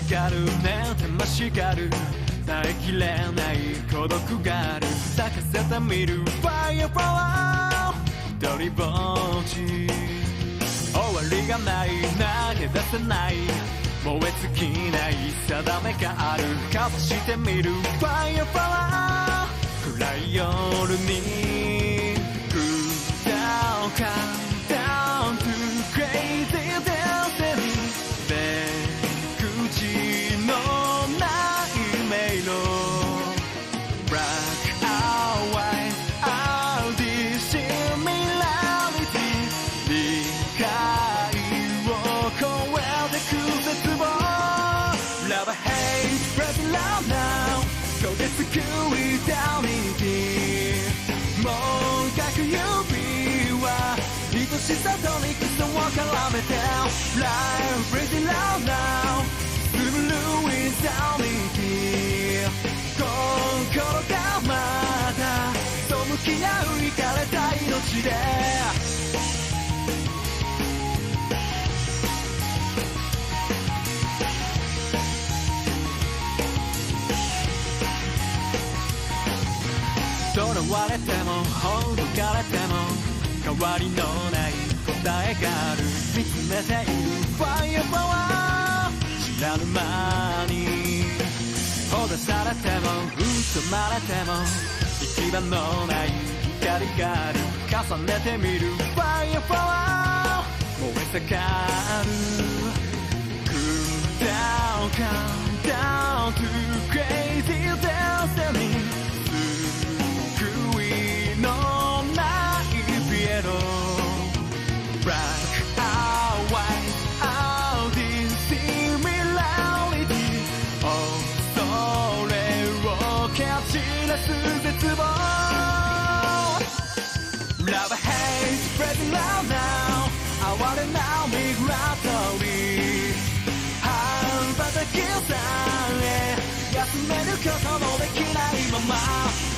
叱るね手間叱る耐えきれない孤独がある咲かせてみる Fire Flower 一人ぼっち終わりがない投げ出せない燃え尽きない定めがあるかざしてみる Fire Flower 暗い夜に Cool down Count down to crazy destiny 出口のない迷路 Black or white all this similarity 理解を超えてく絶望 Love hate spread love now 焦げつくeternity もう各指は愛しさと憎さを絡めて Life crazy love now スムルーeternity 心がまた背き合うイかれた命で囚われてもほどかれても変わりのない答えがある見つめている Fire Flower 知らぬ間にほだされても嘘まれても行き場のない光がある重ねてみる Fire Flower 燃え盛る Cool down Count down to crazy destiny 救いのないピエロ Black or white all this similarity 恐れを蹴散らす絶望 Love hate spreading loud now 哀れなミグラトリー羽ばたきさえ休めることもできないまま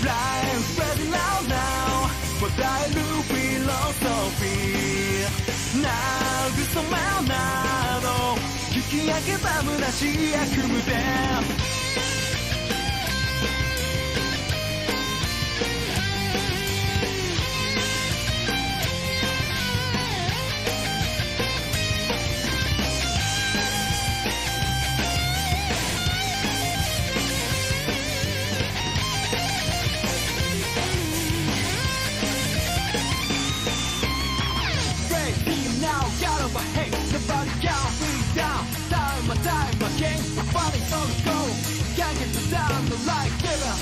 Life spreading loud now 答えるフィロソフィー慰めなど引き上げた虚しい悪夢でDown the light, glitter,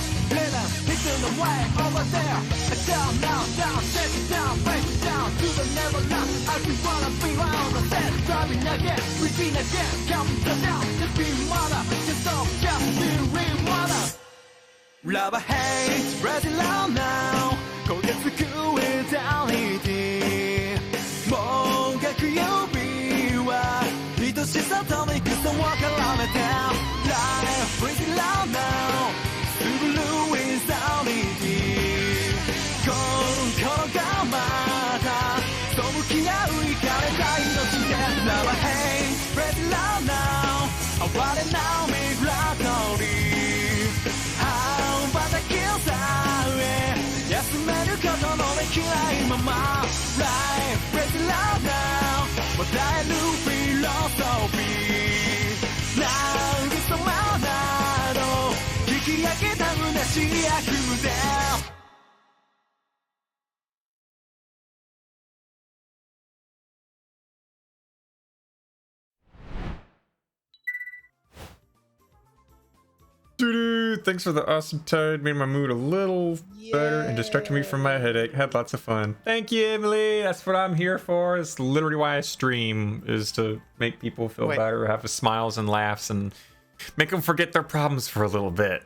hitting the way over there. Down, down, down, shake it down, break it down to the neverland. I just wanna be on the set, driving again, repeat again, count down, just be mother, just don't, just be real mother. Love hate, spreading loud now. 焦げつくeternity. もう各指は愛しさと憎さを絡めて Life pretty loud now すぐる insanity 心がまた背き合うイかれた命で Love hate pretty loud now 哀れなミグラトリー羽ばたきさえ休めることのできないまま Life pretty loud now 答えるフィロソフィー慰めなど引き上げた虚しい悪夢でDoo-doo. Thanks for the awesome toad. Made my mood a little better and distracted me from my headache. Had lots of fun. Thank you, Emily. That's what I'm here for. It's literally why I stream, is to make people feel better, have smiles and laughs, and make them forget their problems for a little bit.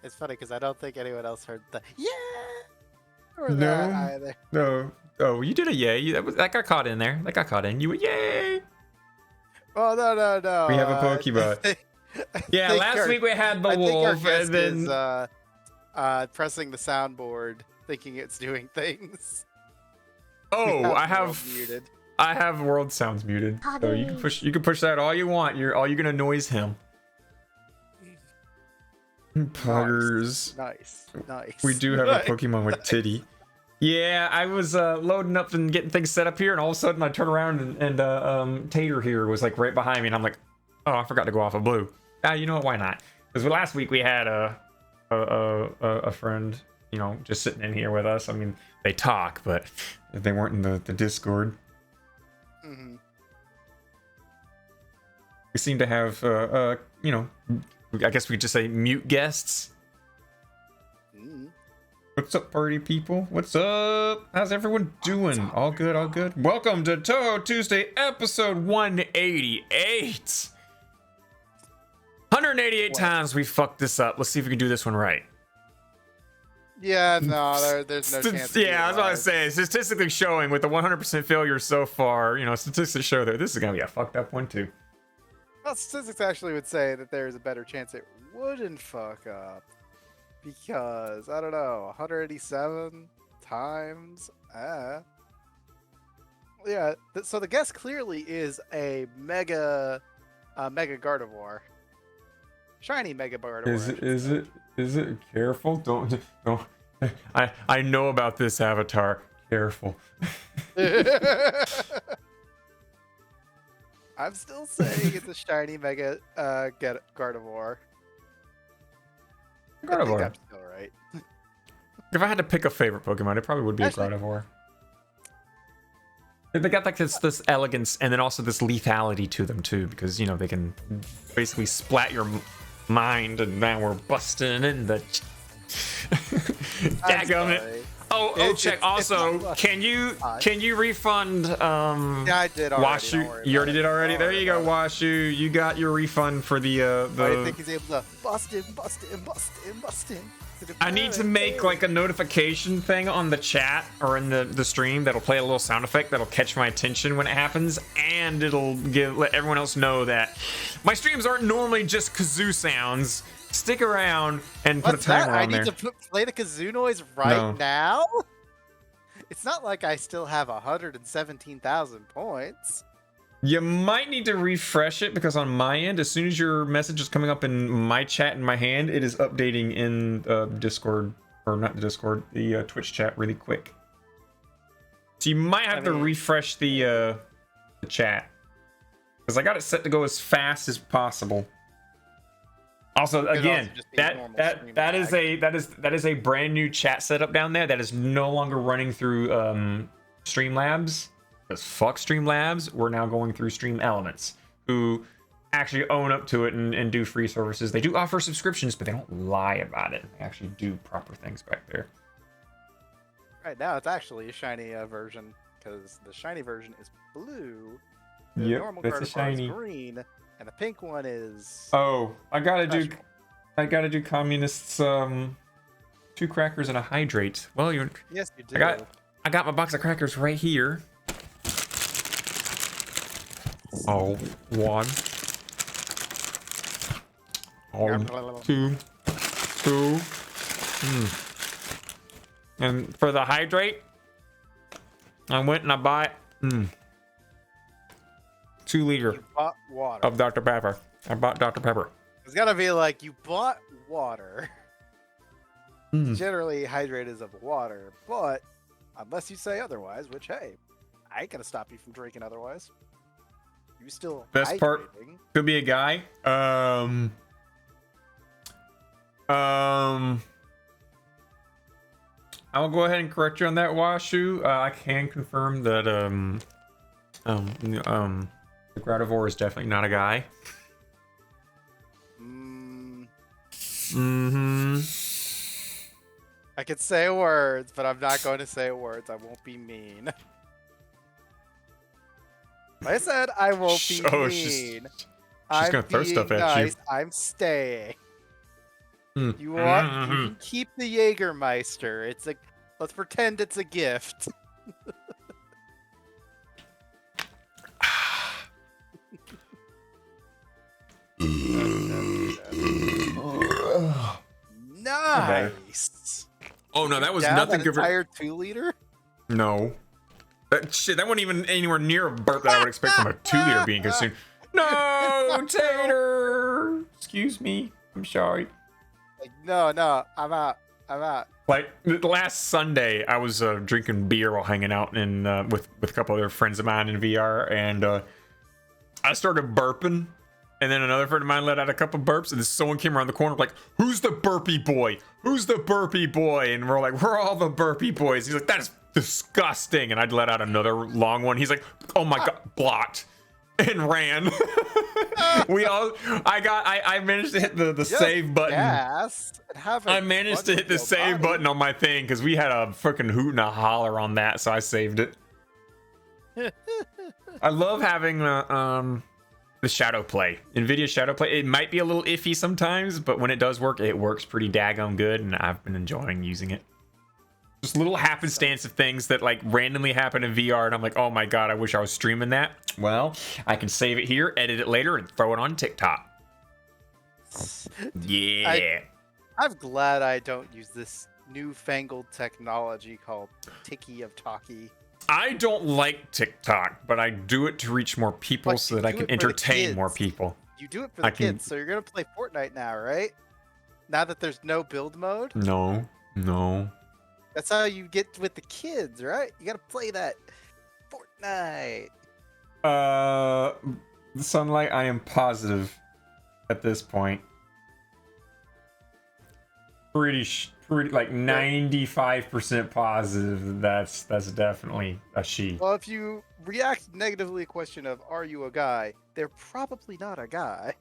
It's funny because I don't think anyone else heard the yeah or No, that either. No. Oh, you did a yay. That got caught in there. That got caught in. You went yay. Oh, no. We have a Pokebot. Yeah, last week we had the wolf, and then is, pressing the soundboard, thinking it's doing things. oh, I have muted. I have world sounds muted, so you can push that all you want. You're gonna noise him. Puggers. Nice. We do have a Pokemon with titty. Yeah, I was loading up and getting things set up here, and all of a sudden I turn around and Tater here was like right behind me, and I'm like, oh, I forgot to go off of blue. Ah, you know what? Why not? Because last week we had a friend, you know, just sitting in here with us. I mean, they talk, but they weren't in the Discord. Mm-hmm. We seem to have, you know, I guess we could just say mute guests. Mm. What's up, party people? What's up? How's everyone doing? All good, all good. Welcome to Touhou Tuesday, episode 188. 188 times we fucked this up. Let's see if we can do this one right. Yeah, no, there's no chance. Yeah, I was about to say, statistically showing with the 100% failure so far, you know, statistics show that this is gonna be a fucked up one too. Well, statistics actually would say that there's a better chance it wouldn't fuck up. Because, I don't know, 187 times? Yeah, so the guess clearly is a mega Gardevoir. Shiny mega Gardevoir. Is it? Careful, don't. I know about this avatar. Careful. I'm still saying it's a shiny mega Gardevoir. I think I'm still right. If I had to pick a favorite Pokemon, it probably would be a Gardevoir. They got like this elegance and then also this lethality to them too, because you know they can basically splat your mind, and now we're busting in the. Dadgummit. Oh, check. Also, can you refund? Yeah, I did already. Washu, you already did already. There you go, Washu. You got your refund for the. I think he's able to bust him. I need to make like a notification thing on the chat or in the stream that'll play a little sound effect that'll catch my attention when it happens, and it'll let everyone else know that my streams aren't normally just kazoo sounds. Stick around and put a timer on there. I need to play the kazoo noise now? It's not like I still have 117,000 points. You might need to refresh it because on my end, as soon as your message is coming up in my chat in my hand, it is updating in Discord, or not the Discord, the Twitch chat really quick. So you might have to refresh the chat because I got it set to go as fast as possible. Also, again, that is a brand new chat setup down there that is no longer running through Streamlabs. Because fuck Streamlabs, we're now going through Stream Elements, who actually own up to it and do free services. They do offer subscriptions, but they don't lie about it. They actually do proper things back there. Right now, it's actually a shiny version, because the shiny version is blue. The yep, normal that's a shiny. Is green. And the pink one is. Oh, I gotta do communists. 2 crackers and a hydrate. Well, Yes, you do. I got my box of crackers right here. Oh, 1. Oh, 2. And for the hydrate, I went and I bought 2 liter of Dr. Pepper. I bought Dr. Pepper. It's gotta be like you bought water. Generally, hydrate is of water, but unless you say otherwise, which hey, I ain't gonna stop you from drinking otherwise. You still best hydrating. Part could be a guy. I'll go ahead and correct you on that, Washu. I can confirm that the Gardevoir is definitely not a guy. I could say words, but I'm not going to say words. I won't be mean. I said I won't be mean. She's gonna throw stuff at you. I'm staying. You want? You can keep the Jägermeister. It's a. Let's pretend it's a gift. Nice. Oh no, that was down nothing that good. Entire 2 liter? No, Shit, that wasn't even anywhere near a burp that I would expect from a 2-liter being consumed. No, Tater! Excuse me. I'm sorry. Like, no, I'm out. I'm out. Like last Sunday, I was drinking beer while hanging out in with a couple other friends of mine in VR, and I started burping, and then another friend of mine let out a couple burps, and then someone came around the corner like, "Who's the burpy boy? Who's the burpy boy?" And we're like, "We're all the burpy boys." He's like, "That is disgusting," and I'd let out another long one. He's like, "Oh my god," blocked, and ran. I managed to hit the save button. I managed to hit the save button on my thing because we had a freaking hoot and a holler on that, so I saved it. I love having the shadow play. NVIDIA shadow play. It might be a little iffy sometimes, but when it does work, it works pretty daggone good, and I've been enjoying using it. Just little happenstance of things that like randomly happen in VR, and I'm like, oh my god, I wish I was streaming that. Well, I can save it here, edit it later, and throw it on TikTok. Yeah. I'm glad I don't use this newfangled technology called Tiki of Talkie. I don't like TikTok, but I do it to reach more people But so you that I do can it for the entertain more kids. people. You do it for the kids, so you're gonna play Fortnite now, right? Now that there's no build mode? No. That's how you get with the kids, right? You gotta play that Fortnite. Sunlight, I am positive at this point. Pretty like 95% positive that's definitely a she. Well, if you react negatively to a question of "Are you a guy?" they're probably not a guy.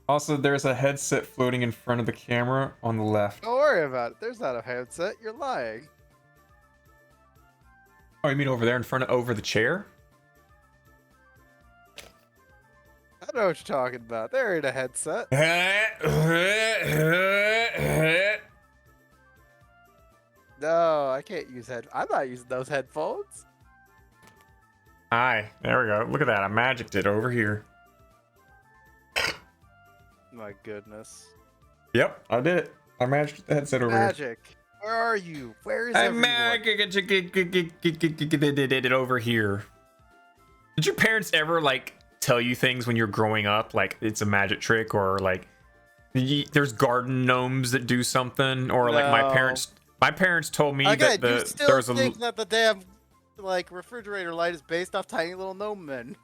Also, there's a headset floating in front of the camera on the left. Don't worry about it. There's not a headset. You're lying. Oh, you mean over there in front of over the chair? I know what you're talking about. There ain't a headset. No, I can't use I'm not using those headphones. Hi, there we go. Look at that. I magicked it over here. My goodness. Yep, I did it. I magicked the headset over Magic. Where are you? Where is here. I everyone? magicked it over here. Did your parents ever like tell you things when you're growing up, like it's a magic trick, or like there's garden gnomes that do something, or like my parents told me Okay, that you still think that the damn like refrigerator light is based off tiny little gnome men?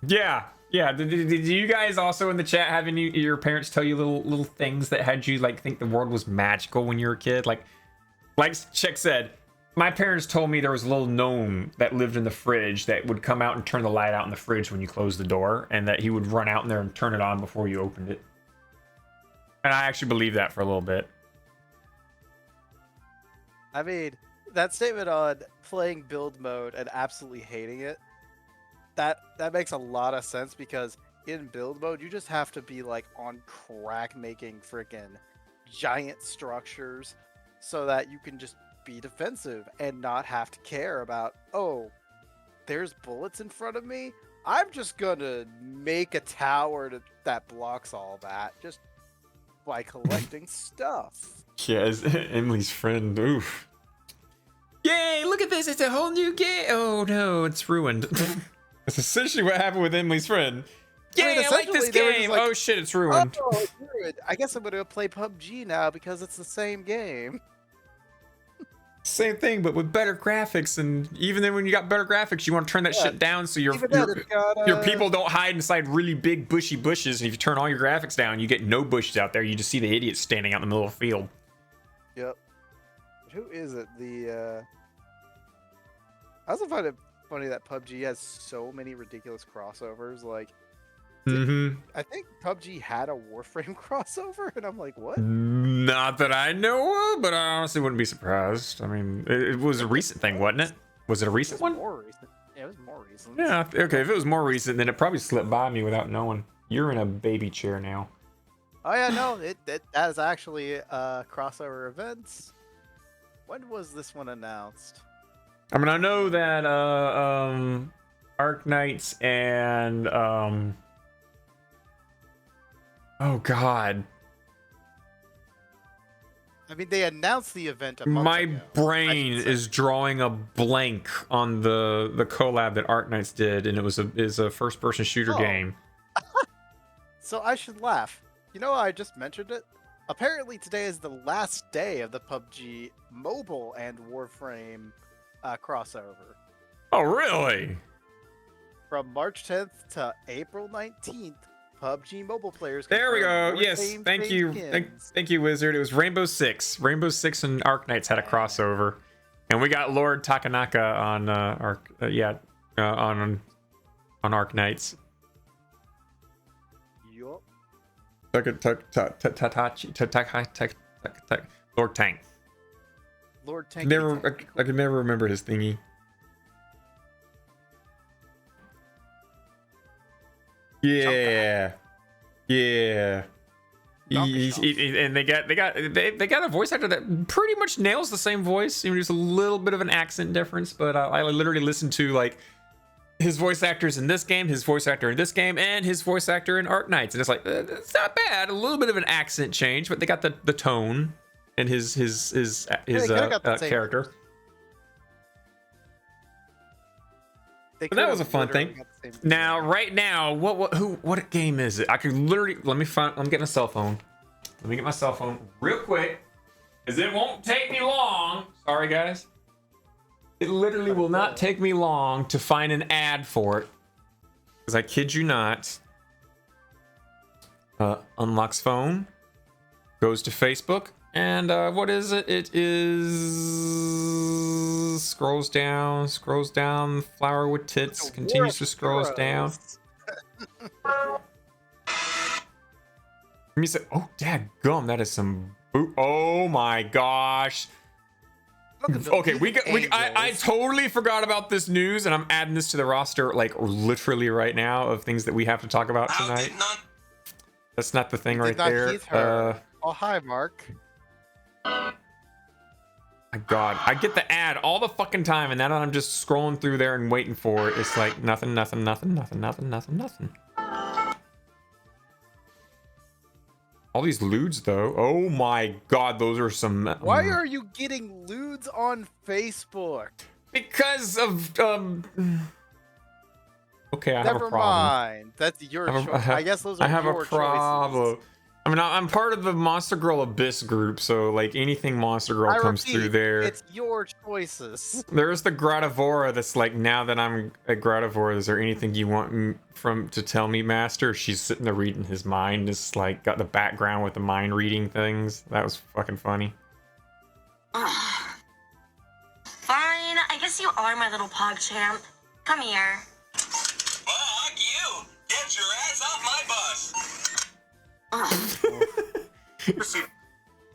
Yeah. Did you guys also in the chat have your parents tell you little things that had you like think the world was magical when you were a kid? Like Chick said, my parents told me there was a little gnome that lived in the fridge that would come out and turn the light out in the fridge when you closed the door, and that he would run out in there and turn it on before you opened it. And I actually believed that for a little bit. I mean, that statement on playing build mode and absolutely hating it, that makes a lot of sense, because in build mode, you just have to be like on crack making freaking giant structures so that you can just be defensive and not have to care about, oh, there's bullets in front of me. I'm just gonna make a tower that blocks all that just by collecting stuff. Yeah, as Emily's friend. Oof. Yay, look at this. It's a whole new game. Oh no, it's ruined. That's essentially what happened with Emily's friend. Yay, I like this game. Like, oh shit, it's ruined. Oh, it's ruined. I guess I'm gonna play PUBG now because it's the same game. Same thing, but with better graphics. And even then, when you got better graphics, you want to turn that shit down so your people don't hide inside really big bushy bushes. And if you turn all your graphics down, you get no bushes out there. You just see the idiots standing out in the middle of the field. Yep. Who is it? I also find it funny that PUBG has so many ridiculous crossovers. Like, I think PUBG had a Warframe crossover, and I'm like, what? Not that I know of, but I honestly wouldn't be surprised. I mean, it was a recent thing, wasn't it? Was it a recent one? More recent. Yeah, it was more recent. Yeah, okay. If it was more recent, then it probably slipped by me without knowing. You're in a baby chair now. Oh yeah, no, that is actually crossover events. When was this one announced? I mean, I know that Arc Knights and oh god, I mean, they announced the event a month My ago. brain is drawing a blank on the collab that Arknights did, and is a first-person shooter game. So I should laugh. You know, I just mentioned it. Apparently today is the last day of the PUBG mobile and Warframe crossover. Oh, really? From March 10th to April 19th, PUBG mobile players. There we go. confirm Yes, Warframe thank you, thank you, Wizard. It was Rainbow Six. Rainbow Six and Arknights had a crossover, and we got Lord Takanaka on on Arknights. Yup. Lord Tank. Lord Tank. I could never remember his thingy. Yeah. And they got a voice actor that pretty much nails the same voice. You know, there's a little bit of an accent difference, but I literally listened to like his voice actors in this game, his voice actor in this game, and his voice actor in Arknights, and it's like it's not bad. A little bit of an accent change, but they got the tone and his character. But that was a fun thing. Now, right now, what game is it? I could literally let me get my cell phone. Let me get my cell phone real quick, because it won't take me long. Sorry, guys. It literally will not take me long to find an ad for it, because I kid you not. Unlocks phone, goes to Facebook, and what is it? It is scrolls down, flower with tits, continues to scroll down. Let me say, oh, dadgum, that is some boot. Oh my gosh. Okay, I totally forgot about this news, and I'm adding this to the roster like literally right now of things that we have to talk about tonight. That's not the thing right there. Oh, hi, Mark. My God, I get the ad all the fucking time, and now that I'm just scrolling through there and waiting for it, it's like nothing. All these lewds, though. Oh my God, those are some. Why are you getting lewds on Facebook? Because of Okay, I have a problem. Never mind. That's your choice. I guess those are your choices. I have a problem. I mean, I'm part of the Monster Girl Abyss group, so like anything Monster Girl comes through there. It's your choices. There's the Gradivora that's like, now that I'm a Gradivora, is there anything you want to tell me, Master? She's sitting there reading his mind. It's like got the background with the mind reading things. That was fucking funny. Fine, I guess you are my little pog champ. Come here. Fuck you! Get your ass off my bus!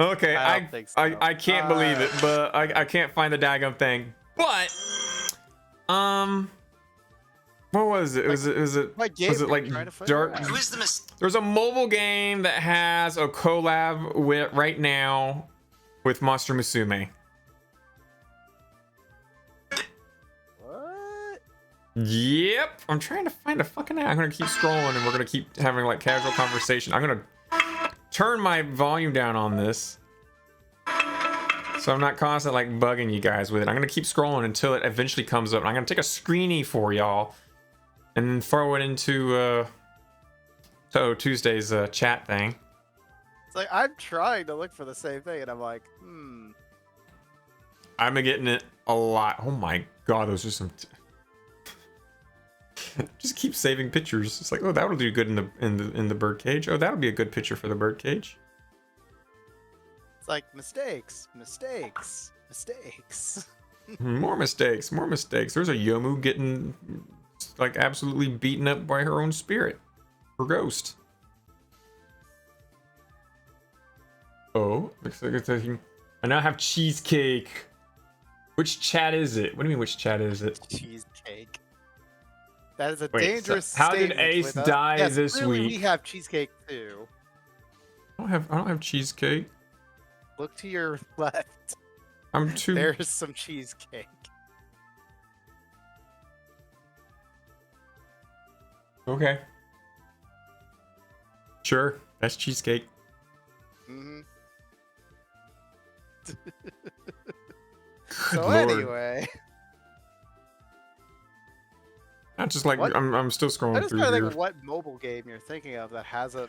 Okay, I can't believe it, but I can't find the daggum thing. But what was it? Was it like dark? There's a mobile game that has a collab with right now with Monster Musume. What? Yep, I'm trying to find a fucking ad. I'm gonna keep scrolling, and we're gonna keep having like casual conversation. I'm gonna turn my volume down on this, so I'm not constantly like bugging you guys with it. I'm gonna keep scrolling until it eventually comes up. And I'm gonna take a screenie for y'all, and then throw it into Touhou Tuesday's chat thing. It's like I'm trying to look for the same thing, and I'm like, I'm getting it a lot. Oh my God, those are some. Just keep saving pictures. It's like, oh, that'll do good in the bird cage. Oh, that'll be a good picture for the bird cage. It's like mistakes. More mistakes. There's a Yomu getting like absolutely beaten up by her own spirit, her ghost. Oh, looks like I now have cheesecake. Which chat is it? What do you mean, which chat is it? Cheesecake. That is a dangerous how did statement. Ace die this week? We have cheesecake too. I don't have cheesecake. Look to your left. There's some cheesecake. Okay. Sure, that's cheesecake. So Lord. anyway, Not just like What? I'm still I scrolling just through trying to here. think of what mobile game you're thinking of that has a.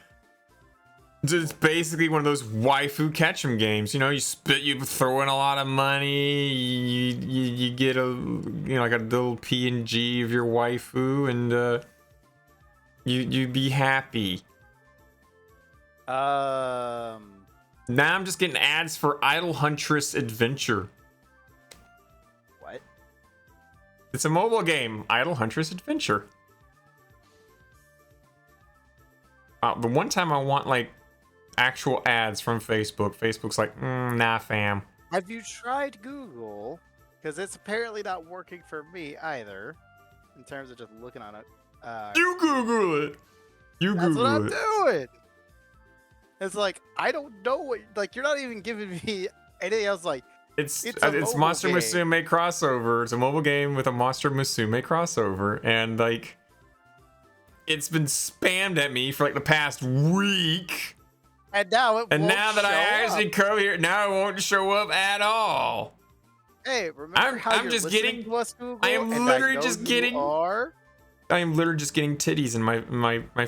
It's basically one of those waifu catch 'em games. You know, you throw in a lot of money, you get like a little PNG of your waifu, and you be happy. Now I'm just getting ads for Idol Huntress Adventure. What? It's a mobile game, Idol Huntress Adventure. The one time I want like actual ads from Facebook, Facebook's like, nah, fam. Have you tried Google? Because it's apparently not working for me either. In terms of just looking on it. You Google it. You That's what I'm Google it. doing. It's like I don't know what. Like you're not even giving me anything else. Like It's a mobile Monster game. Musume crossover. It's a mobile game with a Monster Musume crossover, and like, it's been spammed at me for like the past week. And now it. And won't now that I show actually up. come here, now it won't show up at all. Hey, remember I'm- how I'm you're just listening getting- to us, Google? I am and literally know just you getting- Are? I am literally just getting titties in my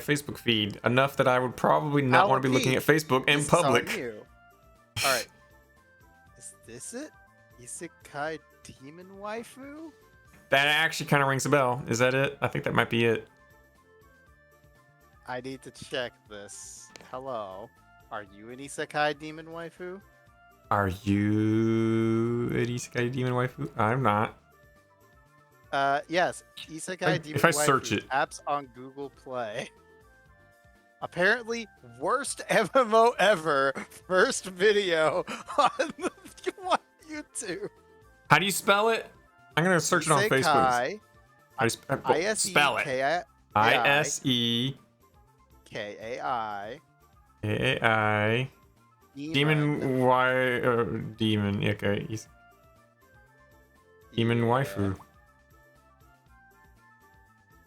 Facebook feed, enough that I would probably not want to be looking at Facebook in This is on public. you. All right. Is this it? Isekai Demon Waifu? That actually kind of rings a bell. Is that it? I think that might be it. I need to check this. Hello. Are you an Isekai Demon Waifu? Are you an Isekai Demon Waifu? I'm not. Yes. Isekai Demon If I Waifu search it. apps on Google Play. Apparently, worst MMO ever. First video on YouTube. How do you spell it? I'm gonna search it on Facebook. Isekai. How do you spell it? I-S-E-K-I. I-S-E-K-A-I. Demon Demon. Okay. Demon Waifu.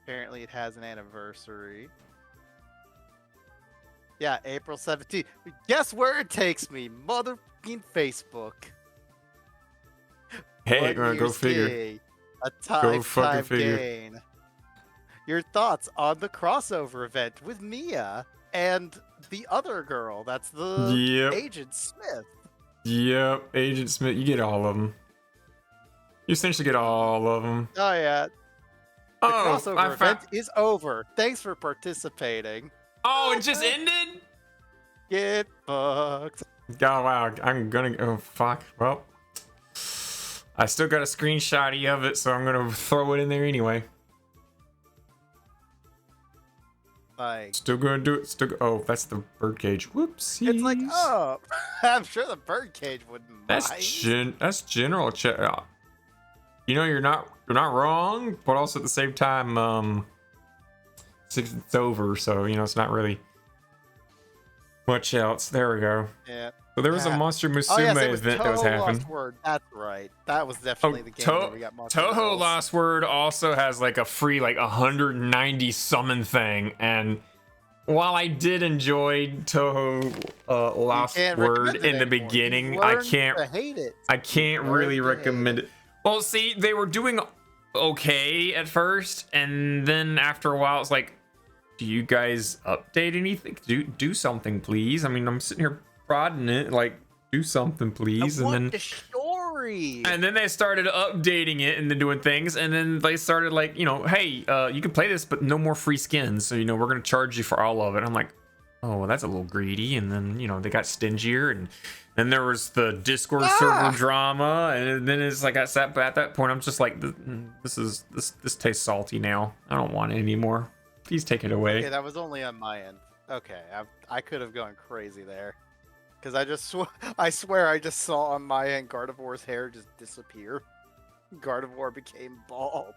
Apparently, it has an anniversary. Yeah, April 17th. Guess where it takes me? Motherfucking Facebook. Hey, 1 go year's figure. gay, a time fucking figure. gain. Your thoughts on the crossover event with Mia and the other girl. That's the Yep. Agent Smith. Yep. Agent Smith. You get all of them. You essentially get all of them. Oh yeah. The Oh, crossover I found. event is over. Thanks for participating. Oh, it just ended. Get fucked. Oh wow. I'm gonna. Oh fuck. Well, I still got a screenshot of it, so I'm gonna throw it in there anyway. Like Still gonna do it. Still. Oh, that's the birdcage. Whoopsies. it's like, oh, I'm sure the birdcage wouldn't mind. That's general. You know, you're not wrong, but also at the same time, it's over, so you know it's not really much else. There we go. Yeah. So there was a Yeah. Monster Oh Musume yes, it was event that was Touhou happening. Lost Word. That's right. That was definitely the game where we got Monster Touhou Girls. Lost Word also has like a free like 190 summon thing, and while I did enjoy Touhou Lost can't Word recommend it in the anymore. beginning, You I learned can't to hate it. I can't You really learned to hate recommend it. Well, see, they were doing okay at first, and then after a while, it's like, do you guys update anything? Do something, please. I mean, I'm sitting here prodding it, like, do something, please. I want And the story. then they started updating it and then doing things, and then they started like, you know, hey, you can play this, but no more free skins. So you know, we're gonna charge you for all of it. I'm like, oh, well, that's a little greedy. And then you know, they got stingier, and then there was the Discord server drama, and then it's like at that point, I'm just like, this tastes salty now. I don't want it anymore. Please take it away. Okay, that was only on my end. Okay, I could have gone crazy there. Because I swear I just saw on my end Gardevoir's hair just disappear. Gardevoir became bald.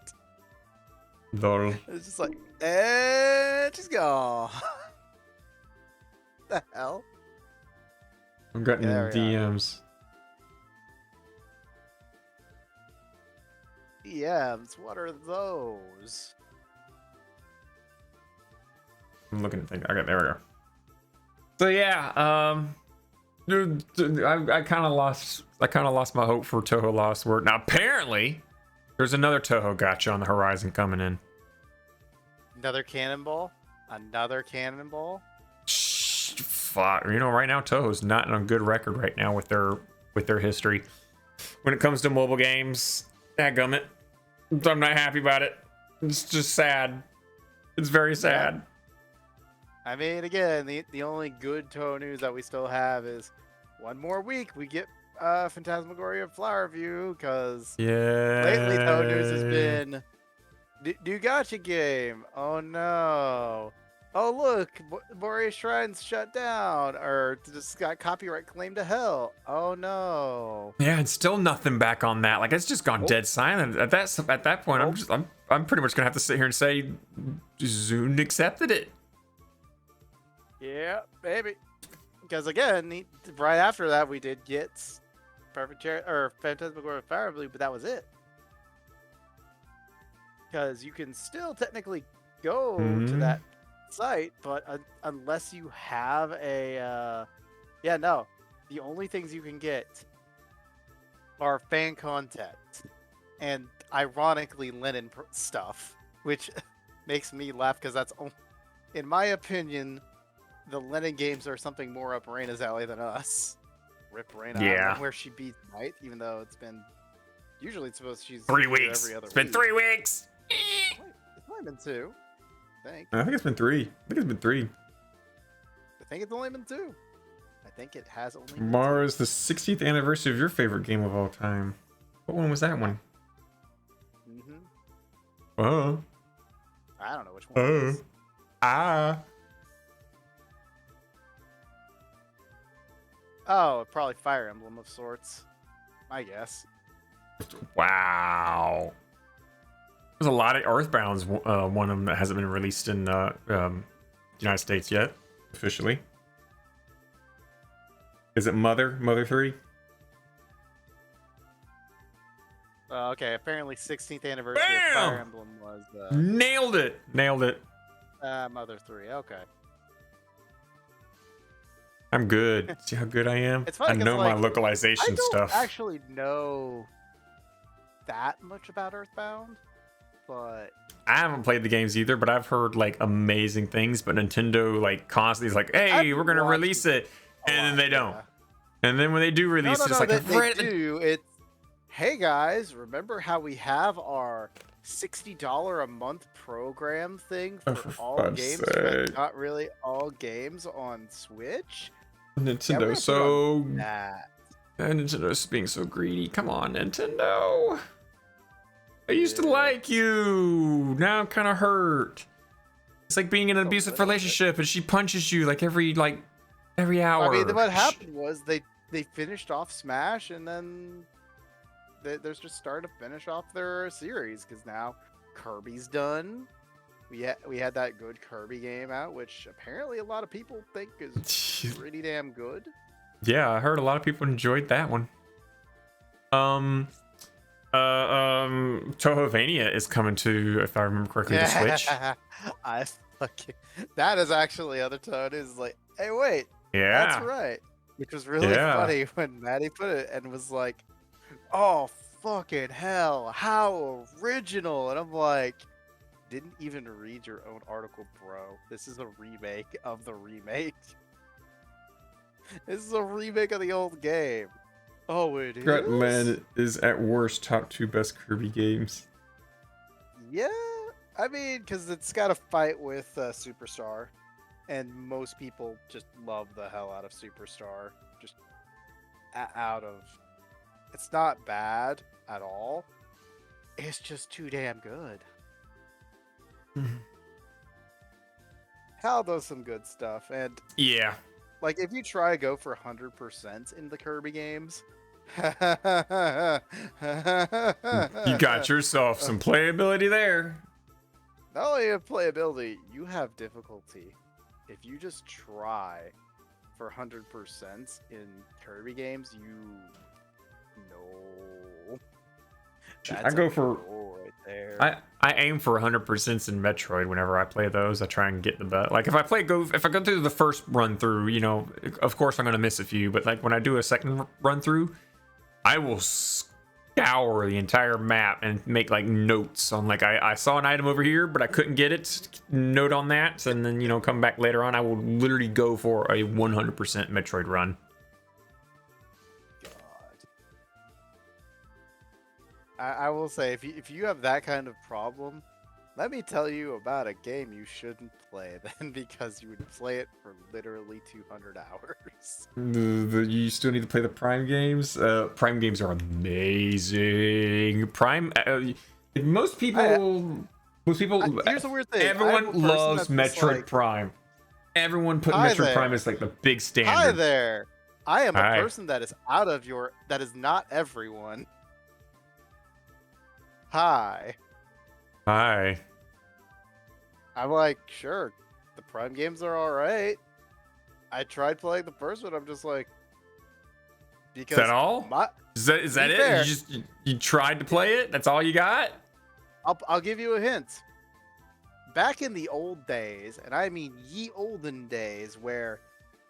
Dull. It's just like, and she's gone. The hell? I'm getting There we are. DMs. DMs, what are those? I'm looking at things. Okay, there we go. So yeah, I kind of lost my hope for Touhou Lost World. Now apparently there's another Touhou gotcha on the horizon coming in. Another cannonball. Another cannonball. Shh, fuck. You know, right now Touhou's not on a good record right now with their history when it comes to mobile games. Dadgummit. I'm not happy about it. It's just sad. It's very sad. I mean, again, the only good Touhou news that we still have is one more week we get Phantasmagoria Flower View, because lately Touhou news has been new gacha game. Oh no. Oh look, Boreas Shrine's shut down, or just got copyright claimed to hell. Oh no. Yeah, and still nothing back on that. Like, it's just gone dead silent. At that point, I'm pretty much gonna have to sit here and say Zune accepted it. Yeah, maybe. Because again, right after that, we did get Phantasmagoria Flower Blue, but that was it. Because you can still technically go to that site, but unless you have a the only things you can get are fan content and ironically linen stuff, which makes me laugh because that's in my opinion the linen games are something more up Reina's alley than us. Rip Reina. I don't know where she beats Night, even though it's been usually it's supposed she's 3 weeks. Every other It's been week. 3 weeks. It's only been 2. I think it's been 3. I think it's only been 2. I think it has only been Tomorrow's the 60th anniversary of your favorite game of all time. What one was that one? 2. Oh. I don't know which one it is. Oh, probably Fire Emblem of sorts. I guess. Wow. There's a lot of Earthbound's one of them that hasn't been released in the United States yet, officially. Is it Mother 3? Okay, apparently 16th anniversary of Fire Emblem was Nailed it. Mother 3. Okay. I'm good. See how good I am? It's funny I know my like, localization stuff. I don't actually know that much about Earthbound, but I haven't played the games either, but I've heard like amazing things. But Nintendo like constantly is like, "Hey, we're gonna release it," and then they don't. And then when they do release it, it's like they do. It's, hey guys, remember how we have our $60 a month program thing for all games, but not really all games on Switch? Nintendo's Nintendo's being so greedy. Come on, Nintendo. I used to like you. Now I'm kind of hurt. It's like being in an abusive relationship and she punches you like every hour. I mean, what happened was they finished off Smash, and then they're just starting to finish off their series, because now Kirby's done. We had that good Kirby game out, which apparently a lot of people think is pretty damn good. Yeah, I heard a lot of people enjoyed that one. Touhouvania is coming to, if I remember correctly, the Switch. That is actually other tone is like, hey, wait. Yeah. That's right. Which was really funny when Maddie put it and was like, oh, fucking hell. How original. And I'm like, didn't even read your own article, bro. This is a remake of the remake. This is a remake of the old game. Oh, it is? Gretland is at worst top 2 best Kirby games. Yeah. I mean, because it's got to fight with Superstar. And most people just love the hell out of Superstar. Just out of... It's not bad at all. It's just too damn good. Hal does some good stuff. And yeah. Like, if you try to go for 100% in the Kirby games... You got yourself some playability there. Not only have playability, you have difficulty. If you just try for 100% in Kirby games, you know. I go for right there. I I aim for 100% in Metroid whenever I play those. I try and get the best. Like if I go through the first run through, you know, of course I'm gonna miss a few, but like when I do a second run through, I will scour the entire map and make like notes on like I saw an item over here, but I couldn't get it. Note on that, and then, you know, come back later on. I will literally go for a 100% Metroid run. I will say, if you have that kind of problem, let me tell you about a game you shouldn't play then, because you would play it for literally 200 hours. You still need to play the Prime games. Prime games are amazing. Prime. Most people. Here's the weird thing. Everyone loves Metroid Prime. Everyone put Metroid Prime as like the big standard. Hi there. I am a person that is that is not everyone. Hi. I'm like, sure, the Prime games are alright. I tried playing the first one, I'm just like, because is that all? Is that it? Fair, you tried to play it? That's all you got? I'll give you a hint. Back in the old days, and I mean ye olden days, where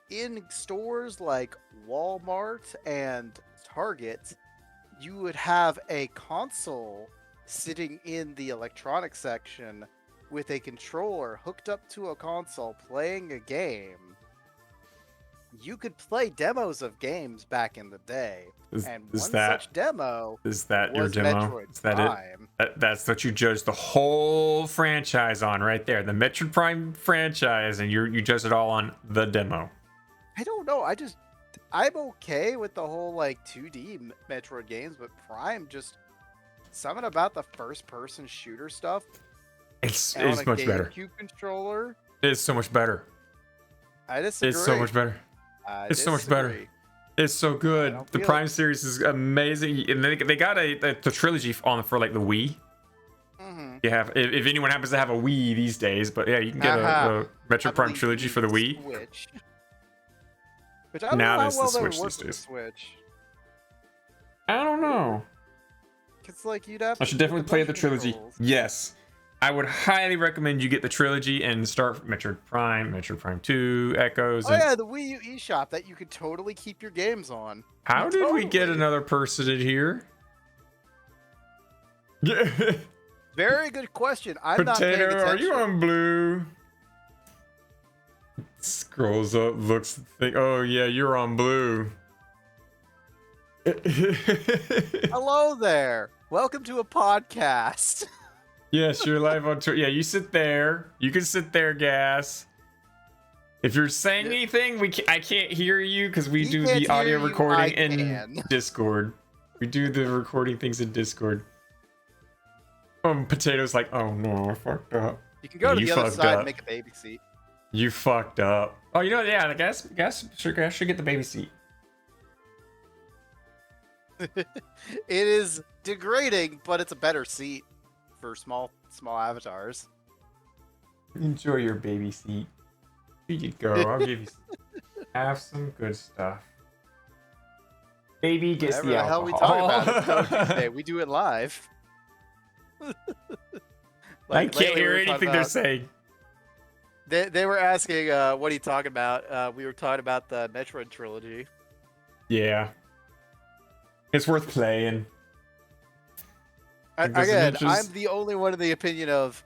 in stores like Walmart and Target, you would have a console sitting in the electronics section with a controller hooked up to a console playing a game. You could play demos of games back in the day, such demo is that was your demo? Metroid Is that Prime. it? That's what you judge the whole franchise on right there. The Metroid Prime franchise, and you judge it all on the demo. I don't know. I'm okay with the whole like 2D Metroid games, but Prime just something about the first-person shooter stuff. It's much better. GameCube controller. It's so much better. I disagree. It's so much better. It's so much better. It's so good. The Prime series is amazing, and they got the trilogy for like the Wii. Mm-hmm. You have if anyone happens to have a Wii these days, but yeah, you can get a Metroid Prime trilogy for the Wii. Switch. Which I don't know how well they work with the Switch. I don't know. It's like you'd have. I should definitely play the trilogy. Controls. Yes, I would highly recommend you get the trilogy and start Metroid Prime 2, Echoes. Oh yeah, the Wii U eShop that you could totally keep your games on. How did we get another person in here? Very good question. I'm not paying Potato, attention. are you on blue? Scrolls up, looks, oh yeah, you're on blue. Hello there. Welcome to a podcast. Yes, you're live on Twitter. Yeah, you sit there. You can sit there, Gas. If you're saying anything, I can't hear you because we do the audio recording in Discord. We do the recording things in Discord. Potato's like, oh no, I fucked up. You can go to the other side and make a baby seat. You fucked up. Oh, you know, yeah, the Gas should get the baby seat. It is degrading, but it's a better seat for small avatars. Enjoy your baby seat. Here you go. I'll give you have some good stuff. Baby gets the alcohol. Whatever the hell we talk about today. We do it live. I can't hear anything they're saying. They were asking, what are you talking about? We were talking about the Metroid trilogy. Yeah. It's worth playing. Again, I'm the only one in the opinion of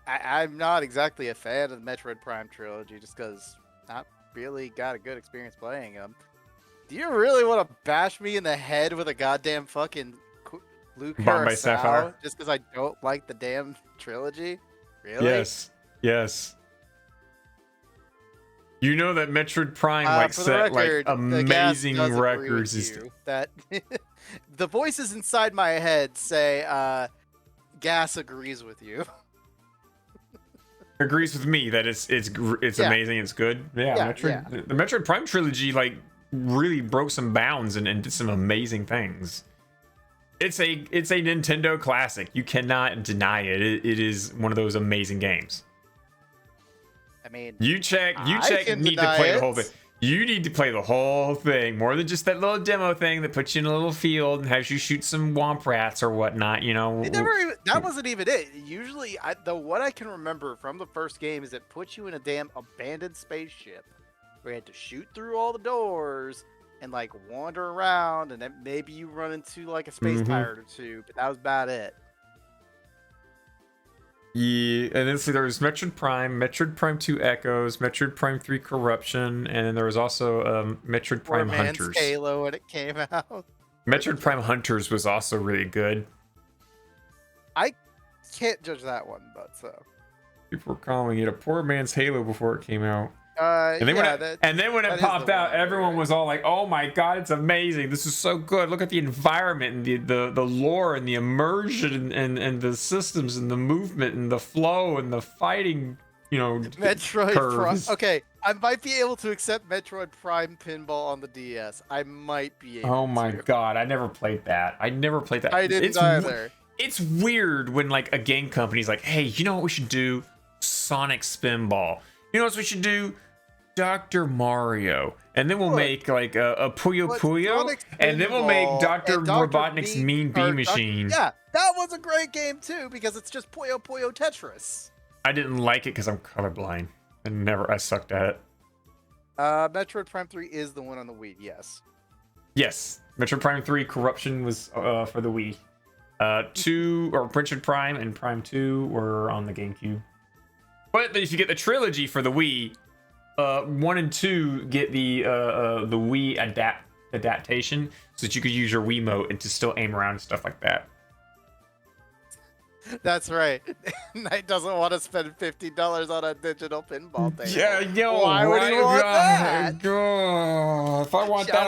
I'm not exactly a fan of the Metroid Prime trilogy just because not really got a good experience playing them. Do you really want to bash me in the head with a goddamn fucking Blue Carousel just because I don't like the damn trilogy? Really? Yes. You know that Metroid Prime set like amazing records. That the voices inside my head say Gas agrees with you. Agrees with me that it's amazing, it's good. Yeah, the Metroid Prime trilogy like really broke some bounds and did some amazing things. It's a Nintendo classic. You cannot deny it. It is one of those amazing games. I mean, you need to play the whole thing. You need to play the whole thing, more than just that little demo thing that puts you in a little field and has you shoot some womp rats or whatnot, you know. That wasn't even it. Usually, what I can remember from the first game is it puts you in a damn abandoned spaceship where you had to shoot through all the doors and like wander around, and then maybe you run into like a space pirate or two, but that was about it. Yeah, and then so there was Metroid Prime 2 Echoes, Metroid Prime 3 Corruption, and then there was also Metroid Prime Hunters. Halo when it came out. Metroid Prime Hunters was also really good. I can't judge that one, but so. People were calling it a poor man's Halo before it came out. And then when it popped out, everyone was all like, "Oh my god, it's amazing! This is so good! Look at the environment and the lore and the immersion and the systems and the movement and the flow and the fighting, you know, Metroid curves." Prime. Okay, I might be able to accept Metroid Prime Pinball on the DS. I might be able Oh my to. god, I never played that. I didn't either. It's weird when like a game company's like, "Hey, you know what we should do? Sonic Spinball. You know what we should do? Dr. Mario." And then we'll make like a Puyo Puyo, and then we'll make Dr. Robotnik's Mean Bee Machine. Yeah, that was a great game too because it's just Puyo Puyo Tetris. I didn't like it because I'm colorblind and I sucked at it. Metroid Prime 3 is the one on the Wii, yes. Yes, Metroid Prime 3 Corruption was for the Wii. 2 or Metroid Prime and Prime 2 were on the GameCube. But if you get the trilogy for the Wii, 1 and 2 get the Wii adaptation so that you could use your Wiimote and to still aim around and stuff like that. That's right. Knight doesn't want to spend $50 on a digital pinball table. Yeah, yo, why would he want that? If I want that,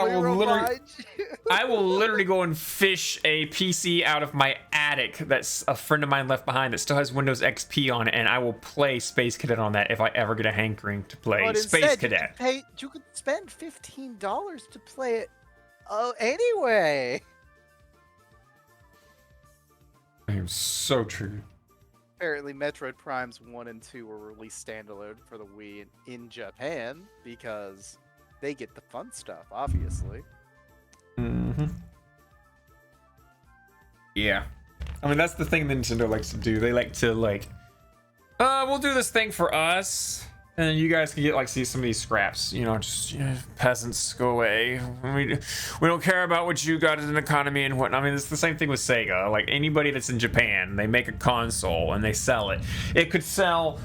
I will literally go and fish a PC out of my attic that's a friend of mine left behind that still has Windows XP on it, and I will play Space Cadet on that if I ever get a hankering to play Space Cadet. You could spend $15 to play it anyway. I am so triggered. Apparently, Metroid Primes 1 and 2 were released standalone for the Wii in Japan because they get the fun stuff, obviously. Yeah. I mean, that's the thing Nintendo likes to do. They like to, like, we'll do this thing for us, and then you guys can get, see some of these scraps. You know, just peasants, go away. We don't care about what you got as an economy and whatnot. I mean, it's the same thing with Sega. Like, anybody that's in Japan, they make a console and they sell it. It could sell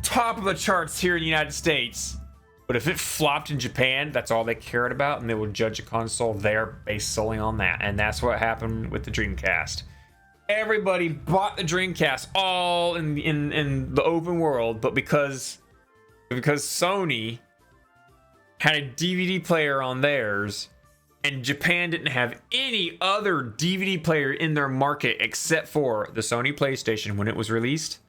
top of the charts here in the United States, but if it flopped in Japan, that's all they cared about, and they would judge a console there based solely on that. And that's what happened with the Dreamcast. Everybody bought the Dreamcast all in the open world, but because Sony had a DVD player on theirs, and Japan didn't have any other DVD player in their market except for the Sony PlayStation when it was released,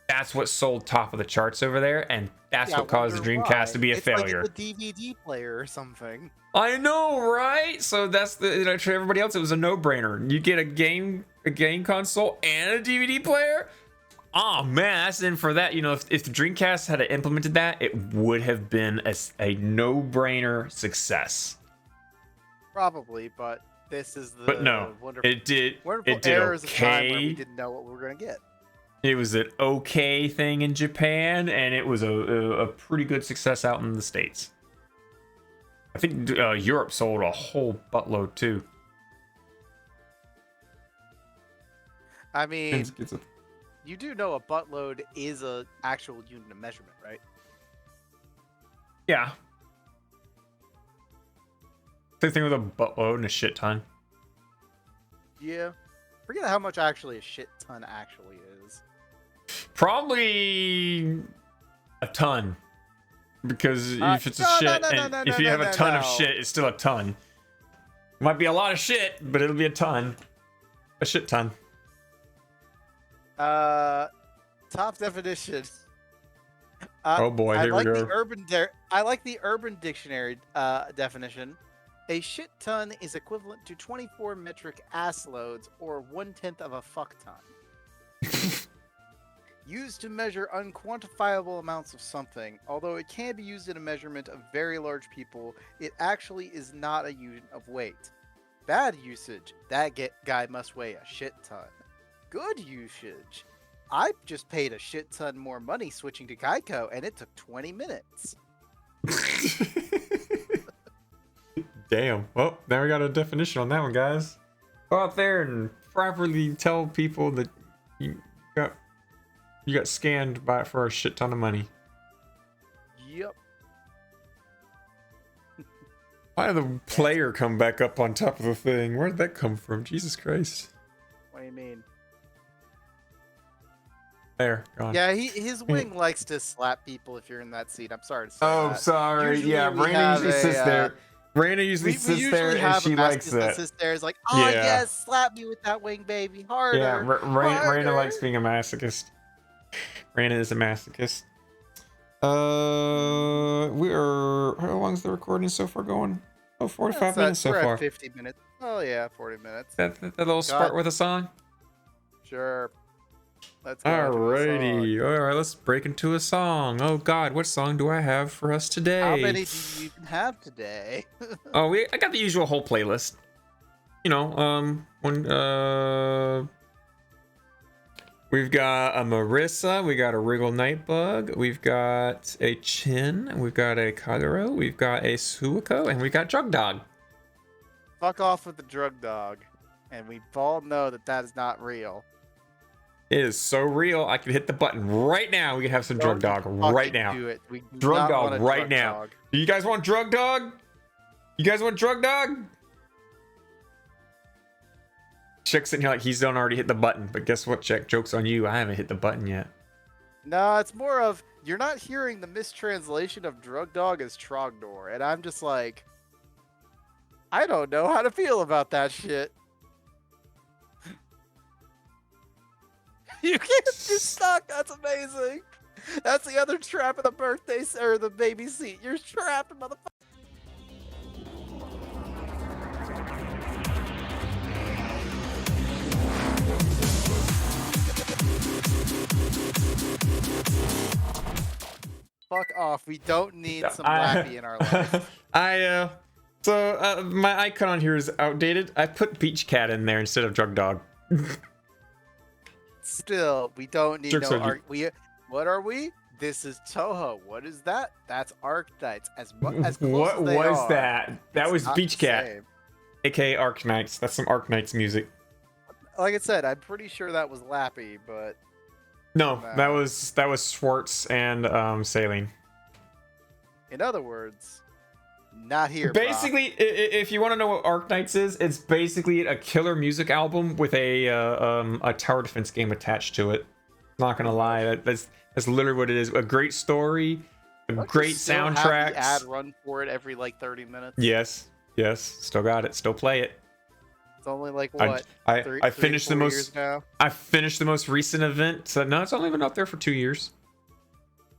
that's what sold top of the charts over there, and that's what caused the Dreamcast to be a failure. Like a DVD player or something. I know, right? So that's to everybody else, it was a no-brainer. You get a game console and a DVD player. Oh man, that's in for that. You know, if the Dreamcast had implemented that, it would have been a no-brainer success. Probably, but this is the but no, wonderful, it did eras of time where okay. we didn't know what we were gonna get. It was an okay thing in Japan, and it was a pretty good success out in the States. I think Europe sold a whole buttload too. I mean, you do know a buttload is a actual unit of measurement, right? Yeah. Same thing with a buttload and a shit ton. Yeah. Forget how much actually a shit ton actually is. Probably a ton. Because if it's a shit, and if you have a ton of shit, it's still a ton. Might be a lot of shit, but it'll be a ton. A shit ton. Top definition. Oh boy, here we go. I like the Urban Dictionary definition. A shit ton is equivalent to 24 metric ass loads, or 1/10 of a fuck ton. Used to measure unquantifiable amounts of something. Although it can be used in a measurement of very large people, it actually is not a unit of weight. Bad usage. That guy must weigh a shit ton. Good usage. I just paid a shit ton more money switching to Geico, and it took 20 minutes. Damn. Well, now we got a definition on that one, guys. Go out there and properly tell people that you got scammed by it for a shit ton of money. Yep. Why did the player come back up on top of the thing? Where did that come from? Jesus Christ. What do you mean? There, gone. Yeah, his wing likes to slap people if you're in that seat. I'm sorry to say Oh, that. sorry. Usually Yeah, we Raina have usually sits there. Raina usually sits there and she likes that. it. Sits there, is like, oh Yeah. yes, slap me with that wing, baby, harder. Yeah, Raina harder." likes being a masochist. Raina is a masochist. We are. How long's the recording so far going? Oh, 45 minutes so we're far. At 50 minutes. Oh yeah, 40 minutes. That little start with a song. Sure. Let's go. into a song. Alrighty. All right, let's break into a song. Oh God, what song do I have for us today? How many do you even have today? Oh, I got the usual whole playlist. You know, we've got a Marissa, we got a Wriggle Nightbug, we've got a Chin, we've got a Kagero, we've got a Suiko, and we got Drug Dog. Fuck off with the drug dog, and we all know that is not real. It is so real. I can hit the button right now. We can have some Drug Dog right now. Do it. We do Drug not Dog want a right drug now. dog. Do you guys want Drug Dog? You guys want Drug Dog? Chick's sitting here like he's done already hit the button, but guess what, Chick? Joke's on you. I haven't hit the button yet. No, it's more of you're not hearing the mistranslation of drug dog as Trogdor, and I'm just like, I don't know how to feel about that shit. You can't be stuck. That's amazing. That's the other trap in the birthday or the baby seat. You're trapped, motherfucker. Fuck off. We don't need some lappy in our life. My icon on here is outdated. I put Beach Cat in there instead of Drug Dog. Still, we don't need Jerks no on you. arc. What are we? This is Touhou. What is that? That's Arknights. As close What as they was are, that? That it's was not Beach the Cat, same. aka Arknights. That's some Arknights music. Like I said, I'm pretty sure that was Lappy, but No, that was Schwartz and Saline. in other words, not here. Basically, if you want to know what Arknights is, it's basically a killer music album with a tower defense game attached to it. Not gonna lie, that's literally what it is. A great story, a Don't you great still have the soundtracks. ad run for it every like 30 minutes. Yes, still got it, still play it. It's only like what? I finished the 4 most. years now? I finished the most recent event. So no, it's only been out there for 2 years.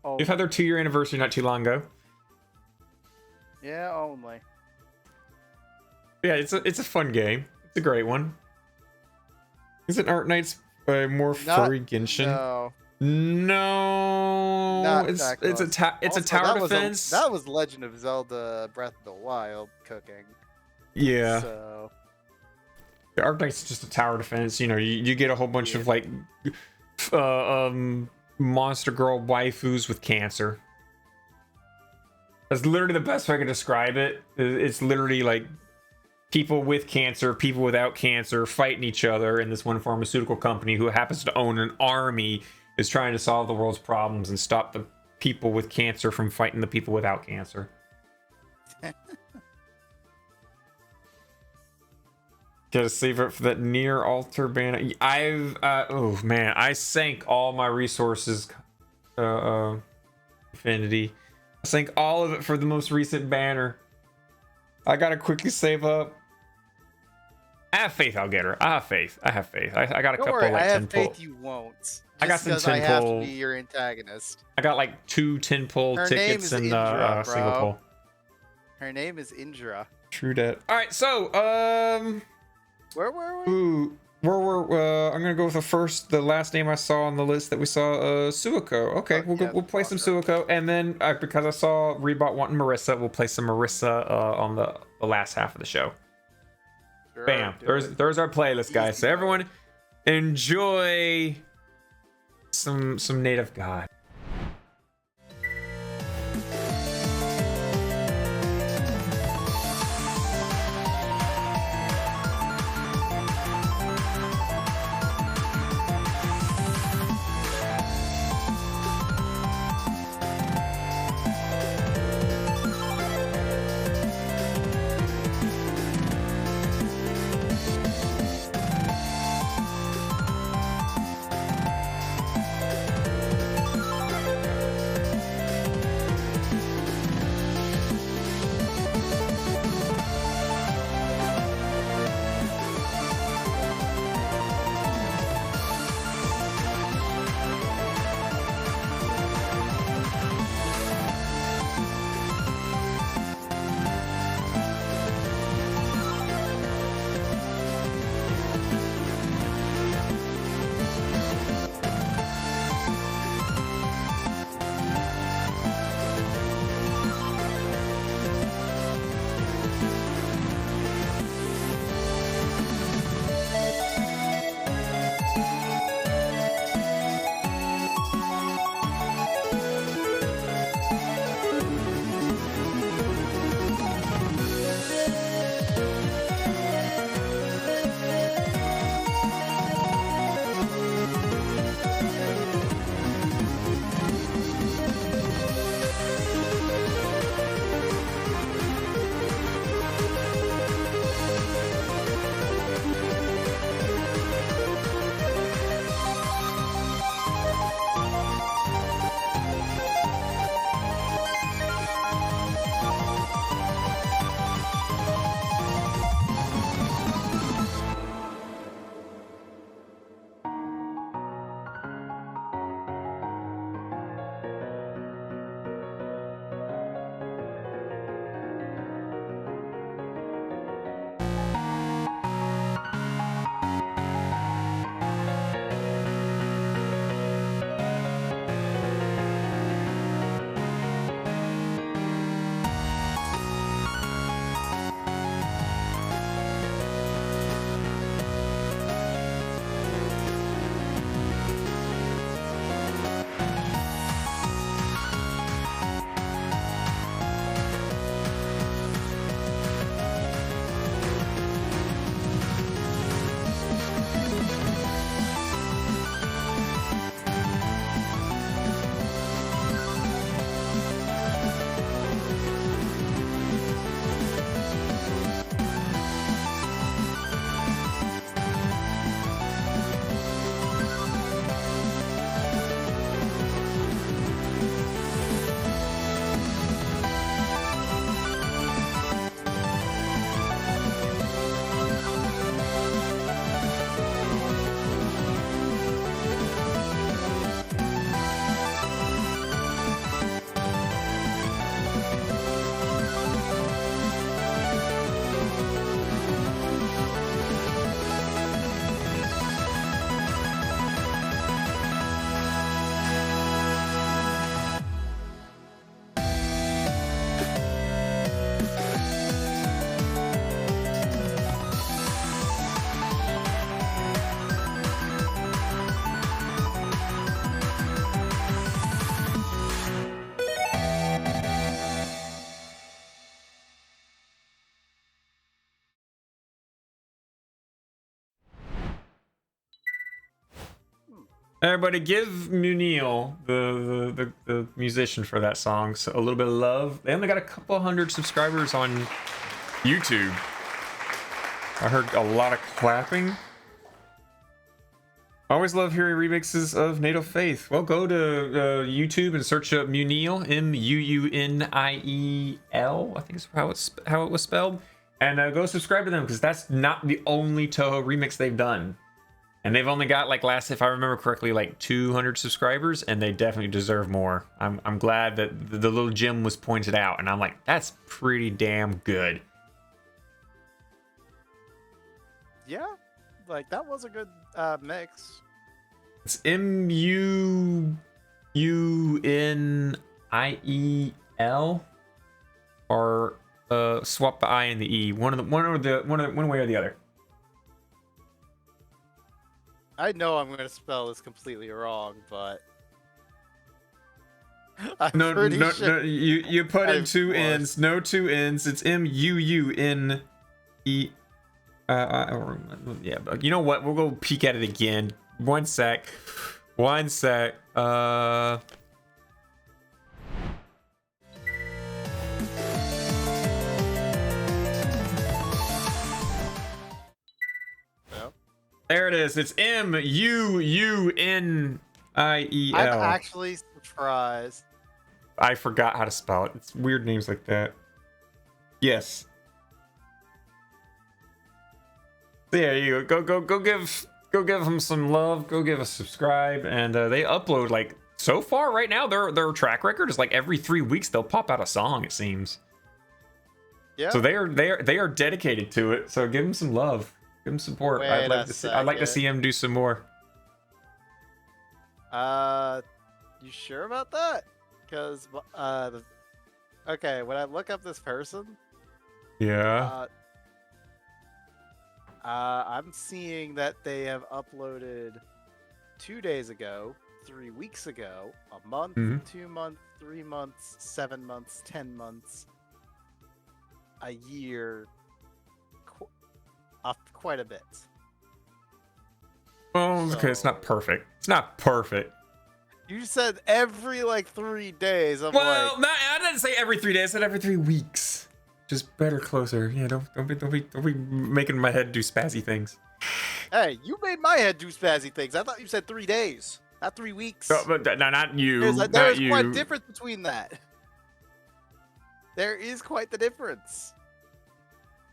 Oh, We've had their 2-year anniversary not too long ago. yeah, only. Yeah, it's a fun game. It's a great one. Isn't Arknights more furry Genshin? No, Not it's that it's a close. it's a Also, tower defense. That was Legend of Zelda: Breath of the Wild cooking. Yeah, So the Arknights is just a tower defense. You know, you get a whole bunch of like monster girl waifus with cancer. That's literally the best way I can describe it. It's literally like people with cancer, people without cancer fighting each other, and this one pharmaceutical company who happens to own an army is trying to solve the world's problems and stop the people with cancer from fighting the people without cancer. Gotta save it for that near altar banner. Oh man, I sank all my resources, Infinity. I sank all of it for the most recent banner. I gotta quickly save up. I have faith I'll get her. I have faith. I got a don't couple worry, like I have 10 faith pull. you won't. I got Just some 'cause I have to 10 be your antagonist. I got like 2 10 pull Her name tickets is and Indra, single bro. pull. Her name is Indra. True that. All right, so Where were we? ooh, we're I'm gonna go with the last name I saw on the list that we saw, Suiko. Okay, we'll play some Suiko, and then because I saw Rebot wanting Marissa, we'll play some Marissa on the last half of the show. Sure, Bam. There's our playlist, guys. So everyone enjoy some native god. Everybody give Munil, the musician for that song, so a little bit of love. They only got a couple hundred subscribers on YouTube. I heard a lot of clapping. I always love hearing remixes of Native Faith. Well, go to YouTube and search up Munil, Muuniel, I think is how it was spelled. And go subscribe to them, because that's not the only Touhou remix they've done. And they've only got, like, if I remember correctly, like 200 subscribers, and they definitely deserve more. I'm glad that the little gem was pointed out, and I'm like, that's pretty damn good. Yeah, like that was a good mix. It's MUUNIEL, or swap the I and the E. One way or the other. I know I'm gonna spell this completely wrong, but I'm No, pretty sure. no. You put in I two was. N's. No two N's. It's MUUNE. Yeah, but you know what? We'll go peek at it again. One sec. There it is. It's MUUNIEL. I'm actually surprised. I forgot how to spell it. It's weird names like that. Yes. There you go. Go give them some love. Go give a subscribe. And they upload, like, so far right now their track record is like every 3 weeks they'll pop out a song, it seems. Yeah. So they are dedicated to it. So give them some love. Give them support. I'd like to see him do some more. You sure about that? Because okay, when I look up this person, Yeah. I'm seeing that they have uploaded 2 days ago, 3 weeks ago, a month, Mhm. 2 months, 3 months, 7 months, 10 months, a year, quite a bit. Well, okay, it's not perfect. It's not perfect. You said every like 3 days. I'm Well, like, I didn't say every 3 days. I said every 3 weeks. Just better, closer. Yeah, don't be making my head do spazzy things. hey, you made my head do spazzy things. I thought you said 3 days, not 3 weeks. No, but no, not you. There's not quite you. a difference between that. There is quite the difference.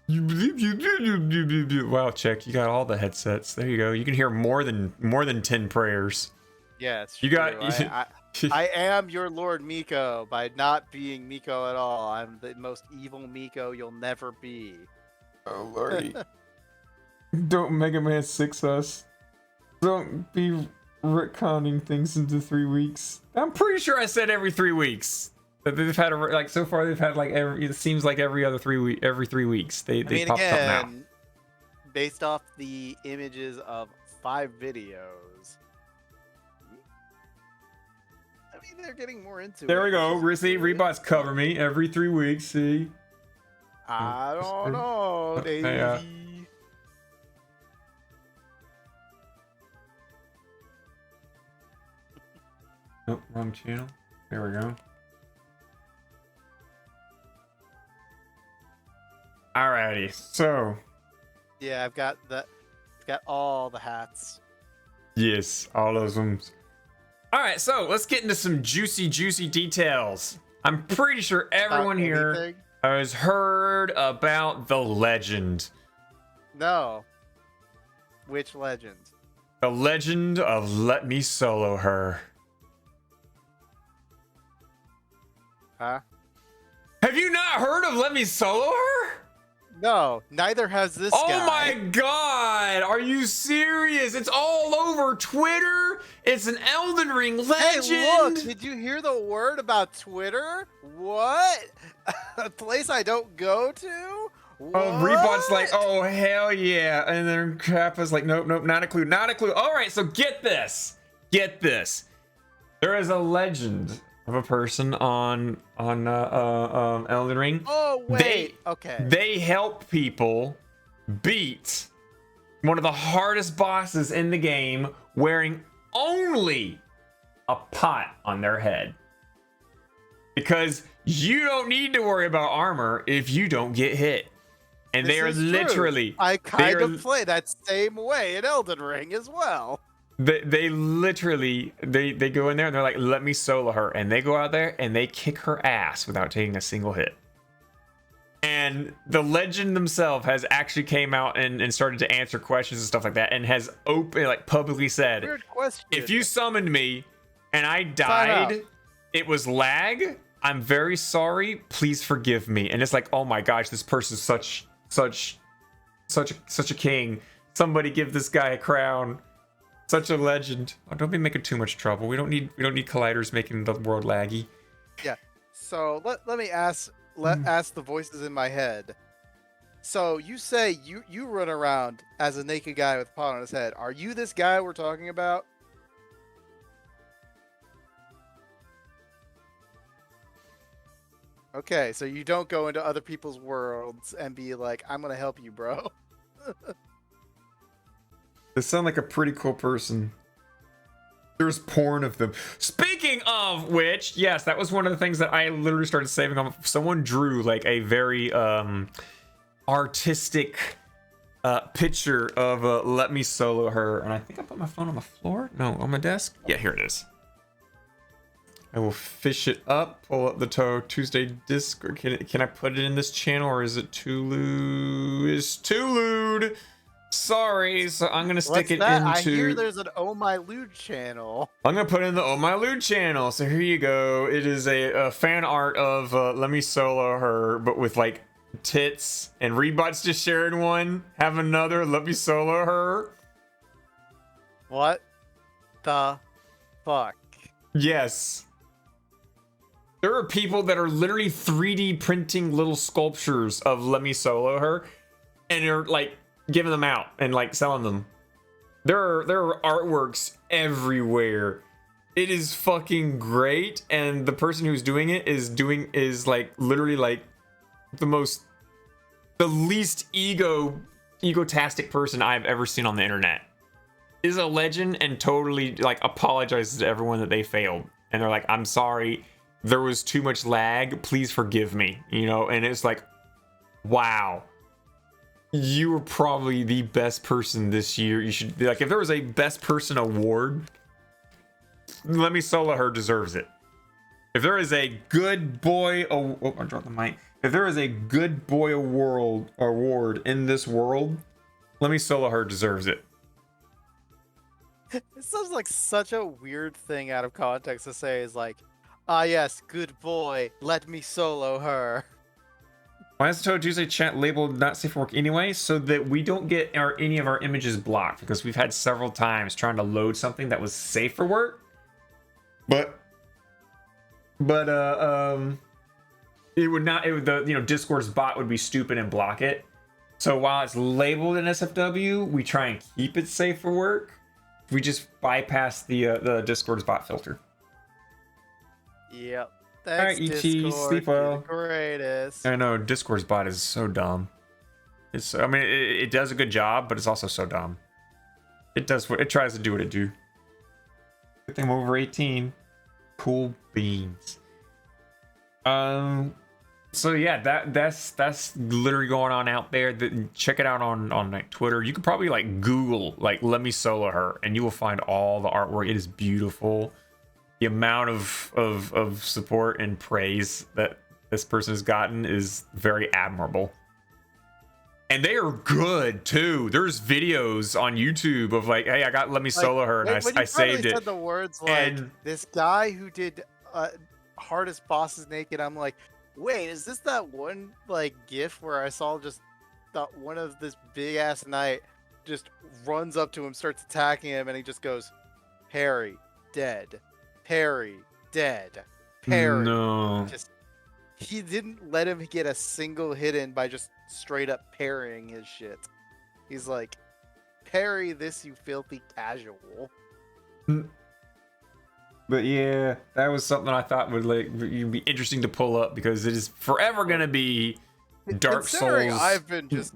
Wow, check. You got all the headsets. There you go. You can hear more than 10 prayers. Yeah, it's You true. got- I am your Lord Miko by not being Miko at all. I'm the most evil Miko you'll never be. Oh lordy. Don't Mega Man 6 us. Don't be retconning things into 3 weeks. I'm pretty sure I said every 3 weeks. That they've had like so far they've had like it seems like every 3 weeks they pop something out. Based off the images of 5 videos, I mean they're getting more into it. There we go. which is See, good. Rebots cover me every 3 weeks. See. I don't know, Davey. Yeah. Oh, wrong channel. There we go. Alrighty, so Yeah, I've got all the hats. yes, all of them. Alright, so let's get into some juicy details. I'm pretty sure everyone here Anything? has heard about the legend. No. Which legend? The legend of Let Me Solo Her. Huh? Have you not heard of Let Me Solo Her? No, neither has this Oh guy. my god, are you serious? It's all over Twitter. It's an Elden Ring legend. Hey, look, did you hear the word about Twitter? What? A place I don't go to? Oh, Rebot's like, oh, hell yeah. And then Kappa's like, nope, not a clue, not a clue. All right, so get this. There is a legend of a person on Elden Ring. Oh, wait. Okay. They help people beat one of the hardest bosses in the game wearing only a pot on their head. Because you don't need to worry about armor if you don't get hit. And they are This is true. literally... I kind of play that same way in Elden Ring as well. They literally go in there and they're like, let me solo her. And they go out there and they kick her ass without taking a single hit. And the legend themselves has actually came out and started to answer questions and stuff like that, and has publicly said, Weird question. if you summoned me and I out. died, it was lag. I'm very sorry. Please forgive me. And it's like, oh my gosh, this person's such a king, Somebody give this guy a crown. Such a legend. Oh, don't be making too much trouble. We don't need colliders making the world laggy. Yeah. So let me ask the voices in my head. So you say you run around as a naked guy with a pot on his head. Are you this guy we're talking about? Okay, so you don't go into other people's worlds and be like, I'm gonna help you, bro. They sound like a pretty cool person. There's porn of them. Speaking of which, yes, that was one of the things that I literally started saving on. Someone drew like a very artistic picture of Let Me Solo Her. And I think I put my phone on the floor? No, on my desk? Yeah, here it is. I will fish it up, pull up the Touhou Tuesday disc, or can I put it in this channel, or is it too lewd? It's too lewd. Sorry, so I'm gonna stick it into. I hear there's an Oh My Lewd channel. I'm gonna put it in the Oh My Lewd channel. So here you go. It is a fan art of Let Me Solo Her, but with like tits, and Rebot's just sharing one. Have another Let Me Solo Her. What the fuck? Yes. There are people that are literally 3D printing little sculptures of Let Me Solo Her, and they're like giving them out and like selling them. There are artworks everywhere. It is fucking great, and the person who's doing it is like literally like the least egotastic person I've ever seen on the internet. Is a legend and totally like apologizes to everyone that they failed, and they're like, I'm sorry, there was too much lag, please forgive me, you know. And it's like, wow, you were probably the best person this year. You should be like, if there was a best person award, Let Me Solo Her deserves it. If there is a good boy, oh, I dropped the mic. If there is a good boy award in this world, Let Me Solo Her deserves it. It sounds like such a weird thing out of context to say. Is like, ah yes, good boy, let me solo her. Why is the Touhou Tuesday chat labeled not safe for work anyway? So that we don't get any of our images blocked, because we've had several times trying to load something that was safe for work, but it would not. Discord's bot would be stupid and block it. So while it's labeled in SFW, we try and keep it safe for work. We just bypass the Discord's bot filter. Yep. All right, ET, sleep well. Greatest. I know Discord's bot is so dumb. It does a good job, but it's also so dumb. It tries to do what it do. Good thing I'm over 18. Cool beans. So yeah, that's literally going on out there. Check it out on like Twitter. You could probably like Google like Let Me Solo Her, and you will find all the artwork. It is beautiful. The amount of support and praise that this person has gotten is very admirable. And they are good too. There's videos on YouTube of like, hey, I got Let Me Solo Her, and I saved it. Said the words like, this guy who did hardest bosses naked. I'm like, wait, is this that one like GIF where I saw just one of this big ass knight just runs up to him, starts attacking him, and he just goes, Harry dead, Harry dead, Harry. No. He didn't let him get a single hit in by just straight up parrying his shit. He's like, parry this, you filthy casual. But yeah, that was something I thought would be interesting to pull up, because it is forever gonna be Dark Souls. I've been just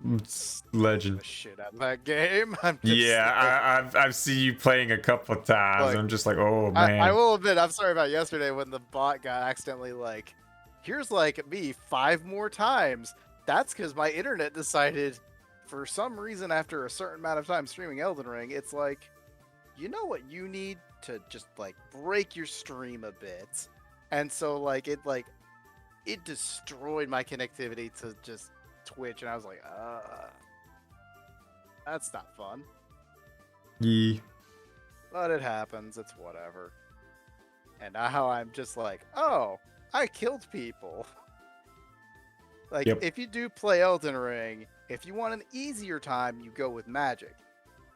legend shit out of that game. I've seen you playing a couple of times. Like, I'm just like, oh man. I will admit, I'm sorry about yesterday when the bot got accidentally like, here's like me 5 more times. That's because my internet decided, for some reason, after a certain amount of time streaming Elden Ring, it's like, you know what you need to just like break your stream a bit. And so like it destroyed my connectivity to just Twitch, and I was like, that's not fun. Yeah. But it happens, it's whatever. And now I'm just like, oh, I killed people. Like, yep. If you do play Elden Ring, if you want an easier time, you go with magic.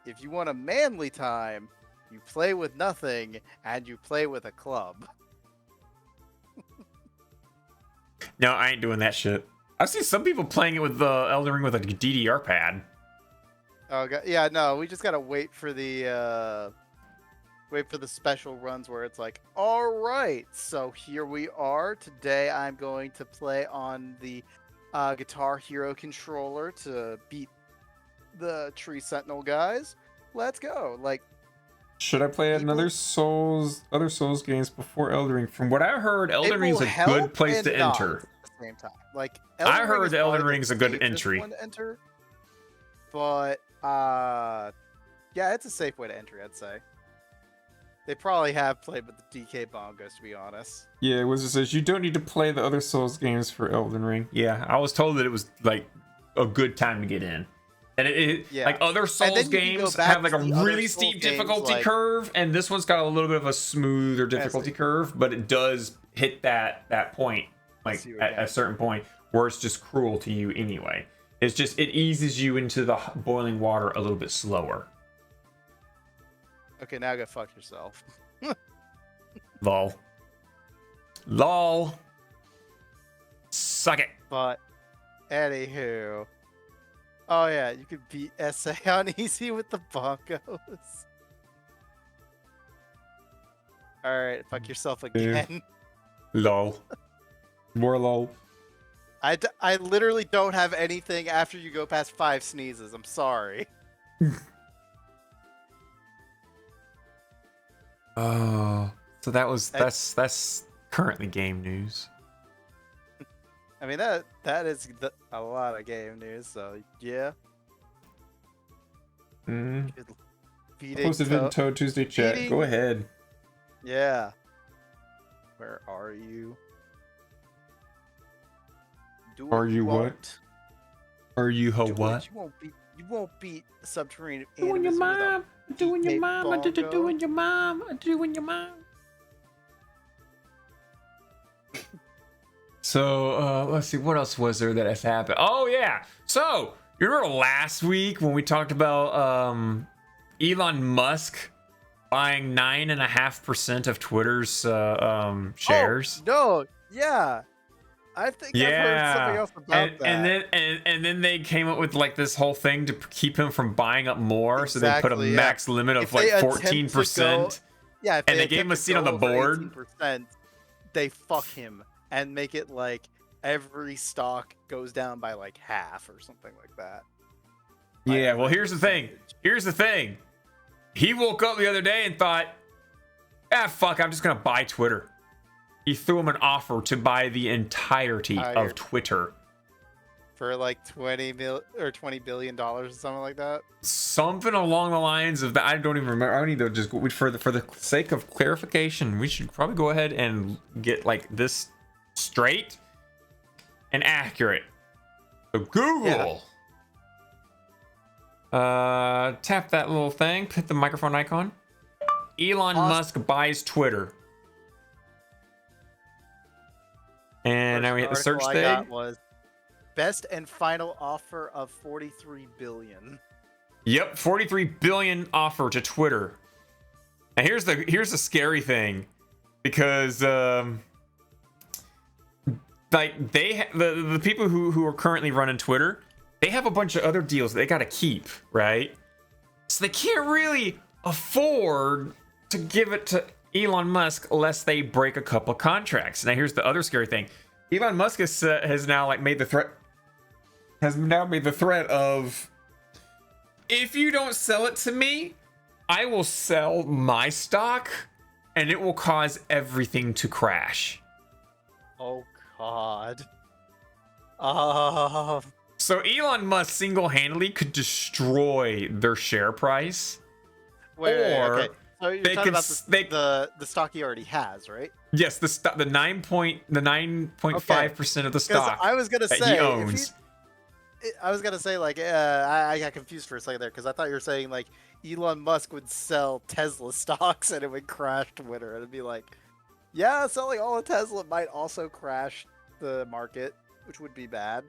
if you want a manly time, you play with nothing and you play with a club. No, I ain't doing that shit. I've seen some people playing it with the Elden Ring with a DDR pad. Oh god, yeah, no, we just gotta wait for the special runs where it's like, all right, so here we are. Today I'm going to play on the Guitar Hero controller to beat the Tree Sentinel guys. Let's go. Like, should I play other Souls games before Elden Ring? From what I heard, Elden Ring's a good place to enter. At the same time, like I heard the Elden Ring's a good entry. One to enter, but yeah, it's a safe way to enter, I'd say. They probably have played with the DK bongos, to be honest. Yeah, it was. It says you don't need to play the other Souls games for Elden Ring. Yeah, I was told that it was like a good time to get in. And yeah. Like other Souls games have like a really steep difficulty curve, and this one's got a little bit of a smoother difficulty curve, but it does hit that point, like at a certain point where it's just cruel to you anyway. It's just, it eases you into the boiling water a little bit slower. Okay, now go fuck yourself. Lol. Lol. Suck it. But anywho. Oh yeah, you could beat SA on easy with the bongos. Alright, fuck yourself again. Lol. More lol. I literally don't have anything after you go past 5 sneezes. I'm sorry. Oh, so that's currently game news. I mean that is a lot of game news. So yeah. Posted in Toad Tuesday chat. Go ahead. Yeah. Where are you? Are you what? Are you ho what? You won't beat subterranean. Doing your mom. Doing your mom. Doing your mom. Doing your mom. So let's see, what else was there that has happened? Oh yeah. So you remember last week when we talked about Elon Musk buying 9.5% of Twitter's shares? Oh, no, yeah. I think I've heard something else about that. And then they came up with like this whole thing to keep him from buying up more. Exactly, so they put a max limit of like 14%. Yeah, and they gave him a seat on the board. They fuck him and make it like every stock goes down by like half or something like that. Yeah, well, here's the thing. Here's the thing. He woke up the other day and thought, fuck, I'm just gonna buy Twitter. He threw him an offer to buy the entirety of Twitter for like $20 billion or something like that. Something along the lines of that. I don't even remember. I need to just for the sake of clarification, we should probably go ahead and get like this straight and accurate. So Google. Yeah. Tap that little thing. Hit the microphone icon. Elon Musk buys Twitter. And now we hit the search thing. I got was best and final offer of $43 billion. Yep, $43 billion offer to Twitter. And here's the scary thing, because like the people who are currently running Twitter, they have a bunch of other deals that they got to keep, right? So they can't really afford to give it to Elon Musk lest they break a couple contracts. Now here's the other scary thing. Elon Musk has now like made the threat of, if you don't sell it to me, I will sell my stock and it will cause everything to crash. Oh god. So Elon Musk single-handedly could destroy their share price. Okay. So you're talking about the stock he already has, right? Yes, the 9.5% of the stock. I was gonna say he owns. I was gonna say like I got confused for a second there because I thought you were saying like Elon Musk would sell Tesla stocks and it would crash Twitter, and it'd be like, yeah, selling all of Tesla might also crash the market, which would be bad.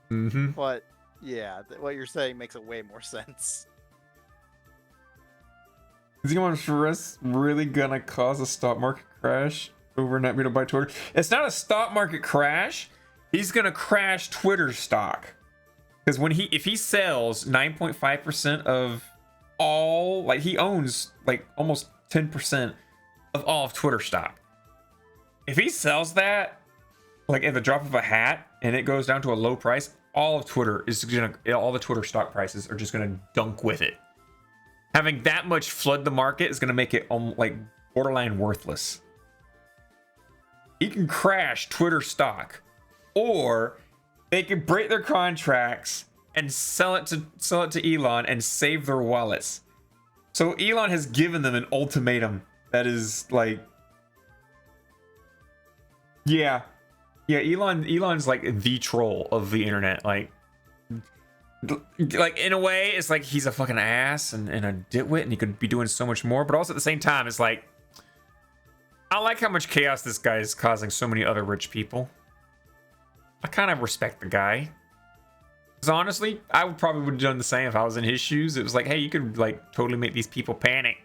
Mm-hmm. But yeah, what you're saying makes it way more sense. Is Elon Musk really gonna cause a stock market crash overnight to buy Twitter? It's not a stock market crash. He's gonna crash Twitter stock. Because if he sells 9.5% of all, like he owns like almost 10% of all of Twitter stock. If he sells that, like at the drop of a hat, and it goes down to a low price, all of Twitter is gonna, all the Twitter stock prices are just gonna dunk with it. Having that much flood the market is gonna make it like borderline worthless. He can crash Twitter stock, or they could break their contracts and sell it to Elon and save their wallets. So Elon has given them an ultimatum that is like, yeah, Elon's like the troll of the internet. Like in a way, it's like he's a fucking ass and a ditwit, and he could be doing so much more. But also at the same time, it's like, I like how much chaos this guy is causing so many other rich people. I kind of respect the guy. Because honestly, I probably would have done the same if I was in his shoes. It was like, hey, you could like totally make these people panic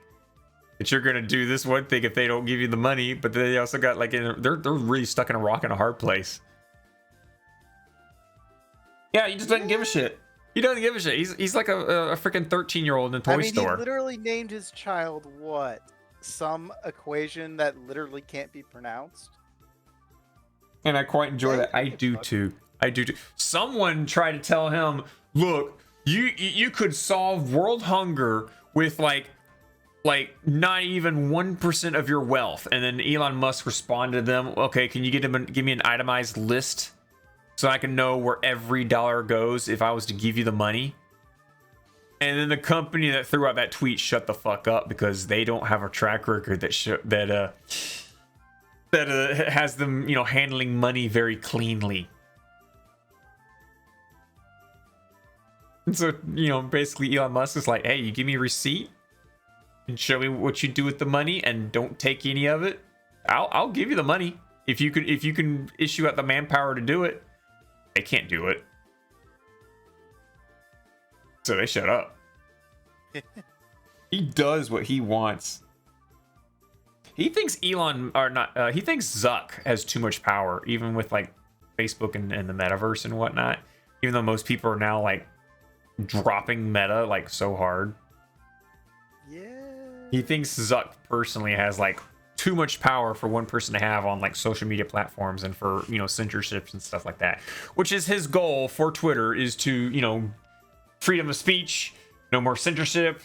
that you're gonna do this one thing if they don't give you the money, but they also got like they're really stuck in a rock and a hard place. Yeah, he just doesn't give a shit. He doesn't give a shit. He's like a freaking 13-year-old in a toy store. He literally named his child what? Some equation that literally can't be pronounced. And I quite enjoy that. I do too. I do too. Someone tried to tell him, look, you could solve world hunger with like not even 1% of your wealth. And then Elon Musk responded to them, okay, can you give me an itemized list so I can know where every dollar goes if I was to give you the money? And then the company that threw out that tweet shut the fuck up because they don't have a track record that has them, you know, handling money very cleanly. And so, you know, basically Elon Musk is like, hey, you give me a receipt and show me what you do with the money and don't take any of it. I'll give you the money if you can issue out the manpower to do it. They can't do it. So they shut up. He does what he wants. He thinks he thinks Zuck has too much power, even with like Facebook and the metaverse and whatnot. Even though most people are now like dropping Meta like so hard. Yeah. He thinks Zuck personally has like too much power for one person to have on like social media platforms and for, you know, censorships and stuff like that. Which is his goal for Twitter, is to, you know, freedom of speech, no more censorship,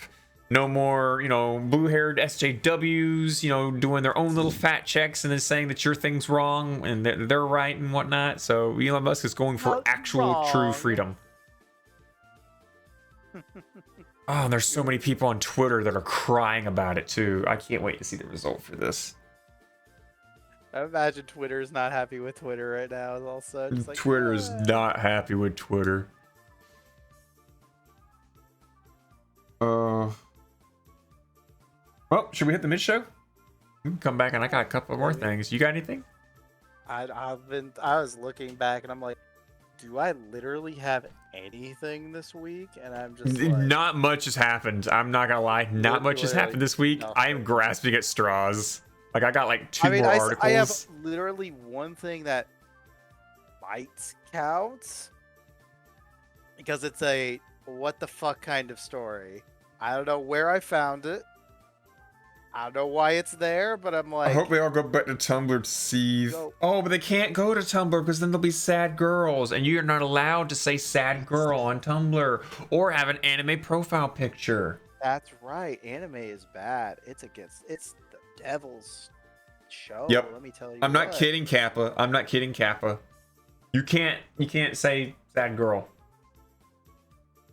no more, you know, blue-haired SJWs, you know, doing their own little fact checks and then saying that your thing's wrong and they're right and whatnot. So Elon Musk is going for actual true freedom. Oh, and there's so many people on Twitter that are crying about it too. I can't wait to see the result for this. I imagine Twitter is not happy with Twitter right now. Also, just like, Twitter is not happy with Twitter. Well, should we hit the mid show? We can come back and I got a couple more things. You got anything? I was looking back and I'm like, do I literally have anything this week? And I'm just like, not much has happened. I'm not gonna lie, not much has happened this week. Nothing. I am grasping at straws. Like I got like two more articles. I have literally one thing that might count because it's a what the fuck kind of story. I don't know where I found it. I don't know why it's there, but I'm like, I hope they all go back to Tumblr to see. Oh, but they can't go to Tumblr because then there'll be sad girls, and you're not allowed to say sad girl on Tumblr or have an anime profile picture. That's right. Anime is bad. It's the devil's show. Yep. Let me tell you. I'm not kidding, Kappa. I'm not kidding, Kappa. You can't say sad girl.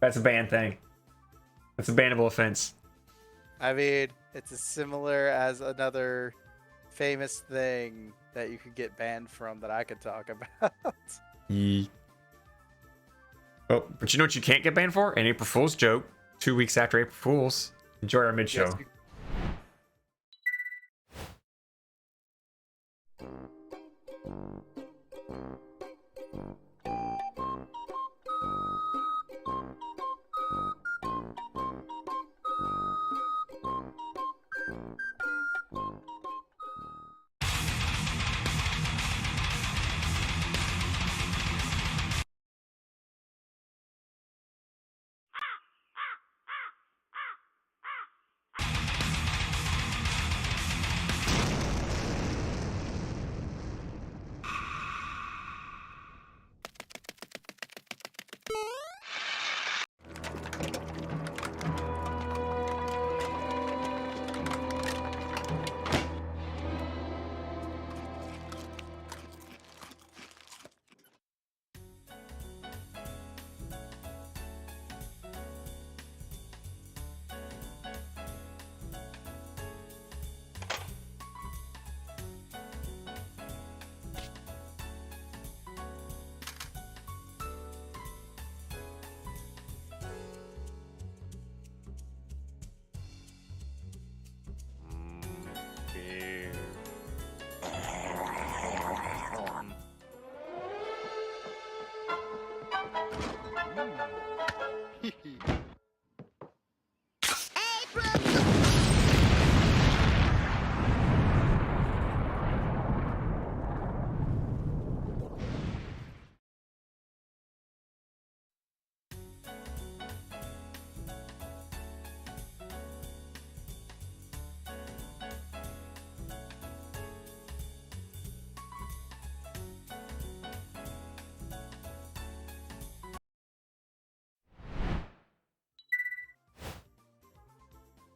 That's a banned thing. That's a bannable offense. I mean, it's as similar as another famous thing that you could get banned from that I could talk about. Oh, but you know what you can't get banned for? An April Fool's joke. 2 weeks after April Fool's. Enjoy our mid show. Yes,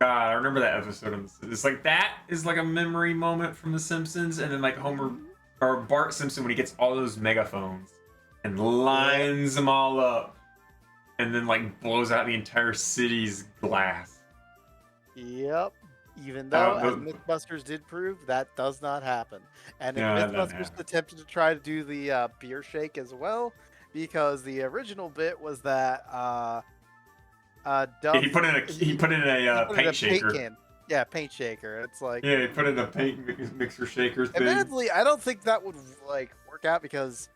God, I remember that episode. It's like that is like a memory moment from The Simpsons, and then like Homer or Bart Simpson when he gets all those megaphones and lines them all up, and then like blows out the entire city's glass. Yep. Even though, as Mythbusters did prove, that does not happen. And Mythbusters attempted to try to do the beer shake as well, because the original bit was that Duff, he put in a paint shaker. Paint can. Yeah, paint shaker. It's like, yeah, he put in a paint mixer shaker thing. Admittedly, I don't think that would like work out, because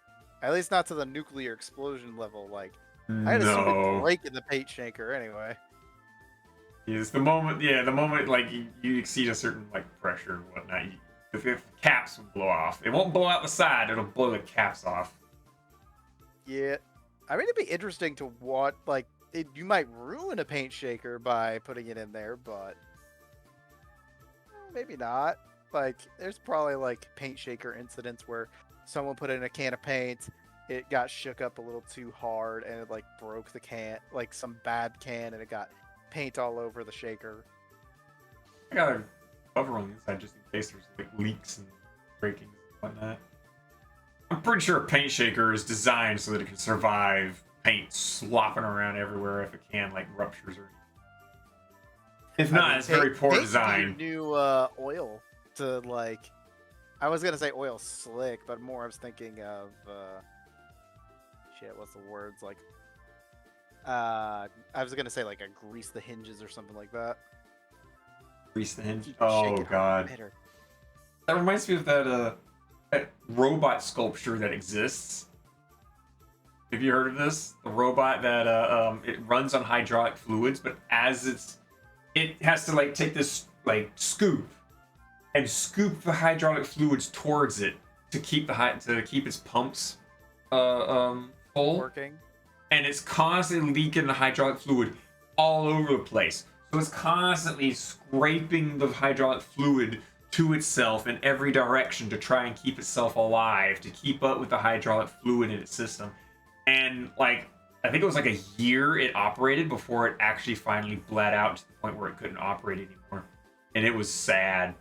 at least not to the nuclear explosion level. Like, I'd assume it'd break in the paint shaker anyway. Yes, the moment like you exceed a certain like pressure and whatnot, the caps will blow off. It won't blow out the side; it'll blow the caps off. Yeah, I mean, it'd be interesting to watch. Like, you might ruin a paint shaker by putting it in there, but maybe not. Like, there's probably like paint shaker incidents where someone put in a can of paint, it got shook up a little too hard, and it like broke the can, like some bad can, and it got paint all over the shaker. I got a cover on the inside just in case there's like leaks and breakings and whatnot. I'm pretty sure a paint shaker is designed so that it can survive paint slopping around everywhere if a can like ruptures or if not, it's very poor design. New oil to like, I was gonna say oil slick, but more I was thinking of shit. What's the words like? I was gonna say like a grease the hinges or something like that. Grease the hinges. Oh god. That reminds me of that robot sculpture that exists. Have you heard of this? The robot that it runs on hydraulic fluids, but as it has to like take this like scoop the hydraulic fluids towards it to keep its pumps full. Working. And it's constantly leaking the hydraulic fluid all over the place. So it's constantly scraping the hydraulic fluid to itself in every direction to try and keep itself alive, to keep up with the hydraulic fluid in its system. And like, I think it was like a year it operated before it actually finally bled out to the point where it couldn't operate anymore. And it was sad.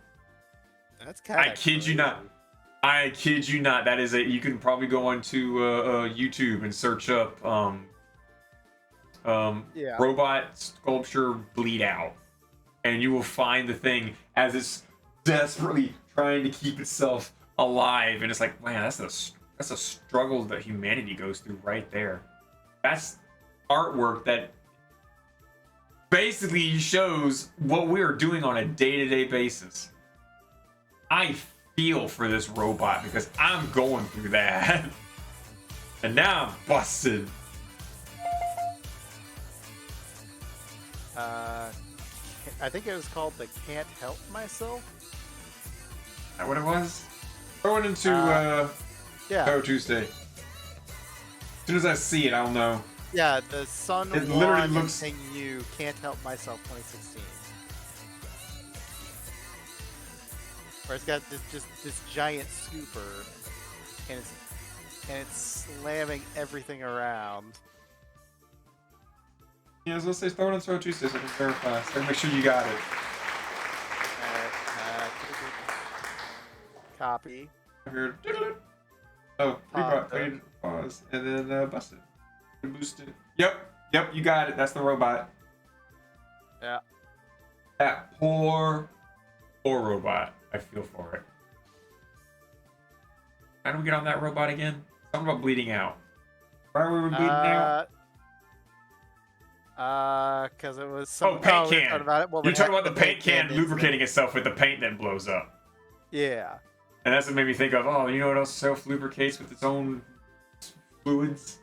That's kind of I kid you not. I kid you not. That is you can probably go onto YouTube and search up robot sculpture bleed out, and you will find the thing as it's desperately trying to keep itself alive. And it's like, man, that's a struggle that humanity goes through right there. That's artwork that basically shows what we are doing on a day-to-day basis. I feel for this robot because I'm going through that. And now I'm busted. I think it was called the Can't Help Myself. Is that what it was? Going into Touhou Tuesday. As soon as I see it, I'll know. Yeah, the Sun It literally looks. You Can't Help Myself 2016. Where it's got this giant scooper, and it's slamming everything around. Yeah, I was gonna say throw it on Touhou Tuesday so I can verify. So I can make sure you got it. Copy. Here. Oh, rewind, pause, and then bust it. Boost it. Yep, you got it. That's the robot. Yeah. That poor robot. I feel for it. How do we get on that robot again? Something about bleeding out. Why were we bleeding out? Because it was some. Paint can. About it. You're talking about the paint can lubricating itself with the paint that blows up. Yeah. And that's what made me think of, oh, you know what else self-lubricates with its own fluids?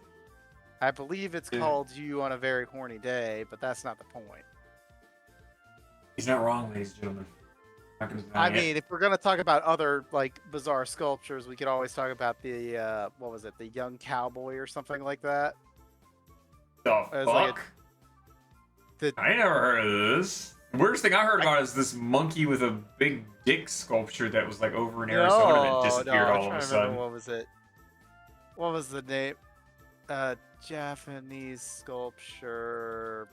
I believe it's called You on a Very Horny Day, but that's not the point. He's not wrong, ladies and gentlemen. Not gonna deny I it. mean, if we're gonna talk about other like bizarre sculptures, we could always talk about the what was it, the young cowboy or something like that. The It was fuck? like I never heard of this. The weirdest thing I heard about is this monkey with a big dick sculpture that was like over in Arizona and disappeared all of a sudden. What was it? What was the name? Japanese sculpture.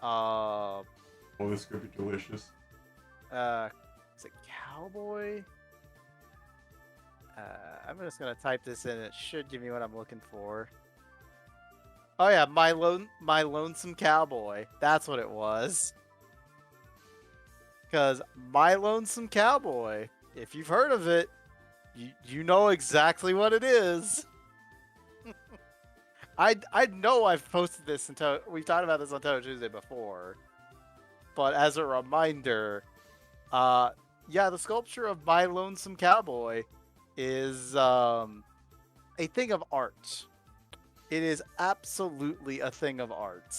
Oh, this could be delicious. Is it cowboy? I'm just gonna type this in. It should give me what I'm looking for. Oh yeah, my lonesome cowboy. That's what it was. Because My Lonesome Cowboy, if you've heard of it, you know exactly what it is. I know I've posted this we've talked about this on Touhou Tuesday before, but as a reminder, yeah, the sculpture of My Lonesome Cowboy is a thing of art. It is absolutely a thing of art.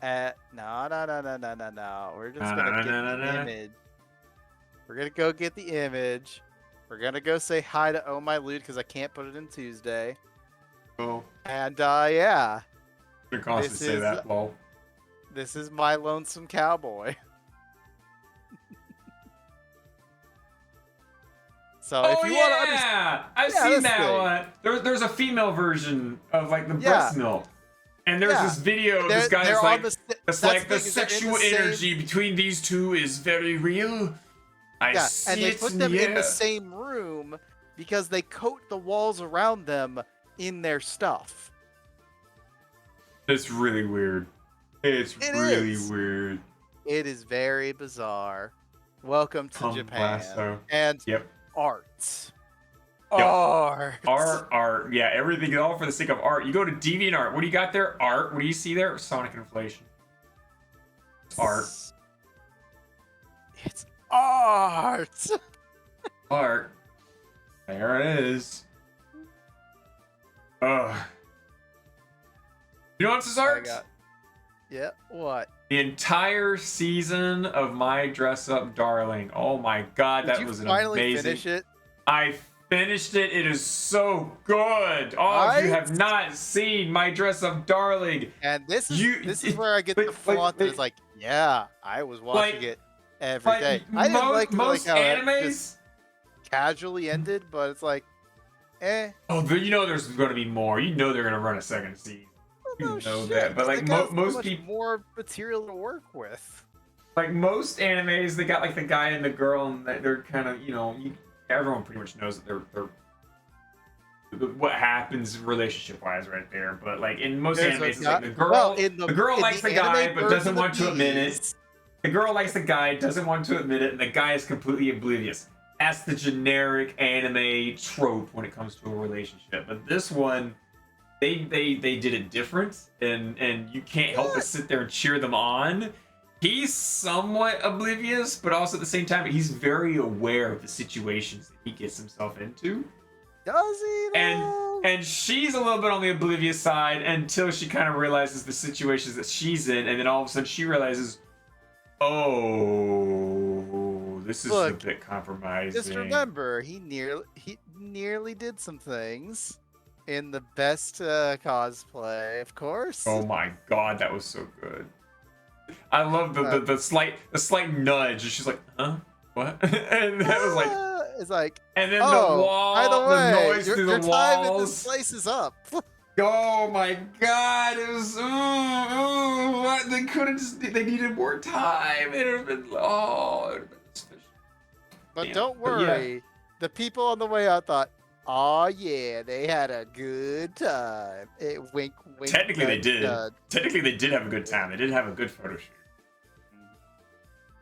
No. We're just gonna get the image. We're gonna go get the image. We're gonna go say hi to Oh My Lute because I can't put it in Tuesday. Oh. And yeah. You're constantly say that, lol. This is My Lonesome Cowboy. So if you want to understand, I've seen that one. There's a female version of like the breast milk, and there's this video of this guy's like, it's like the sexual energy between these two is very real. I see and they it put them in the same room because they coat the walls around them in their stuff. It's really weird. It's really weird. It is very bizarre. Welcome to Japan. And art. Art. Yeah, everything all for the sake of art. You go to DeviantArt. What do you got there? Art. What do you see there? Sonic inflation. Art. It's art. Art. There it is. Ugh. You know what's this art? Yeah, what? The entire season of My Dress Up Darling. Oh my god, that was an amazing. Did you finally finish it? I finished it. It is so good. All of you have not seen My Dress Up Darling. And this is where I get the flaunt that is like, yeah, I was watching it every day. I didn't like most how animes it just casually ended, but it's like, eh. Oh, but you know there's going to be more. You know they're going to run a second season. You know that, but like most people, more material to work with. Like most animes, they got like the guy and the girl, and they're kind of, everyone pretty much knows that they're what happens relationship wise right there. But like in most animes, it's like the girl likes the guy but doesn't want to admit it. The girl likes the guy, doesn't want to admit it, and the guy is completely oblivious. That's the generic anime trope when it comes to a relationship. But this one, they did it different, and you can't help but sit there and cheer them on. He's somewhat oblivious, but also at the same time, he's very aware of the situations that he gets himself into. Does he though? And she's a little bit on the oblivious side until she kind of realizes the situations that she's in, and then all of a sudden she realizes, oh, this is a bit compromising. Just remember, he nearly did some things in the best cosplay, of course. Oh my god, that was so good. I love the slight nudge. She's like, huh? What? And that was like, it's like, and then the wall, by the way, the noise through the walls. Time in this place is up. Oh my god, it was, they couldn't just, they needed more time. It would have been, it would have been suspicious. But don't worry, the people on the way out thought, oh yeah, they had a good time. Wink, wink. Technically they did. Technically they did have a good time. They did have a good photo shoot.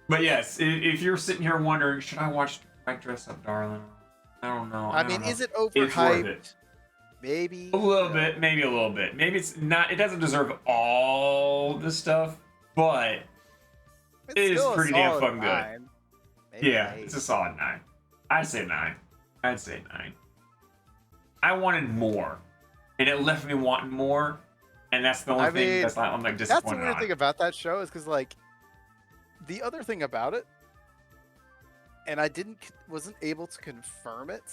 But yes, if you're sitting here wondering, should I watch My Dress Up Darling? I don't know. I mean, is it overhyped? Maybe. A little bit, maybe a little bit. Maybe it's not, it doesn't deserve all the stuff, but It's It is still a pretty damn solid fucking good. 9. Maybe Yeah, an 8. it's a solid 9. I'd say 9. I'd say 9. I wanted more, and it left me wanting more, and that's the only thing that's I'm like That's disappointed the weird on. thing about that show is because like the other thing about it, and I wasn't able to confirm it,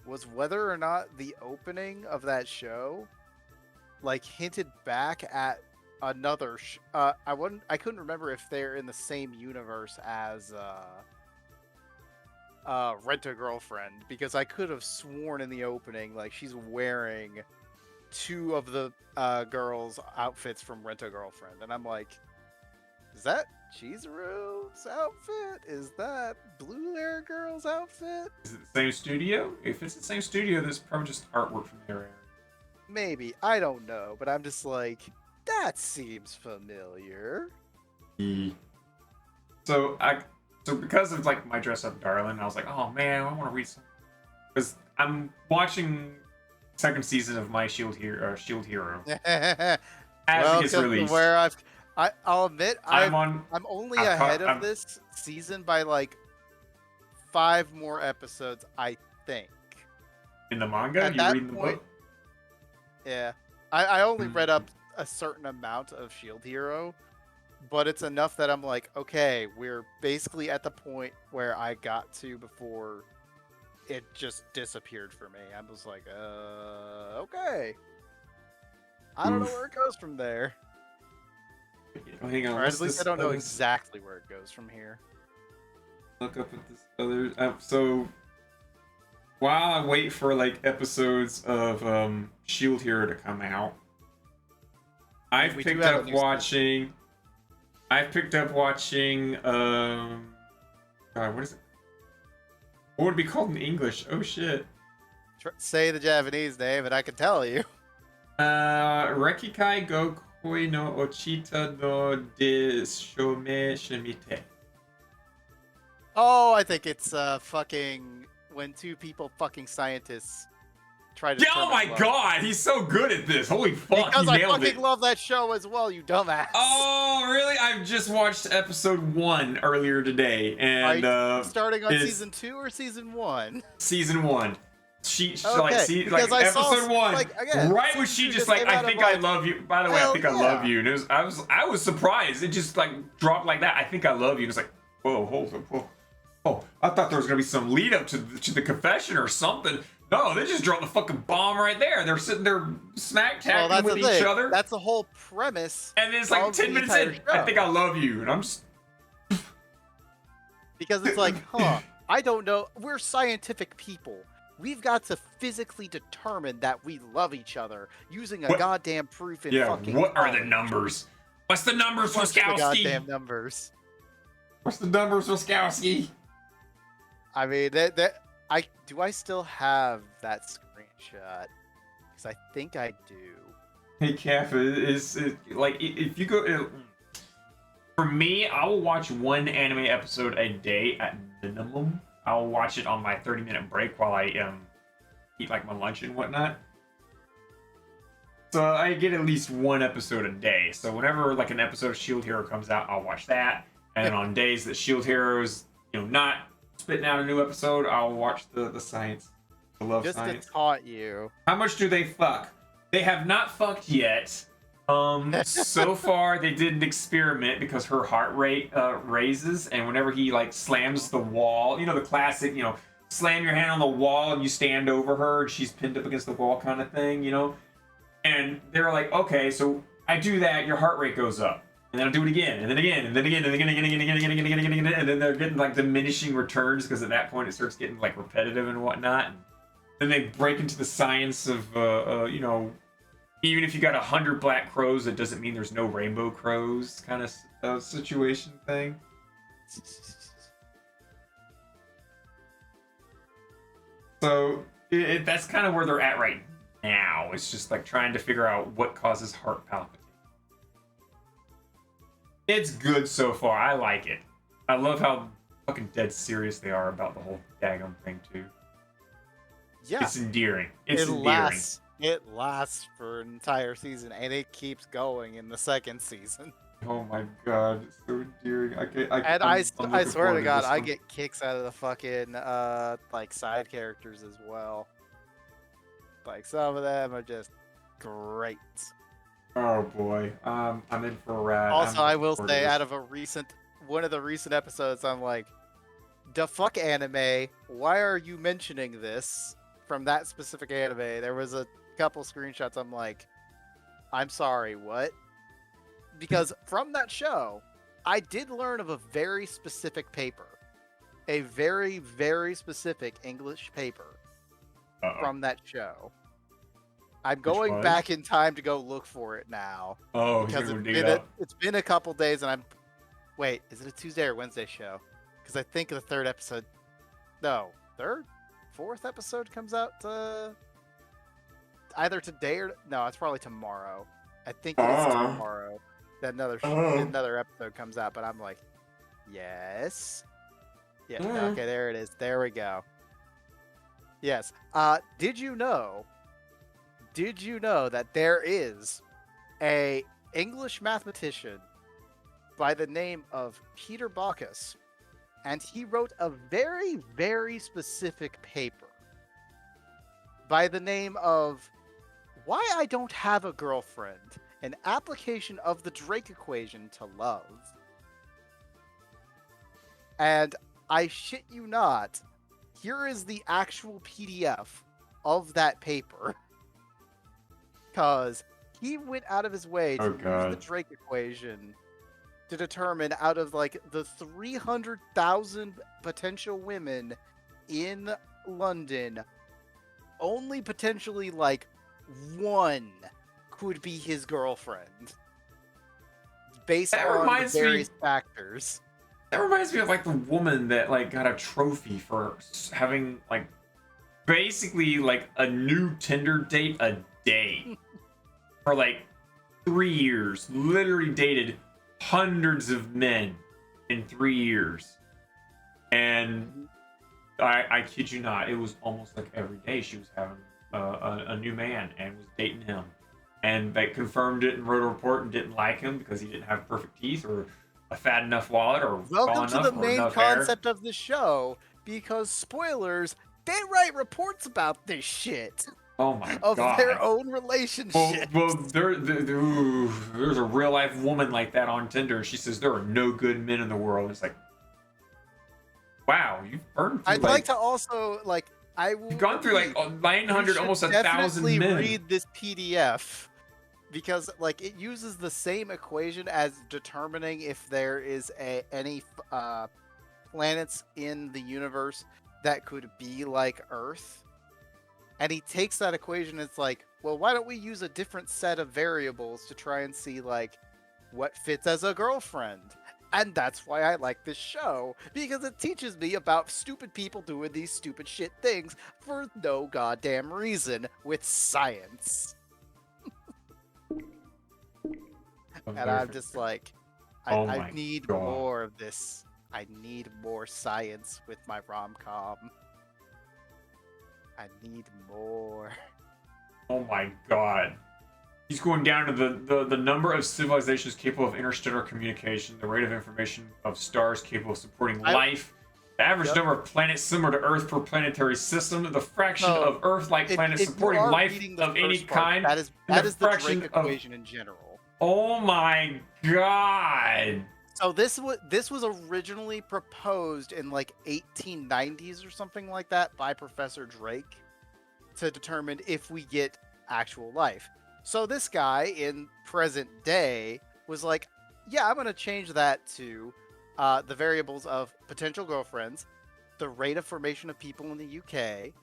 was whether or not the opening of that show like hinted back at another I couldn't remember if they're in the same universe as Rent a Girlfriend, because I could have sworn in the opening like she's wearing two of the girls' outfits from Rent a Girlfriend, and I'm like, is that Chizuru's outfit? Is that Blue Hair Girl's outfit? Is it the same studio? If it's the same studio, there's probably just artwork from their era. Maybe, I don't know, but I'm just like, that seems familiar. So because of like my dress up darling, I was like, oh man, I want to read some, because I'm watching second season of my Shield Hero as it gets released. Where I'll admit I'm only ahead of I'm- this season by like 5 more episodes, I think. In the manga, At you that reading the point- book? Yeah, I only read up a certain amount of Shield Hero, but it's enough that I'm like, okay, we're basically at the point where I got to before it just disappeared for me. I was like, okay. I don't know where it goes from there. Oh, hang on. Or what's at least this I don't know other- exactly where it goes from here. Look up at this other. So while I wait for like episodes of Shield Hero to come out, I've We do picked have a up new watching. I've picked up watching. God, what is it? What would it be called in English? Oh shit. Say the Japanese name and I can tell you. Rekikai go koi no ochita no de shome shimite. Oh, I think it's fucking when two people fucking scientists try to. Oh my determine love. god, he's so good at this. Holy fuck, Because he I nailed fucking it. love that show as well, you dumbass. Oh, really? I've just watched episode 1 earlier today, and Starting on it's- season 2 or season 1? season 1. She Okay, like because I saw episode 1, like, again, right when season she 2 just just like, came I out, think I'm I like, love you. By the way, I hell think I love yeah. you. And it was, I was surprised. It just like dropped like that. I think I love you. And it's like, whoa, hold up, whoa. Oh, I thought there was gonna be some lead up to the confession or something. No, they just dropped the fucking bomb right there. They're sitting there smack Well, talking that's with the each thing. other. That's the whole premise. And then it's like of 10 the minutes entire in, I show. think I love you. And I'm just, Because it's like, I don't know. We're scientific people. We've got to physically determine that we love each other using a What- goddamn proof in yeah, fucking what are the college. numbers? What's the numbers, What's the Wiskowski? goddamn numbers? What's the numbers, Wiskowski? I mean, do I still have that screenshot? Because I think I do. Hey, Calf, is like if you go. For me, I will watch one anime episode a day at minimum. I'll watch it on my 30-minute break while I eat like my lunch and whatnot. So I get at least one episode a day. So whenever like an episode of Shield Hero comes out, I'll watch that. And then on days that Shield Hero's not spitting out a new episode, I'll watch the science. I love Just science. to taunt you. How much do they fuck? They have not fucked yet. So far they did an experiment because her heart rate raises, and whenever he like slams the wall, the classic, slam your hand on the wall and you stand over her and she's pinned up against the wall kind of thing, And they're like, okay, so I do that, your heart rate goes up. And then I'll do it again, and then again, and then again, and then again, and then they're getting like diminishing returns because at that point it starts getting like repetitive and whatnot. And then they break into the science of, even if you got 100 black crows, it doesn't mean there's no rainbow crows kind of situation thing. So that's kind of where they're at right now. It's just like trying to figure out what causes heart palpitation. It's good so far. I like it. I love how fucking dead serious they are about the whole daggum thing too. Yeah. It's endearing. It's endearing. It lasts for an entire season, and it keeps going in the second season. Oh my god, it's so endearing. And I'm I looking swear forward to God, this I one. get kicks out of the fucking like side characters as well. Like some of them are just great. Oh boy, I'm in for a ride. Also, I'm I looking will forward to say, this. out of one of the recent episodes, I'm like, the fuck anime? Why are you mentioning this from that specific anime? There was a couple screenshots. I'm like, I'm sorry, what? Because from that show, I did learn of a very specific paper, a very, very specific English paper Uh-oh. from that show. I'm going one? back in time to go look for it now. Oh, he's Because gonna dig it up. it's been a couple days, and I'm. Wait, is it a Tuesday or Wednesday show? Because I think the third episode. No, fourth episode comes out either today or no, it's probably tomorrow. I think it is tomorrow that another episode comes out. But I'm like, yes, yeah. Okay, there it is. There we go. Yes. Did you know that there is a English mathematician by the name of Peter Bacchus, and he wrote a very, very specific paper by the name of Why I Don't Have a Girlfriend, an application of the Drake equation to love. And I shit you not, here is the actual PDF of that paper. Because he went out of his way to use the Drake equation to determine out of like the 300,000 potential women in London, only potentially like one could be his girlfriend. Based on the various factors. That reminds me of like the woman that like got a trophy for having like basically like a new Tinder date a day for like 3 years. Literally dated hundreds of men in 3 years, and I kid you not, it was almost like every day she was having a new man and was dating him, and they confirmed it and wrote a report and didn't like him because he didn't have perfect teeth or a fat enough wallet or welcome to the main concept hair. of the show, because spoilers, they write reports about this shit. Oh my of god. Their own relationship. Well, there's a real life woman like that on Tinder. She says there are no good men in the world. It's like, wow, you've burned through. I'd like to also like you've gone through like 900, almost 1,000 men. Read this PDF because like it uses the same equation as determining if there is any planets in the universe that could be like Earth. And he takes that equation and it's like, well, why don't we use a different set of variables to try and see, like, what fits as a girlfriend? And that's why I like this show, because it teaches me about stupid people doing these stupid shit things for no goddamn reason with science. And I'm just like, I need more of this. I need more science with my rom-com. I need more. Oh my god. He's going down to the number of civilizations capable of interstellar communication, the rate of information of stars capable of supporting life, the average number of planets similar to Earth per planetary system, the fraction of Earth-like planets supporting life of any kind. That is the Drake equation in general. Oh my god. So this was originally proposed in like 1890s or something like that by Professor Drake to determine if we get actual life. So this guy in present day was like, yeah, I'm going to change that to the variables of potential girlfriends, the rate of formation of people in the UK,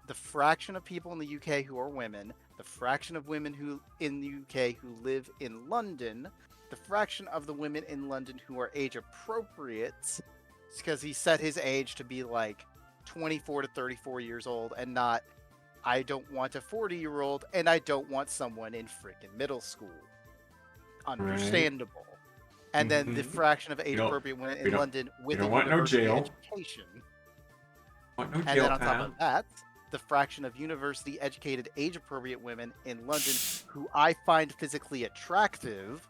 the fraction of people in the UK who are women, the fraction of women who in the UK who live in London, the fraction of the women in London who are age appropriate, because he set his age to be like 24 to 34 years old and not, I don't want a 40-year-old and I don't want someone in freaking middle school. Understandable. And then the fraction of age appropriate women in London with a university education. Want no jail and then on time. top of that, the fraction of university educated age appropriate women in London who I find physically attractive.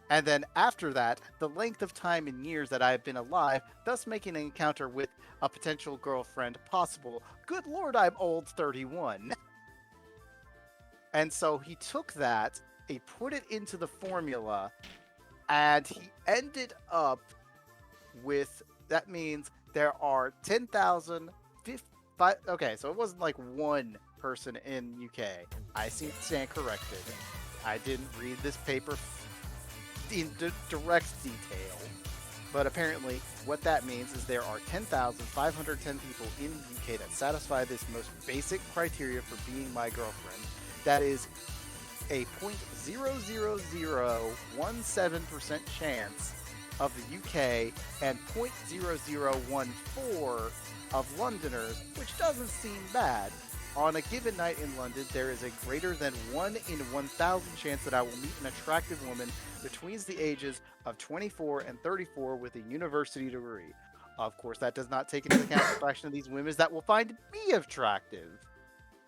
And then after that, the length of time in years that I have been alive, thus making an encounter with a potential girlfriend possible. Good lord, I'm old, 31. And so he took that, he put it into the formula, and he ended up with, that means there are 10,000, okay, so it wasn't like one person in UK. I seem to stand corrected. I didn't read this paper in direct detail. But apparently, what that means is there are 10,510 people in the UK that satisfy this most basic criteria for being my girlfriend. That is a 0.00017% chance of the UK and 0.0014 of Londoners, which doesn't seem bad. On a given night in London, there is a greater than 1 in 1,000 chance that I will meet an attractive woman between the ages of 24 and 34 with a university degree. Of course, that does not take into account the fraction of these women that will find me attractive.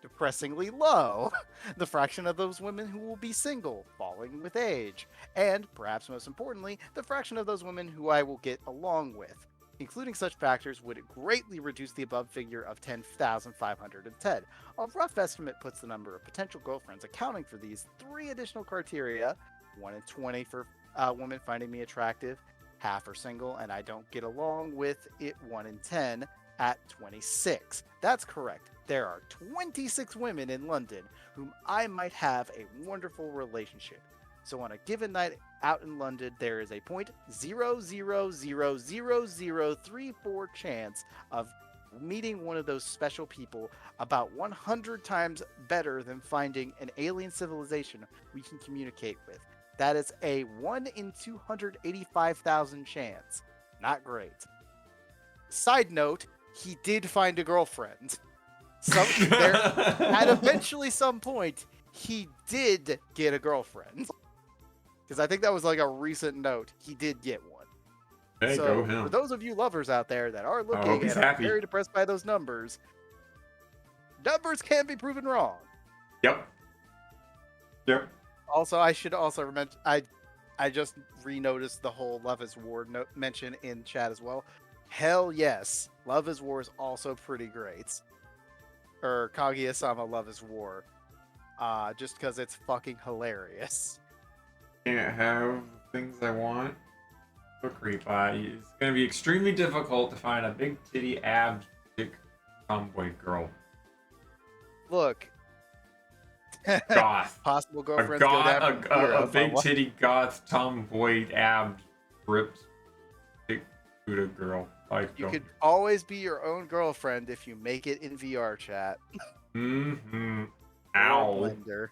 Depressingly low. The fraction of those women who will be single, falling with age. And, perhaps most importantly, the fraction of those women who I will get along with. Including such factors would greatly reduce the above figure of 10,510. A rough estimate puts the number of potential girlfriends accounting for these 3 additional criteria, 1 in 20 for women finding me attractive, half are single and I don't get along with it, 1 in 10, at 26. That's correct. There are 26 women in London whom I might have a wonderful relationship. So on a given night out in London, there is a 0.0000034 chance of meeting one of those special people, about 100 times better than finding an alien civilization we can communicate with. That is a 1 in 285,000 chance. Not great. Side note, he did find a girlfriend. At eventually some point, he did get a girlfriend. Because I think that was like a recent note. He did get one. Hey, so go him. for those of you lovers out there that are looking and are very depressed by those numbers can be proven wrong. Yep. Also, I should also mention, I just re-noticed the whole Love is War mention in chat as well. Hell yes, Love is War is also pretty great. Or Kaguya-sama Love is War. Just because it's fucking hilarious. Can't have things I want. So creep. It's gonna be extremely difficult to find a big titty ab chick tomboy girl. Look. Goth. Possible girlfriends go down a big titty goth tomboy ab ripped chick Buddha girl. You could always be your own girlfriend if you make it in VR chat. Mm-hmm. Ow. Blender.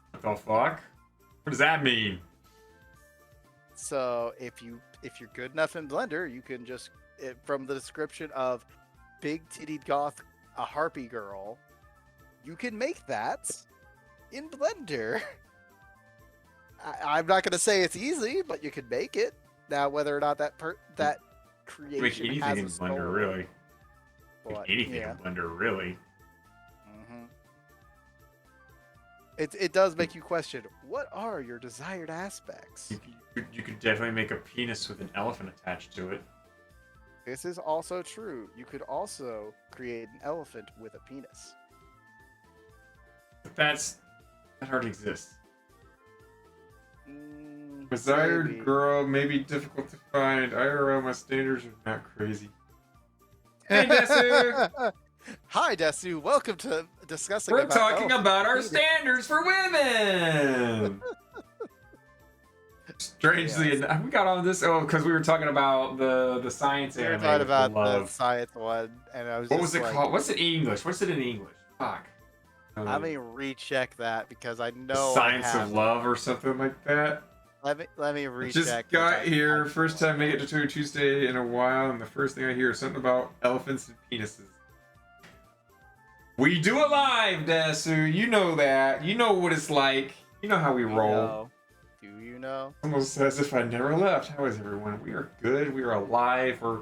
What the fuck? What does that mean? So if you're good enough in Blender, you can just, from the description of big tittied goth, a harpy girl, you can make that in Blender. I'm not going to say it's easy, but you can make it. Now, whether or not that creation make anything has in a soul, Blender, really. But, Make anything in Blender, really. Mm-hmm. It does make you question, what are your desired aspects? You could definitely make a penis with an elephant attached to it. This is also true. You could also create an elephant with a penis. But that already exists. Desired girl may be difficult to find. IRL, my standards are not crazy. Hey, Desu! Hi, Desu. Welcome to discussing. We're talking about our standards for women. Strangely enough, we got on this because we were talking about the science anime. We were talking about the science one, and I was. What was it called? What's it in English? What's it in English? Fuck. Let me recheck that because I know. Science of Love or something like that. Let me recheck. Just got here. First time make it to Touhou Tuesday in a while, and the first thing I hear is something about elephants and penises. We do it live, Desu. You know that. You know what it's like. You know how we roll. Do you know? Almost as if I never left. How is everyone? We are good. We are alive. We're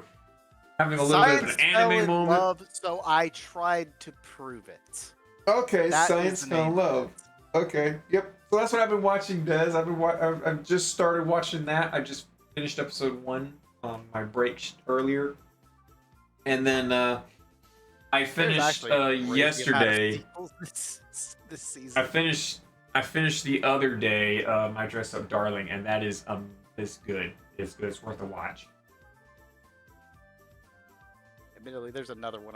having a little bit of an anime moment. Love, so I tried to prove it. Okay, science fell in love. Okay. Yep. So that's what I've been watching, Des. I've just started watching that. I just finished episode 1 on my break earlier, and then I finished yesterday. This season. I finished the other day. My Dress Up Darling, and that is good. It's good. It's worth a watch. Admittedly, there's another one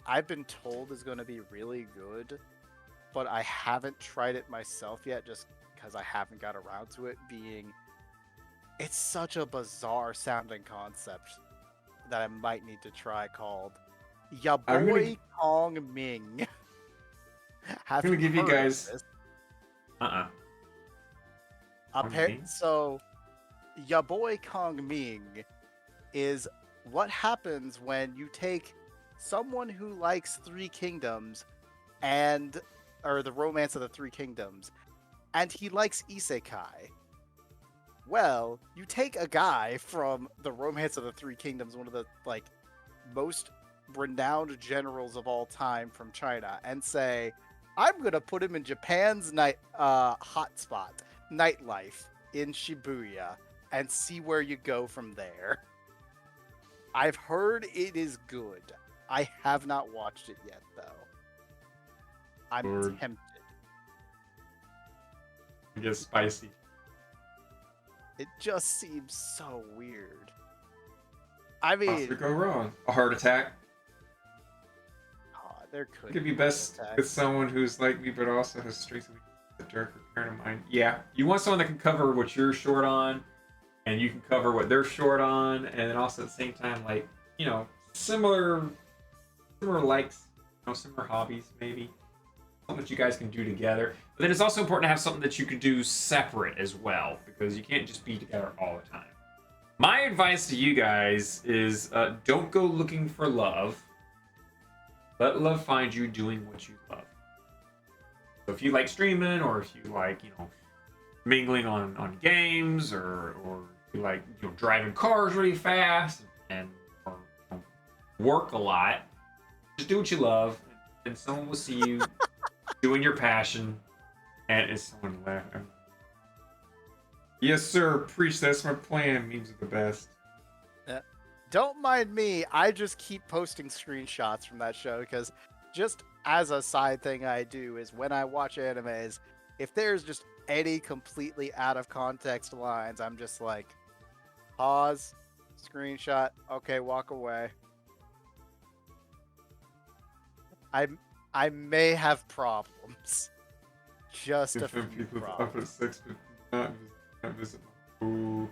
I've been told is going to be really good, but I haven't tried it myself yet, just because I haven't got around to it. It's such a bizarre sounding concept that I might need to try. Called Ya Boy Kong Ming. I'm gonna give you guys. So, Ya Boy Kong Ming is what happens when you take someone who likes Three Kingdoms or the Romance of the Three Kingdoms, and he likes isekai. Well, you take a guy from the Romance of the Three Kingdoms, one of the most renowned generals of all time from China, and say, I'm gonna put him in Japan's hotspot, nightlife in Shibuya, and see where you go from there. I've heard it is good. I have not watched it yet, though. I'm tempted. It gets spicy. It just seems so weird. I mean, what could go wrong? A heart attack. There could be best with someone who's like me, but also has strengths and the darker parent of mine. Yeah, you want someone that can cover what you're short on, and you can cover what they're short on, and then also at the same time, similar likes, similar hobbies, maybe something that you guys can do together. But then it's also important to have something that you can do separate as well, because you can't just be together all the time. My advice to you guys is don't go looking for love. Let love find you doing what you love. So if you like streaming, or if you like, mingling on games, or you like, driving cars really fast or work a lot, just do what you love, and someone will see you doing your passion, and it's someone laughing. Yes, sir. Preach. That's my plan. Memes are the best. Don't mind me, I just keep posting screenshots from that show, because just as a side thing I do is when I watch animes, if there's just any completely out of context lines, I'm just like, pause, screenshot, okay, walk away. I may have problems. Just a few problems. Not visit. Ooh.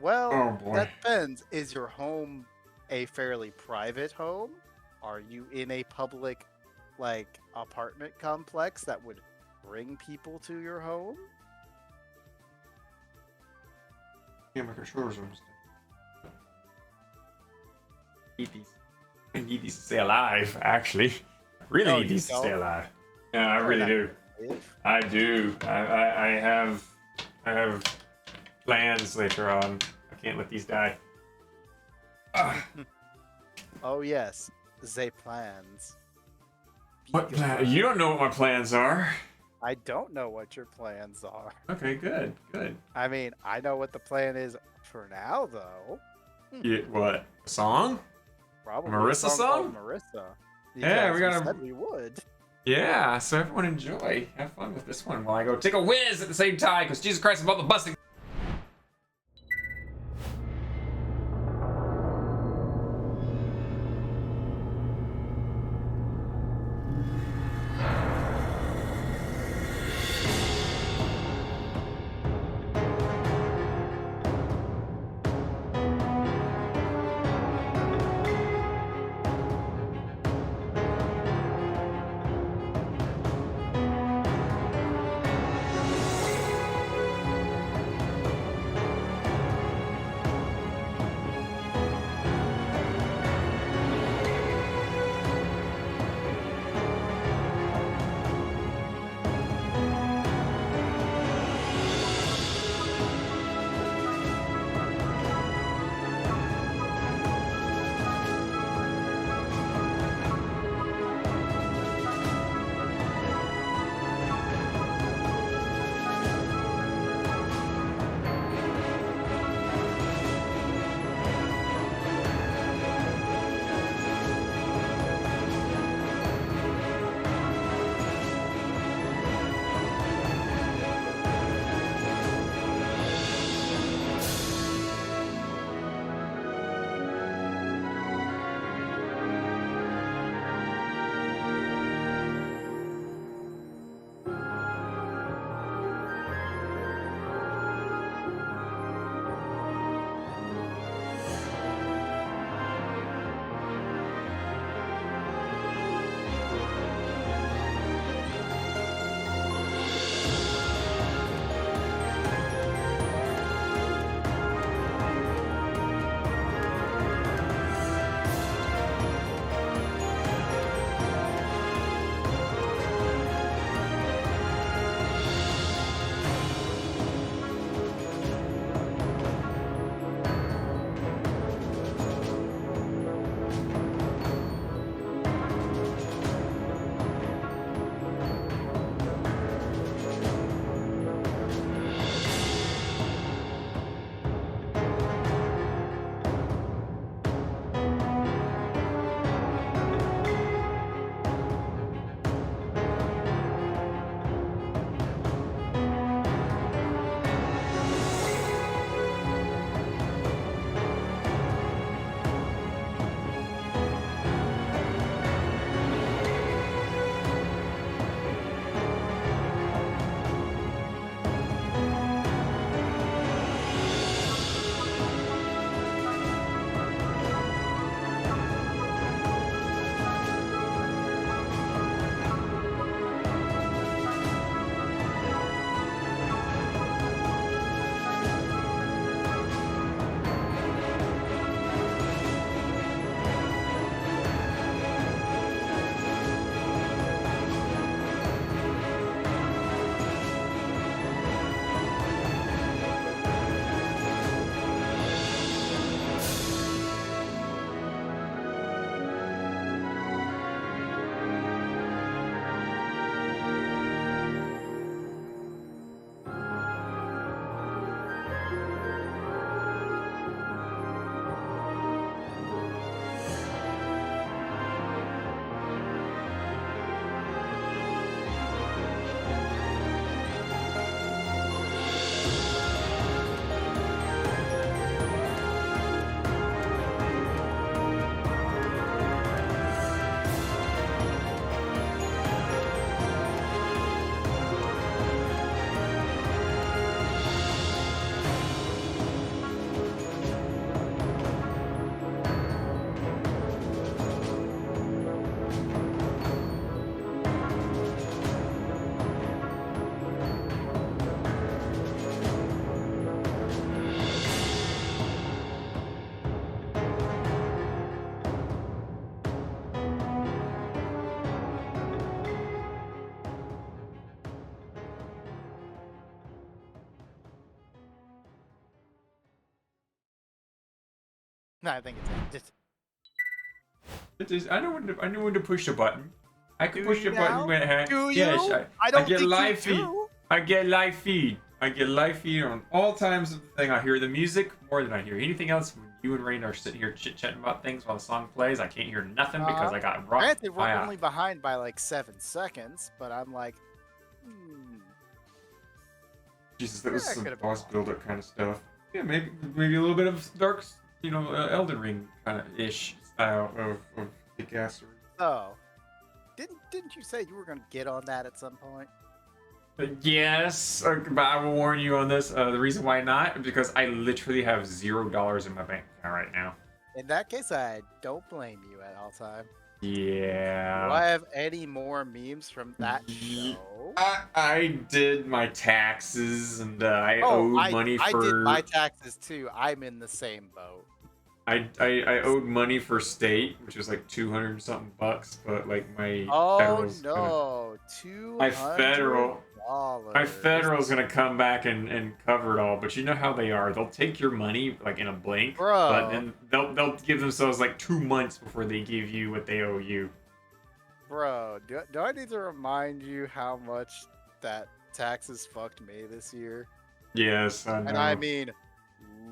Well, that depends. Is your home a fairly private home? Are you in a public, apartment complex that would bring people to your home? Yeah, my controllers almost dead. I need these to stay alive, actually. Really need these to stay alive. Yeah, I really do. I do. I have plans later on. I can't let these die. Oh yes, they plans. What plan? You don't know what my plans are. I don't know what your plans are. Okay, good. I mean, I know what the plan is for now, though. Yeah, what? A song? Probably Marissa song? Marissa. Yeah, we said we would. Yeah, so everyone enjoy. Have fun with this one while I go take a whiz at the same time, because Jesus Christ, I'm about the busting. No, I think it's It is. I know when to push a button. I can Do push you a button now? when I have. Do Yes, you? I I don't get think live you feed. do. I get live feed. I get live feed on all times of the thing. I hear the music more than I hear anything else. When you and Rain are sitting here chit-chatting about things while the song plays, I can't hear nothing because I got rocked Granted, we're by a- only behind by like 7 seconds, but I'm like, Jesus, that was Yeah, it some could've been boss more. builder kind of stuff. Yeah, maybe a little bit of dark, Elden Ring kind of ish style of kick-assery. oh, didn't you say you were gonna get on that at some point? Yes, but I will warn you on this. The reason why not is because I literally have $0 in my bank account right now. In that case, I don't blame you at all time. Do Yeah. I have any more memes from that Ye- show? I did my taxes and I owed money I for. did my taxes too. I'm in the same boat. I owed money for state, which was like 200 something bucks, but like my Oh federal's no, My federal's gonna come back and cover it all, but you know how they are. They'll take your money like in a blink, Bro. but then they'll give themselves like 2 months before they give you what they owe you. Bro, do I need to remind you how much that taxes fucked me this year? Yes, I know. And I mean,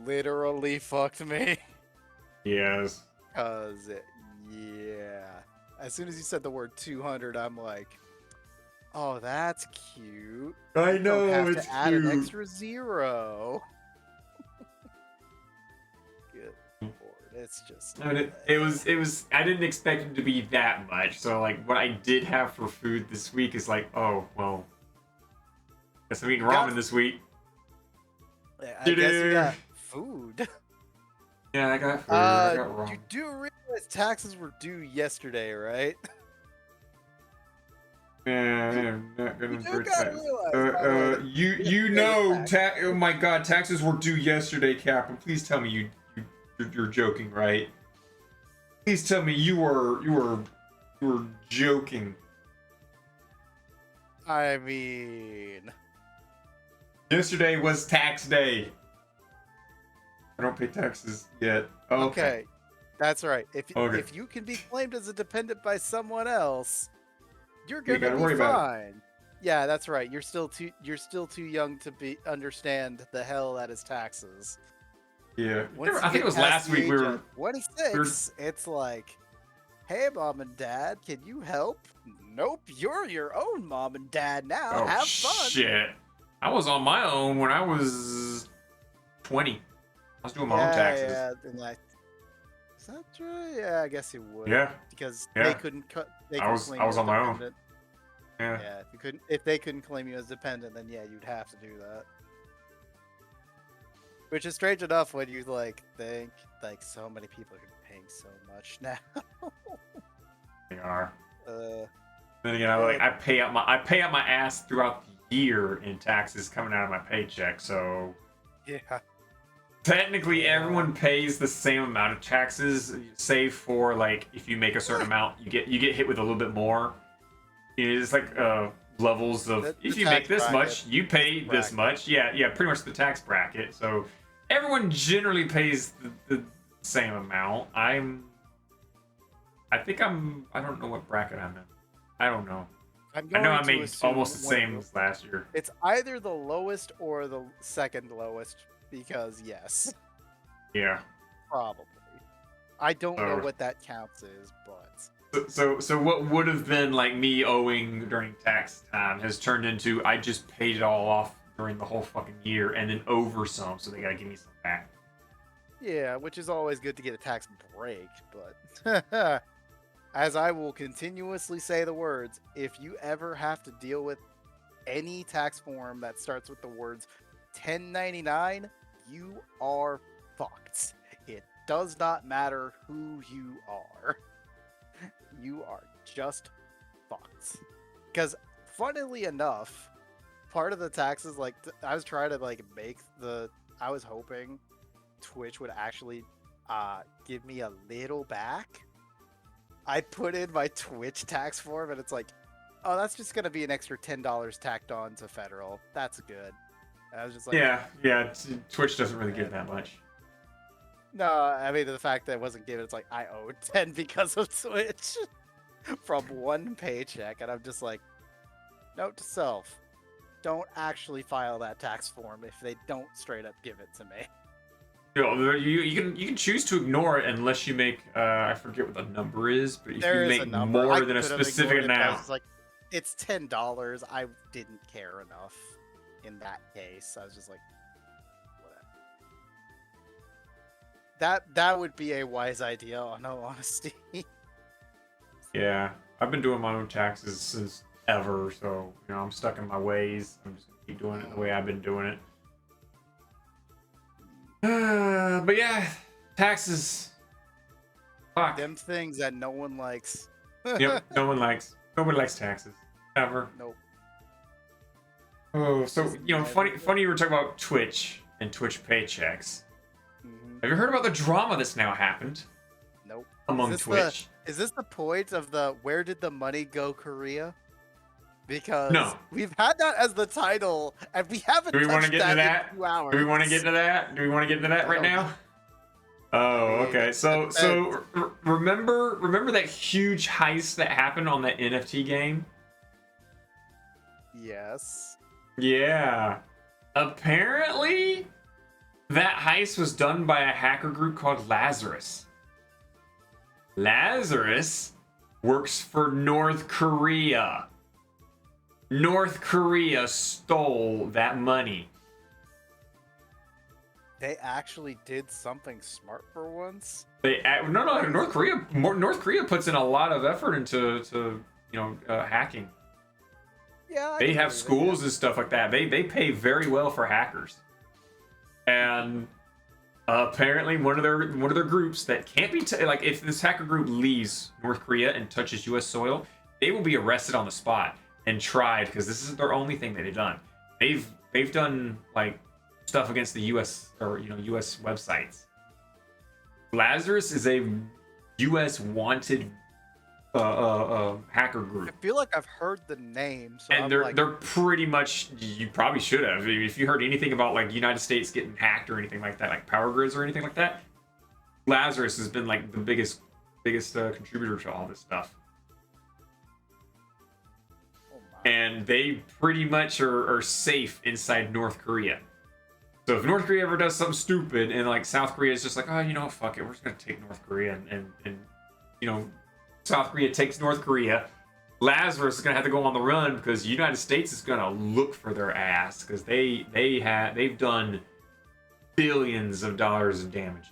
literally fucked me. Yes. Cause, yeah. As soon as you said the word 200, I'm like, oh, that's cute. I You know, don't have it's to add an cute. extra zero. Good lord, it's just. I mean, it was. I didn't expect it to be that much. So like, what I did have for food this week is like, oh well. Guess I'm eating ramen this week. I guess you got food. Yeah, I got food. I got ramen. You do realize taxes were due yesterday, right? Yeah, I'm not gonna You do put gotta tax- realize, you know, oh my God, taxes were due yesterday, Captain. Please tell me you're joking, right? Please tell me you were joking. I mean, Yesterday was tax day. I don't pay taxes yet. okay, that's right. Okay. If you can be claimed as a dependent by someone else, you're You gonna gotta be worry about fine. Yeah, that's right. You're still too young to understand the hell that is taxes. Yeah. Once I you think it get was past last the week age we of were. 26. It's like, hey, mom and dad, can you help? Nope, you're your own mom and dad now. Oh Have fun. shit! I was on my own when I was 20. I was doing my own taxes. Yeah, and like, is that true? Yeah, I guess you would. Yeah. Because Yeah. they couldn't cut. I was on my own. Yeah. Yeah, if they couldn't claim you as dependent, then yeah, you'd have to do that. Which is strange enough when you think like so many people are paying so much now. They are. Then again, I pay out my ass throughout the year in taxes coming out of my paycheck. So yeah. technically, everyone pays the same amount of taxes, save for like if you make a certain amount, you get hit with a little bit more. It's like levels of The if you make tax this bracket. much, you pay this much. Yeah, pretty much the tax bracket. So everyone generally pays the same amount. I don't know what bracket I'm in. I don't know. I know I made almost the same as last year. It's either the lowest or the second lowest because yes, Yeah. probably. I don't know Oh. what that counts as, but So what would have been like me owing during tax time has turned into I just paid it all off during the whole fucking year and then over some, so they gotta give me some back. yeah, which is always good to get a tax break. But as I will continuously say the words, if you ever have to deal with any tax form that starts with the words 1099, you are fucked. It does not matter who you are. You are just fucked. Because, funnily enough, part of the taxes, like, I was trying to, like, I was hoping Twitch would actually give me a little back. I put in my Twitch tax form, and it's like, oh, that's just going to be an extra $10 tacked on to federal. That's good. And I was just like, Yeah, Twitch doesn't really give that much. No, I mean the fact that it wasn't given, it's like I owe 10 because of Twitch from one paycheck, and I'm just like, note to self: don't actually file that tax form if they don't straight up give it to me. You can choose to ignore it unless you make I forget what the number is, but if There you is make a number. more I than a could have specific ignored it, but I amount. was like, it's $10. I didn't care enough in that case. I was just like, whatever. That would be a wise idea, in all honesty. Yeah, I've been doing my own taxes since ever, so I'm stuck in my ways. I'm just gonna keep doing it the way I've been doing it. But yeah, taxes. Fuck. Them things that no one likes. Yep, nobody likes taxes ever. Nope. Oh, so funny you were talking about Twitch and Twitch paychecks. Have you heard about the drama that's now happened Nope. among Twitch? Is this the point of the "Where did the money go, Korea"? Because No. we've had that as the title, and we haven't. Do we want to touched get into that that? in 2 hours. Do we want to get into that? Do we want to get into that right now? Oh, okay. So remember that huge heist that happened on that NFT game? Yes. Yeah. Apparently, that heist was done by a hacker group called Lazarus. Lazarus works for North Korea. North Korea stole that money. They actually did something smart for once. No. North Korea puts in a lot of effort into hacking. Yeah. They have schools and stuff like that. They pay very well for hackers. And apparently one of their groups that can't be like, if this hacker group leaves North Korea and touches U.S. soil, they will be arrested on the spot and tried, because this isn't their only thing that they've done. They've done like stuff against the U.S. or U.S. websites. Lazarus is a U.S. wanted hacker group. I feel like I've heard the name, so And they're pretty much, you probably should have. If you heard anything about like United States getting hacked or anything like that, like power grids or anything like that, Lazarus has been like the biggest contributor to all this stuff. Oh my. And they pretty much are safe inside North Korea. So if North Korea ever does something stupid and like South Korea is just like, oh, fuck it, we're just gonna take North Korea, and South Korea takes North Korea, Lazarus is gonna have to go on the run because the United States is gonna look for their ass, because they've done billions of dollars in damages.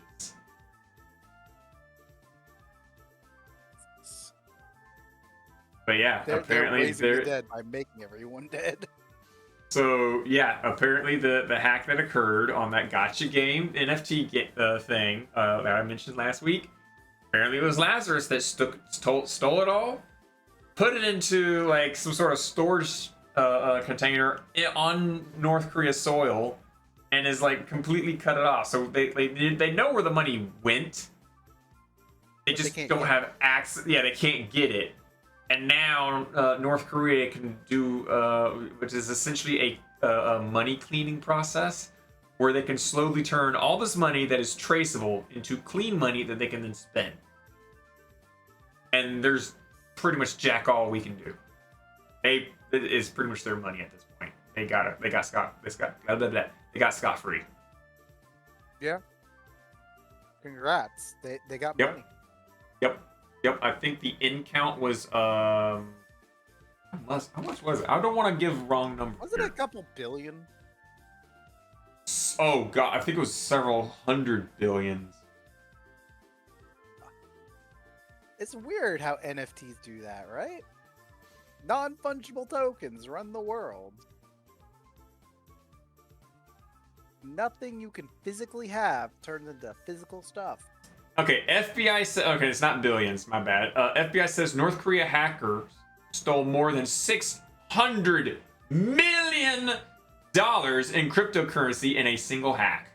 But yeah, apparently they're dead by making everyone dead. So yeah, apparently the hack that occurred on that gotcha game NFT thing that I mentioned last week, apparently it was Lazarus that stole it all, put it into like some sort of storage container on North Korea soil, and is like completely cut it off. So they know where the money went. They just don't have access. Yeah, they can't get it. And now North Korea can do, which is essentially a money cleaning process, where they can slowly turn all this money that is traceable into clean money that they can then spend. And there's pretty much jack all we can do. It is pretty much their money at this point. They got scot free. Yeah. Congrats. They got Yep. money. Yep, I think the in count was how much was it? I don't want to give wrong numbers. Was it a couple billion? Oh god, I think it was several hundred billions. It's weird how NFTs do that, right? Non-fungible tokens run the world. Nothing you can physically have turns into physical stuff. Okay, FBI said, okay, it's not billions, my bad. FBI says North Korea hackers stole more than $600 million in cryptocurrency in a single hack.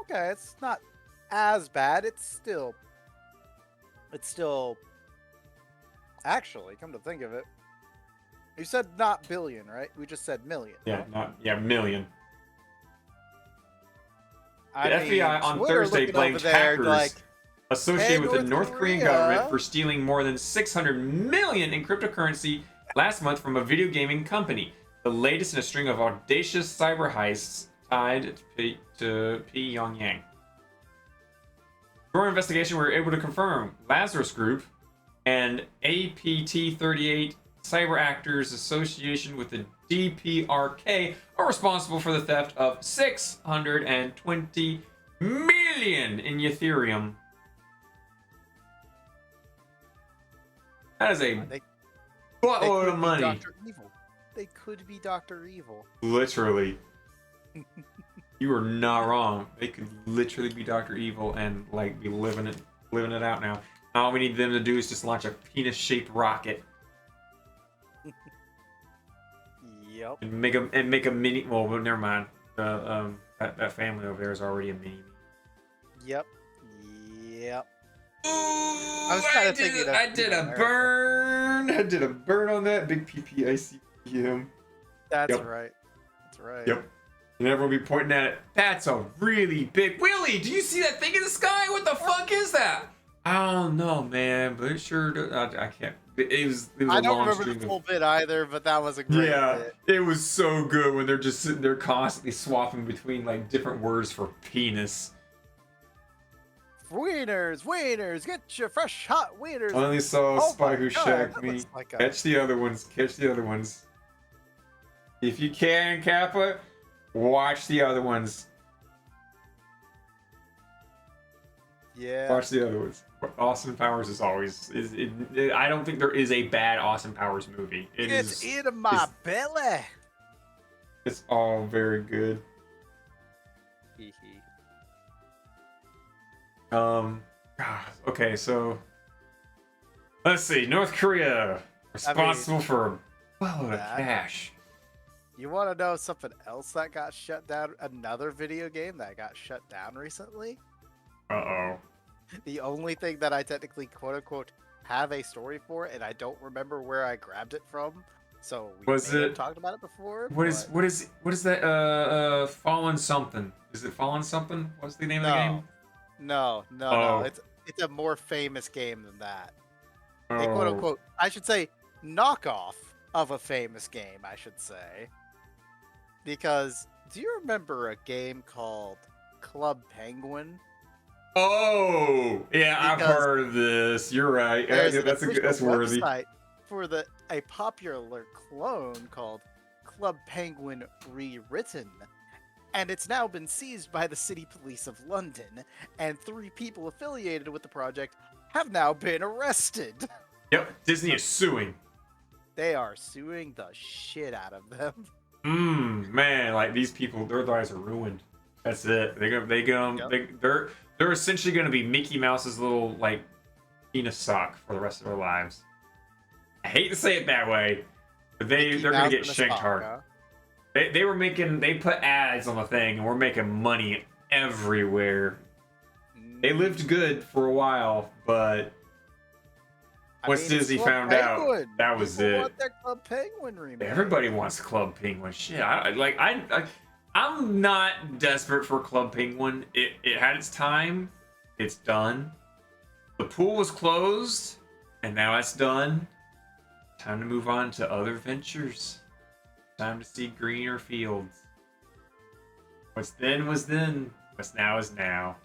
Okay, it's not as bad. It's still actually, come to think of it. You said not billion, right? We just said million. Yeah, million. I The mean, FBI on Twitter Thursday looking blamed over there, hackers like, associated with the North North Korean Korea. government for stealing more than 600 million in cryptocurrency last month from a video gaming company. The latest in a string of audacious cyber heists tied to Pyongyang. Through our investigation, we were able to confirm Lazarus Group and APT-38 Cyber Actors Association with the DPRK are responsible for the theft of 620 million in Ethereum. That is a They buttload could of be money. Dr. Evil. They could be Dr. Evil. Literally. You are not wrong. They could literally be Dr. Evil and like be living it out now. All we need them to do is just launch a penis-shaped rocket Yep. and make a mini. Well, never mind. That family over there is already a mini. Yep. I was kinda thinking of I did a America. burn. I did a burn on that big PPICPM. That's Yep. right. That's right. Yep. And everyone will be pointing at it. That's a really big Willie. Do you see that thing in the sky? What the fuck is that? I don't know, man, but it sure does. I can't. It was I a don't long remember string the of. full bit either, but that was a great Yeah, bit. it was so good when they're just sitting there constantly swapping between like different words for penis. Wieners, get your fresh hot wieners. I only saw a Oh spy my who God, shagged that me. looks like a- Catch the other ones. Catch the other ones. If you can, Kappa, watch the other ones. Yeah. Watch the other ones. Austin Powers is always. I don't think there is a bad Austin Powers movie. It's in my belly. It's all very good. Hee hee. Okay, so let's see. North Korea responsible for a boatload of that- cash. You want to know something else that got shut down? Another video game that got shut down recently? Uh-oh. The only thing that I technically quote unquote have a story for, and I don't remember where I grabbed it from. So we Was may have it- talked about it before. What is that Fallen something? Is it Fallen something? What's the name of the game? No. Oh. It's a more famous game than that. A Oh. quote unquote, I should say, knockoff of a famous game, I should say. Because do you remember a game called Club Penguin? Oh, yeah, I've Because heard of this. You're right. There's an That's official worthy. website for a popular clone called Club Penguin Rewritten, and it's now been seized by the City Police of London, and 3 people affiliated with the project have now been arrested. Yep, Disney is suing. They are suing the shit out of them. Man, like these people, their lives are ruined. That's it. Yep. They're essentially gonna be Mickey Mouse's little like penis sock for the rest of their lives. I hate to say it that way, but they're gonna Mouse get in a shanked sock, hard. huh? They put ads on the thing, and we're making money everywhere. They lived good for a while, but I once mean, it's Disney Club found out, Penguin. that was People it. want their Club Penguin remake. Everybody wants Club Penguin. Shit, I'm not desperate for Club Penguin. It had its time. It's done. The pool was closed, and now it's done. Time to move on to other ventures. Time to see greener fields. What's then was then. What's now is now.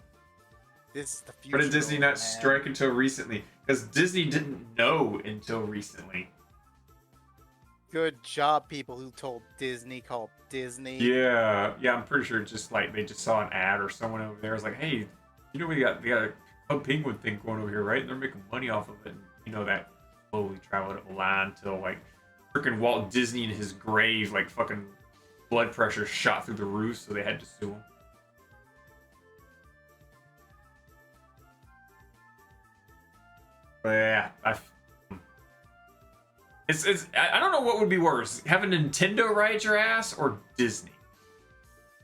This is the future. But did Disney old not man. strike until recently? Because Disney didn't know until recently. Good job, people who told Disney called Disney. Yeah, I'm pretty sure just like they just saw an ad or someone over there was like, hey, you know we got a Club Penguin thing going over here, right? And they're making money off of it. And, you know, that slowly traveled up the line till like freaking Walt Disney in his grave, like fucking blood pressure shot through the roof, so they had to sue him. But yeah, I don't know what would be worse, having Nintendo ride your ass or Disney.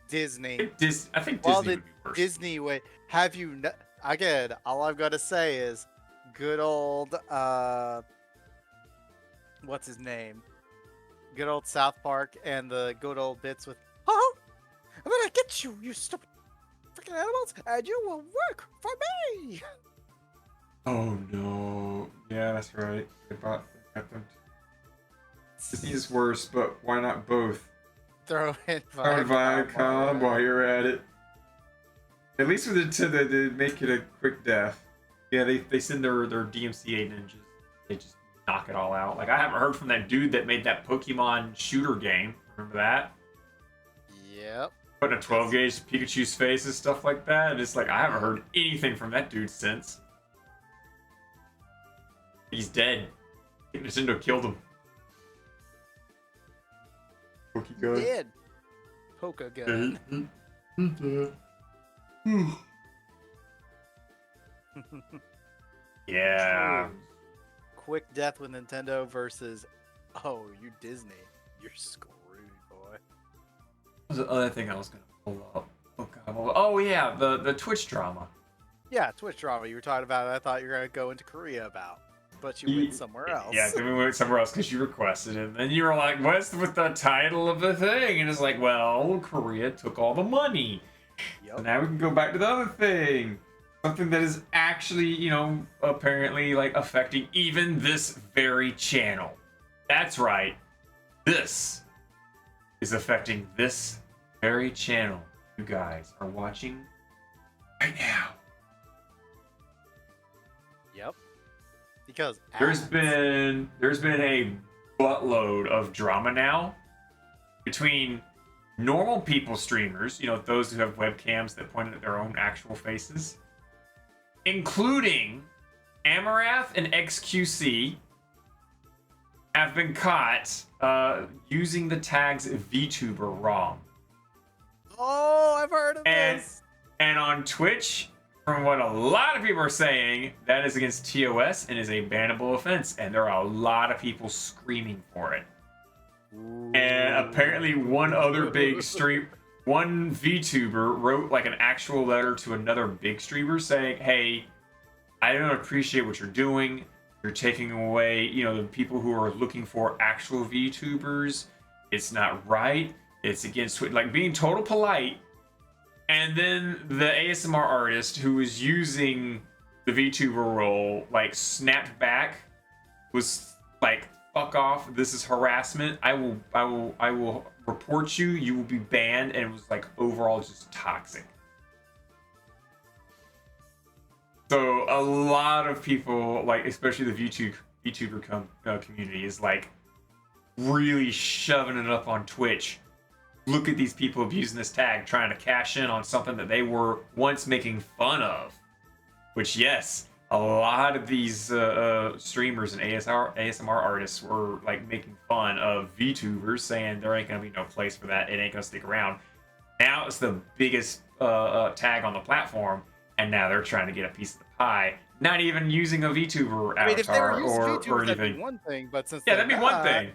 Disney. I think Well, Disney the would be worse. Disney way. Have you again? All I've got to say is, good old what's his name? Good old South Park and the good old bits with, oh, I'm gonna get you, you stupid. freaking animals, and you will work for me. Oh no. Yeah, that's right. They bought them. Disney is worse, but why not both? Throw in Viacom while you're at it. At least with it, they make it a quick death. Yeah, they send their DMCA ninjas. They just knock it all out. Like, I haven't heard from that dude that made that Pokemon shooter game. Remember that? Yep. Putting a 12 gauge Pikachu's face and stuff like that. And it's like, I haven't heard anything from that dude since. He's dead. Nintendo killed him. Pokegun. Did. Pokegun. Yeah. Quick death with Nintendo versus, oh, you Disney. You're screwed, boy. What was the other thing I was gonna pull up? Oh god. Oh yeah, the Twitch drama. Yeah, Twitch drama you were talking about. I thought you were gonna go into Korea about, but you went somewhere else. Yeah, we went somewhere else because you requested it, and then you were like, "What's with the title of the thing?" And it's like, "Well, Korea took all the money." Yep. So now we can go back to the other thing. Something that is actually, you know, apparently like affecting even this very channel. That's right. This is affecting this very channel you guys are watching right now. Yep. Because There's been a buttload of drama now between normal people streamers, you know, those who have webcams that point at their own actual faces, including Amarath and XQC have been caught using the tags VTuber wrong. Oh, I've heard of this. And on Twitch, from what a lot of people are saying, that is against TOS and is a bannable offense, and there are a lot of people screaming for it. Ooh. And apparently one other big stream, one VTuber wrote like an actual letter to another big streamer saying, "Hey, I don't appreciate what you're doing. You're taking away, you know, the people who are looking for actual VTubers. It's not right. It's against like being total polite." And then the ASMR artist who was using the VTuber role like snapped back, was like, "Fuck off! This is harassment. I will report you. You will be banned." And it was like overall just toxic. So a lot of people, like especially the VTuber community, is like really shoving it up on Twitch. Look at these people abusing this tag, trying to cash in on something that they were once making fun of. Which, yes, a lot of these streamers and ASMR artists were like making fun of VTubers, saying there ain't gonna be no place for that. It ain't gonna stick around. Now it's the biggest tag on the platform, and now they're trying to get a piece of the pie. Not even using a VTuber avatar, I mean, if they were using or VTubers, that'd anything. be one thing, but since Yeah, that'd be one thing.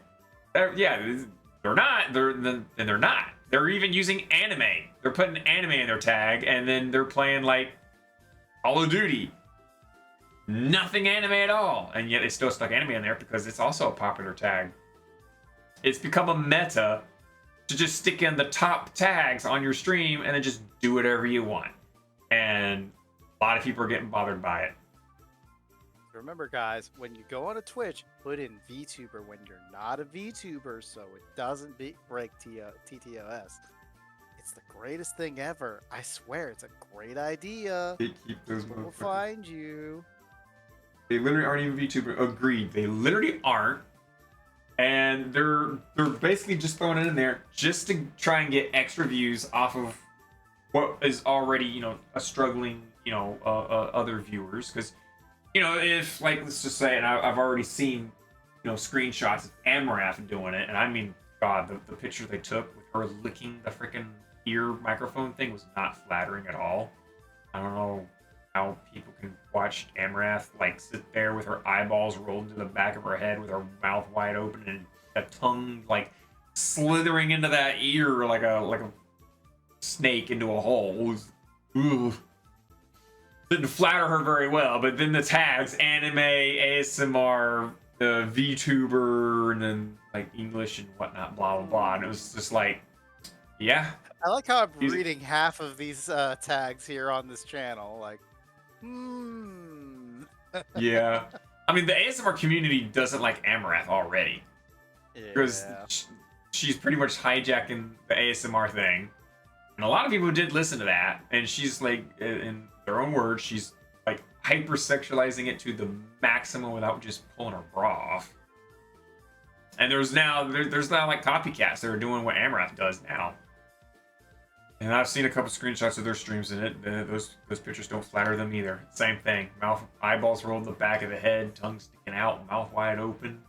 They're not. They're not. They're even using anime. They're putting anime in their tag, and then they're playing like Call of Duty. Nothing anime at all, and yet they still stuck anime in there because it's also a popular tag. It's become a meta to just stick in the top tags on your stream and then just do whatever you want. And a lot of people are getting bothered by it. Remember, guys, when you go on a Twitch, put in VTuber when you're not a VTuber, so it doesn't break TTOS. It's the greatest thing ever. I swear, it's a great idea. They keep those We'll motherfuckers. find you. They literally aren't even VTuber. Agreed. They literally aren't. And they're basically just throwing it in there just to try and get extra views off of what is already, you know, a struggling, you know, other viewers. Because, you know, if, like, let's just say, and I've already seen, you know, screenshots of Amarath doing it, and I mean, God, the picture they took with her licking the freaking ear microphone thing was not flattering at all. I don't know how people can watch Amarath, like, sit there with her eyeballs rolled into the back of her head with her mouth wide open and a tongue, like, slithering into that ear like a snake into a hole. Ugh. Didn't flatter her very well, but then the tags, anime, ASMR, VTuber, and then, like, English and whatnot, blah, blah, blah. And it was just like, Yeah. I like how I'm He's- reading half of these tags here on this channel. Like, Yeah. I mean, the ASMR community doesn't like Amarath already. Because yeah. she's pretty much hijacking the ASMR thing. And a lot of people did listen to that. And she's like, in their own words, she's like hypersexualizing it to the maximum without just pulling her bra off. And there's now like copycats that are doing what Amarath does now. And I've seen a couple screenshots of their streams, and those pictures don't flatter them either. Same thing, mouth, eyeballs rolled in the back of the head, tongue sticking out, mouth wide open.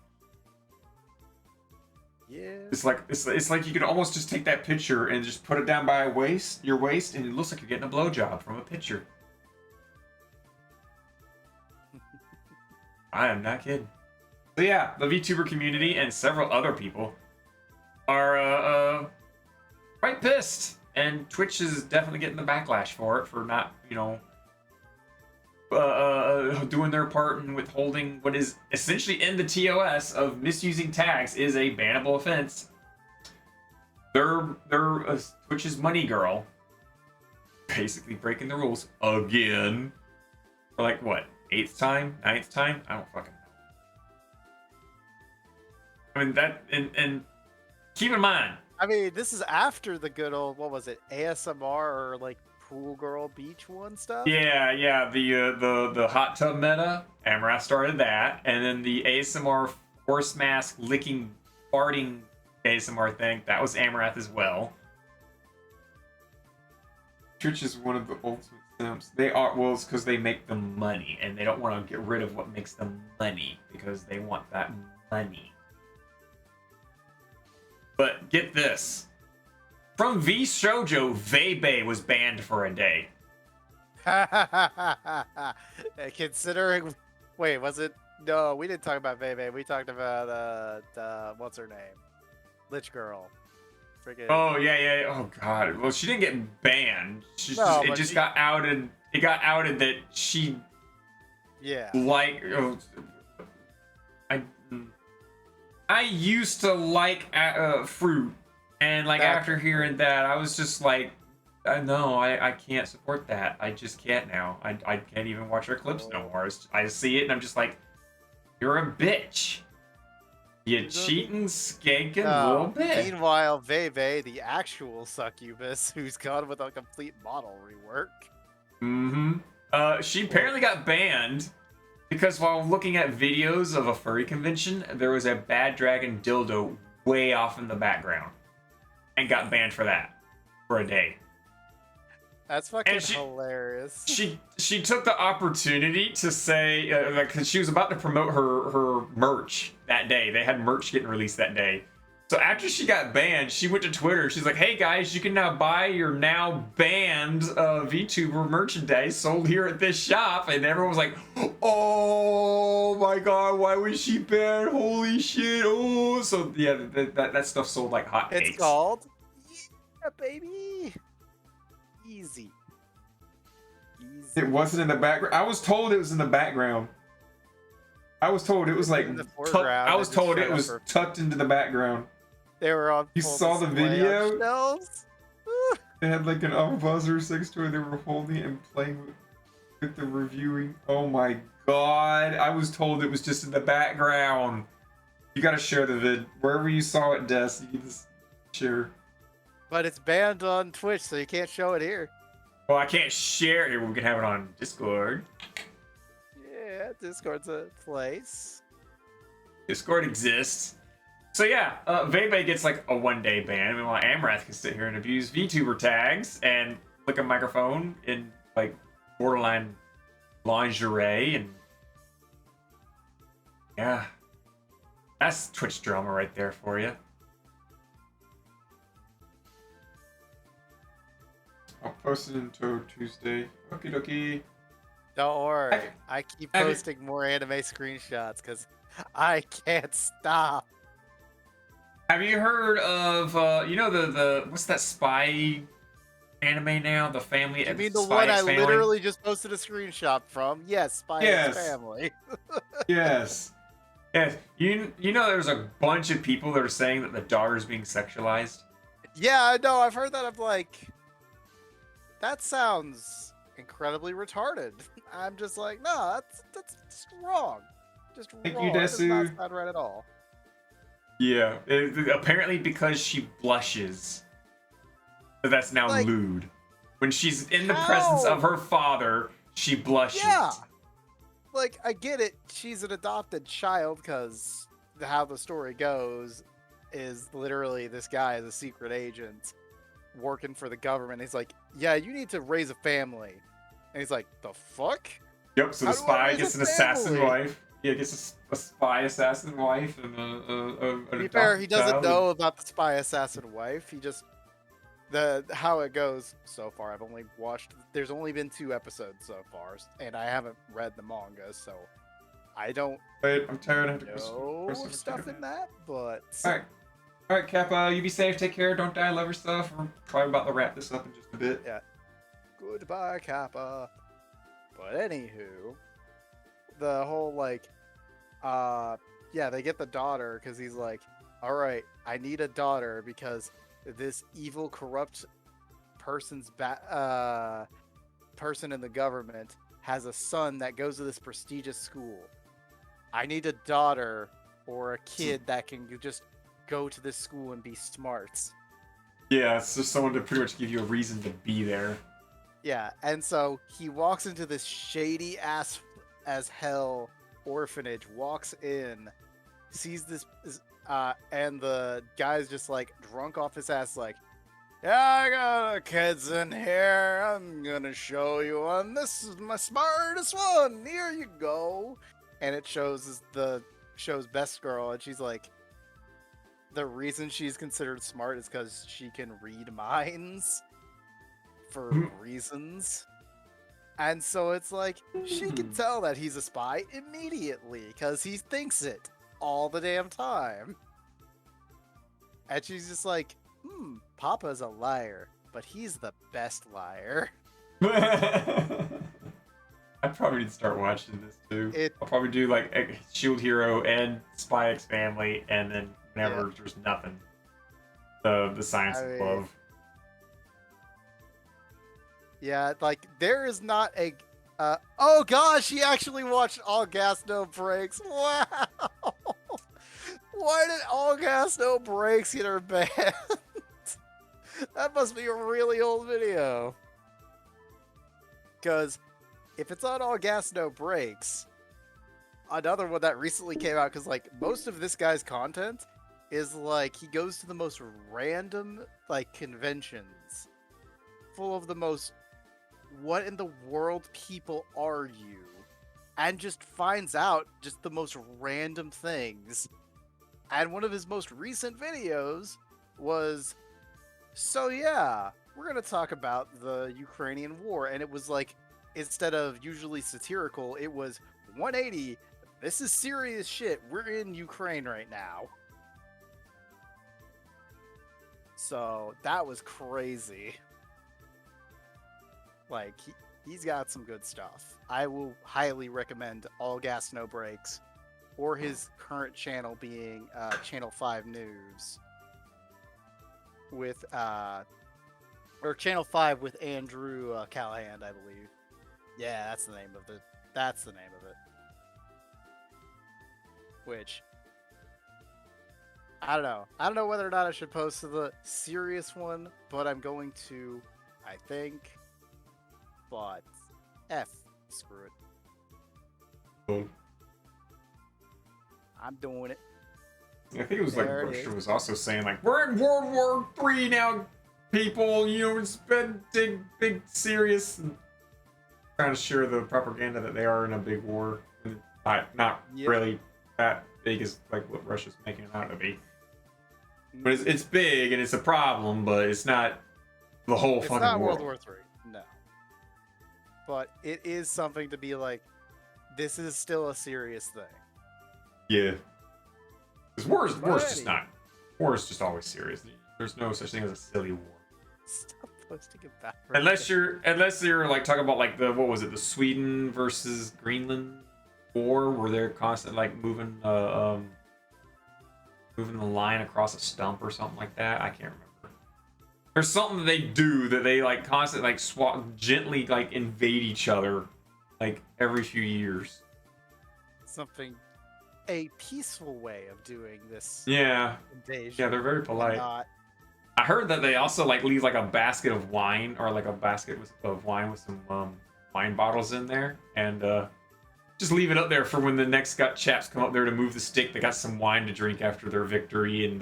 Yeah. It's like you could almost just take that picture and just put it down by your waist, and it looks like you're getting a blowjob from a picture. I am not kidding. So yeah, the VTuber community and several other people are quite pissed, and Twitch is definitely getting the backlash for it, for not, you know, doing their part in withholding what is essentially in the TOS of misusing tags is a bannable offense. They're Twitch's money girl, basically breaking the rules again. For like what, 8th time, 9th time? I don't fucking know. I mean that, and keep in mind. I mean, this is after the good old, what was it, ASMR or like pool girl beach one stuff? Yeah, the hot tub meta, Amarath started that, and then the ASMR horse mask licking farting ASMR thing, that was Amarath as well. Twitch is one of the ultimate simps. They are, well, it's because they make the money, and they don't want to get rid of what makes them money, because they want that money. But get this. From V Shoujo, Vebe was banned for a day. Considering, wait, was it? No, we didn't talk about Bebe. We talked about what's her name, Lich Girl. Friggin'. Oh yeah. Oh god. Well, she didn't get banned. It just got outed. It got outed that she. Yeah. Like. I used to like fruit, and like after hearing that, I was just like, no, I can't support that. I just can't now. I can't even watch her clips no more. I see it and I'm just like, you're a bitch. You cheating, skanking little bitch. Meanwhile, Veve, the actual succubus, who's gone with a complete model rework. She apparently got banned because while looking at videos of a furry convention, there was a bad dragon dildo way off in the background, and got banned for that for a day. That's fucking hilarious. She took the opportunity to say, like, cause she was about to promote her merch that day. They had merch getting released that day. So after she got banned, she went to Twitter. She's like, hey guys, you can now buy your now banned VTuber merchandise sold here at this shop. And everyone was like, oh my god, why was she banned? Holy shit. Oh, so yeah, that stuff sold like hotcakes. It's called, yeah, baby. Easy. It wasn't in the background. I was told it was in the background. I was told it was like I was told it was tucked into the background. They were on. You saw the video? They had like an buzzer sex toy they were holding and playing with the reviewing. Oh my god! I was told it was just in the background. You gotta share the vid wherever you saw it, Des. You just share. But it's banned on Twitch, so you can't show it here. Well, I can't share it here. We can have it on Discord. Yeah, Discord's a place. Discord exists. So yeah, Vebe gets like a 1-day ban. Meanwhile, Amarath can sit here and abuse VTuber tags and click a microphone in like borderline lingerie, and yeah, that's Twitch drama right there for you. I'll post it until Tuesday. Okie dokie. Don't worry, I keep posting more anime screenshots because I can't stop. Have you heard of you know the what's that spy anime now? The family. You mean the Spy one X I Family? literally just posted a screenshot from? Yes, Spy X Family. Yes. Yes. You know there's a bunch of people that are saying that the daughter's being sexualized. Yeah, I know. I've heard that. I'm like, that sounds incredibly retarded. I'm just like, no, that's just wrong. Just Thank wrong. you, That does not Desu. sound right at all. Yeah, apparently because she blushes. So that's now Like, lewd. When she's in the presence of how? her father, she blushes. Yeah. Like, I get it. She's an adopted child because how the story goes is literally this guy is a secret agent working for the government. He's like, yeah, you need to raise a family. And he's like, the fuck? Yep, so How the do I spy raise gets a an assassin family? wife. Yeah, gets a spy assassin wife and To an be fair, he adopted doesn't child. know about the spy assassin wife. He just how it goes so far. I've only watched. There's only been 2 episodes so far, and I haven't read the manga, so I don't Wait, I'm tired. I have to know go stuff in that. But Alright, Kappa, you be safe, take care, don't die, love yourself. We're probably about to wrap this up in just a bit. yeah, goodbye, Kappa. But anywho, the whole like, yeah, they get the daughter because he's like, all right, I need a daughter because this evil, corrupt person in the government has a son that goes to this prestigious school. I need a daughter or a kid that can just go to this school and be smart. Yeah, it's just someone to pretty much give you a reason to be there. Yeah, and so he walks into this shady ass as hell orphanage, walks in, sees this, and the guy's just like drunk off his ass, like, yeah, I got kids in here. I'm gonna show you one. This is my smartest one. Here you go. And it shows the show's best girl, and she's like, the reason she's considered smart is because she can read minds for reasons. And so it's like, she can tell that he's a spy immediately because he thinks it all the damn time. And she's just like, Papa's a liar, but he's the best liar. I probably need to start watching this too. I'll probably do like a Shield Hero and Spy X Family, and then whenever there's nothing, the Science of Love. Yeah, like there is not a. Oh gosh, he actually watched All Gas No Brakes. Wow. Why did All Gas No Brakes get her banned? That must be a really old video. Because if it's on All Gas No Brakes, another one that recently came out, because like most of this guy's content is like he goes to the most random like conventions, full of the most what in the world people are you, and just finds out just the most random things. And one of his most recent videos was, so yeah, we're gonna talk about the Ukrainian war, and it was like, instead of usually satirical, it was 180. This is serious shit. We're in Ukraine right now. So that was crazy. Like, he's got some good stuff. I will highly recommend All Gas No Brakes, or his current channel being Channel 5 News with or Channel 5 with Andrew Callahan, I believe. Yeah, that's the name of it. That's the name of it. Which I don't know. I don't know whether or not I should post the serious one, but I'm going to, I think. But screw it. Cool. I'm doing it. I think it was like There it Bush is. was also saying like, we're in World War III now, people. You know, it's been big, serious. And trying to share the propaganda that they are in a big war. And not Yep. really that big as like what Russia's making it out to be. But it's big and it's a problem, but it's not the whole It's fucking not world. World War III, no. But it is something to be like, this is still a serious thing. Yeah. Because war's just Alrighty. not. War is just always serious. There's no such thing as a silly war. Stop posting it back. Unless you're like talking about like the what was it, the Sweden versus Greenland war, where they're constantly like moving the line across a stump or something like that. I can't remember. There's something that they do that they like constantly like gently like invade each other like every few years. A peaceful way of doing this. Yeah. Invasion. Yeah, they're very polite. Not. I heard that they also like leave like a basket of wine or like a basket of wine with some wine bottles in there, and just leave it up there for when the next chaps come up there to move the stick. They got some wine to drink after their victory, and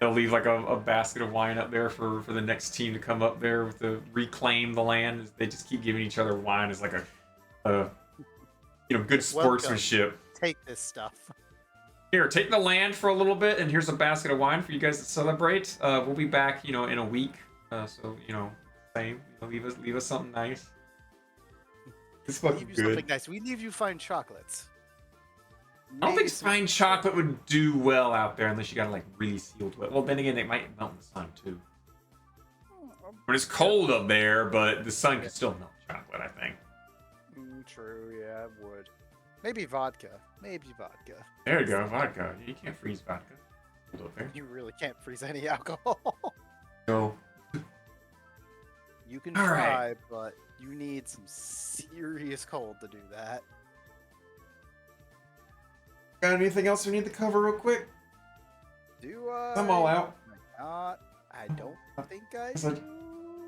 they'll leave like a basket of wine up there for the next team to come up there to reclaim the land. They just keep giving each other wine as like a good sportsmanship. Take this stuff. Here, take the land for a little bit, and here's a basket of wine for you guys to celebrate. We'll be back, in a week. So, same. Leave us something nice. It's fucking good. Something nice. We leave you fine chocolates. I don't think fine chocolate would do well out there unless you got it like really sealed well. Well, then again, it might melt in the sun too. When it's cold up there, but the sun can still melt chocolate, I think. True, yeah, it would. Maybe vodka. There you go, vodka. You can't freeze vodka. Hold up there. You really can't freeze any alcohol. No. You can try, but you need some serious cold to do that. Got anything else we need to cover real quick? Do I? I'm all out. I don't think I So do.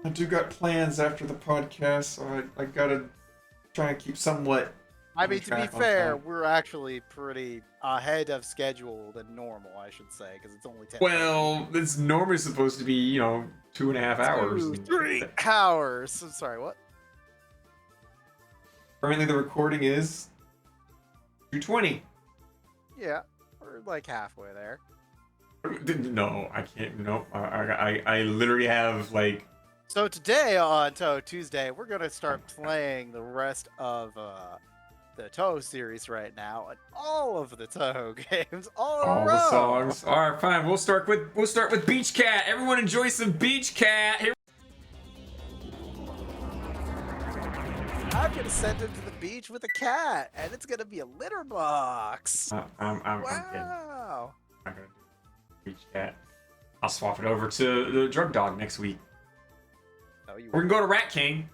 I do got plans after the podcast, so I gotta try and keep somewhat. I mean, to be track on fair, time. we're actually pretty ahead of schedule than normal, I should say, because it's only 10. Well, it's normally supposed to be, 2.5 hours. 3 hours. I'm sorry, what? Currently, the recording is 2:20. Yeah, we're like halfway there. No, I can't. No, I literally have like. So today on Touhou Tuesday, we're gonna start playing the rest of the Touhou series right now, and all of the Touhou games, all the songs. All right, fine. We'll start with Beach Cat. Everyone enjoy some Beach Cat. Here. I'm gonna send him to the beach with a cat, and it's gonna be a litter box. I'm kidding. Wow. I'm not gonna do Beach Cat. I'll swap it over to the Drug Dog next week. No, you We're gonna go to Rat King.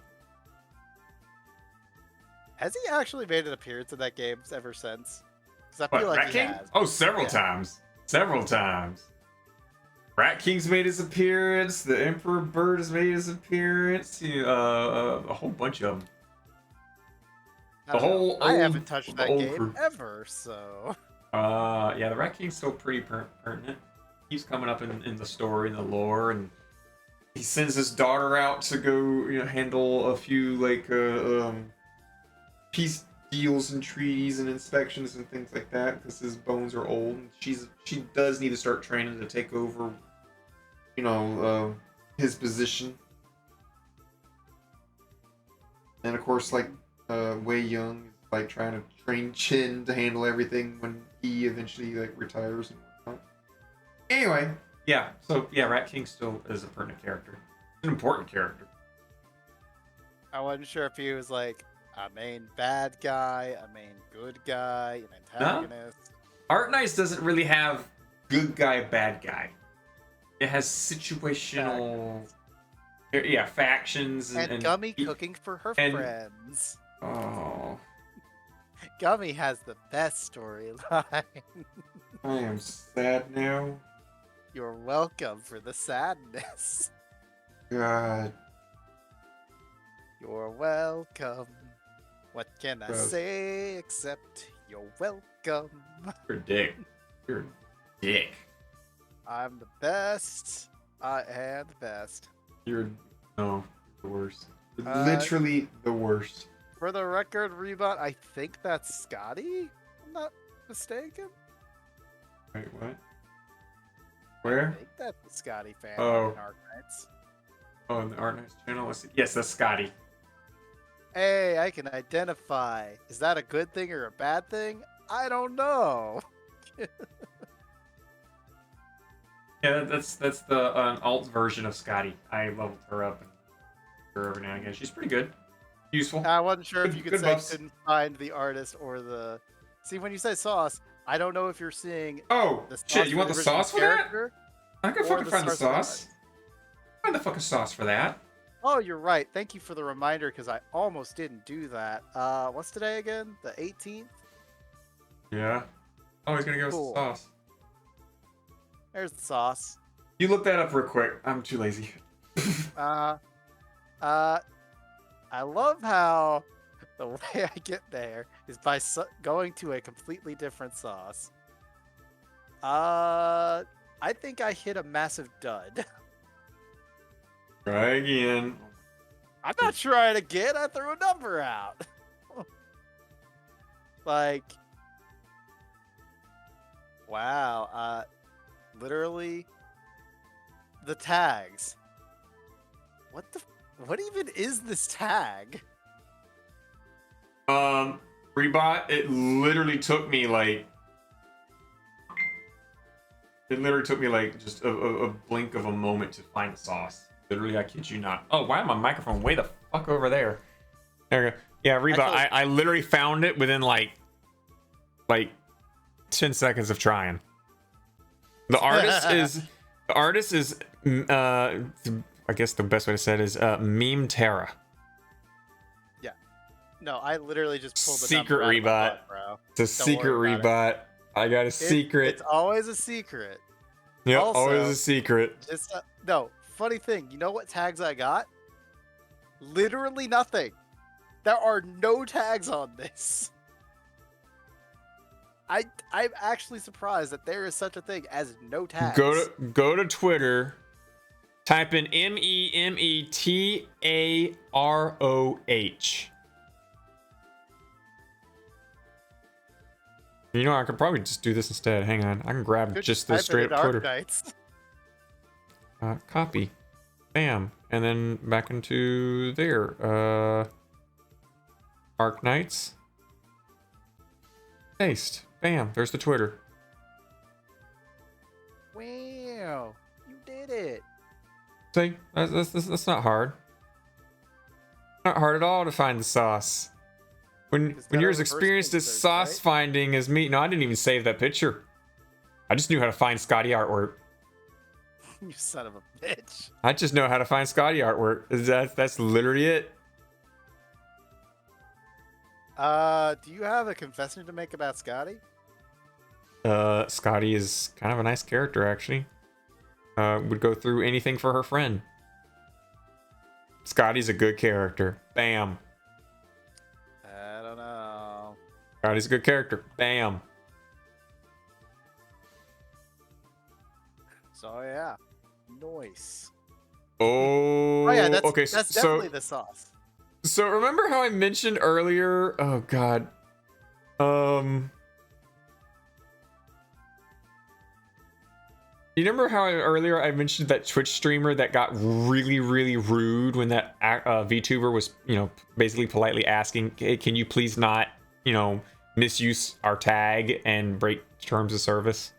Has he actually made an appearance in that game ever since? Because I What, feel like Rat he King? has. Oh, several times. Several times. Rat King's made his appearance. The Emperor Bird has made his appearance. A whole bunch of them. I haven't touched that game ever, so. Yeah, the Rat King's still pretty pertinent. He's coming up in the story, in the lore, and he sends his daughter out to go, handle a few like peace deals and treaties and inspections and things like that because his bones are old. And she does need to start training to take over, his position. And of course, like Wei Young is like trying to train Chin to handle everything when he eventually like retires and whatnot. Anyway, yeah. So yeah, Rat King still is a pertinent character. An important character. I wasn't sure if he was like a main bad guy, a main good guy, an antagonist. Art Knights doesn't really have good guy, bad guy. It has situational, factions And Gummy cooking for her friends. Oh, Gummy has the best storyline. I am sad now. You're welcome for the sadness. God. You're welcome. What can I say except you're welcome? You're a dick. You're a dick. I'm the best. I am the best. You're the worst. You're literally the worst. For the record, Rebot, I think that's Scotty. If I'm not mistaken. Wait, what? I Where? think that's the Scotty fan Oh. in Art Knights. Oh, in the Art Knights channel? Let's see. Yes, that's Scotty. Hey, I can identify. Is that a good thing or a bad thing? I don't know. Yeah, that's the alt version of Scotty. I leveled her up and her every now and again. She's pretty good. Useful. I wasn't sure if you could Good say you buffs. couldn't find the artist or the. See, when you say sauce, I don't know if you're seeing Oh, the sauce shit, you want for the original sauce for that? character I can or fucking the find the source of sauce. Find the fucking sauce for that. Oh, you're right. Thank you for the reminder because I almost didn't do that. What's today again? The 18th? Yeah. Oh, he's gonna give us Cool. the sauce. There's the sauce. You look that up real quick. I'm too lazy. I love how the way I get there is by going to a completely different sauce. I think I hit a massive dud. Try again. I'm not trying again. I threw a number out. Like, wow. Literally, the tags. What even is this tag? Rebot, it literally took me like just a blink of a moment to find the sauce. Literally, I kid you not. Oh, why am my microphone way the fuck over there? There we go. Yeah, Rebot, I literally found it within like 10 seconds of trying. The artist is I guess the best way to say it is Meme Terra. Yeah. No, I literally just pulled the secret number out of my Rebot. butt, bro. It's a secret Rebot. I got a secret. It's always a secret. Yep, also, always a secret. Just no. Funny thing, you know what tags I got? Literally nothing. There are no tags on this. I'm actually surprised that there is such a thing as no tags. Go to Twitter. Type in MEMETAROH. You know, I could probably just do this instead. Hang on, I can grab just the straight up Twitter. Copy, bam, and then back into there. Arc Knights. Paste, bam. There's the Twitter. Wow, you did it. See, that's not hard. Not hard at all to find the sauce. When you're as experienced as sauce finding as me. No, I didn't even save that picture. I just knew how to find Scotty artwork. You son of a bitch. I just know how to find Scotty artwork. That's literally it. Do you have a confession to make about Scotty? Scotty is kind of a nice character, actually. Would go through anything for her friend. Scotty's a good character. Bam. I don't know. Scotty's a good character. Bam. So yeah, nice. Oh yeah, that's okay. That's definitely the sauce. So remember how I mentioned earlier? Oh god. You remember how earlier I mentioned that Twitch streamer that got really rude when that VTuber was, basically politely asking, hey, can you please not, misuse our tag and break terms of service?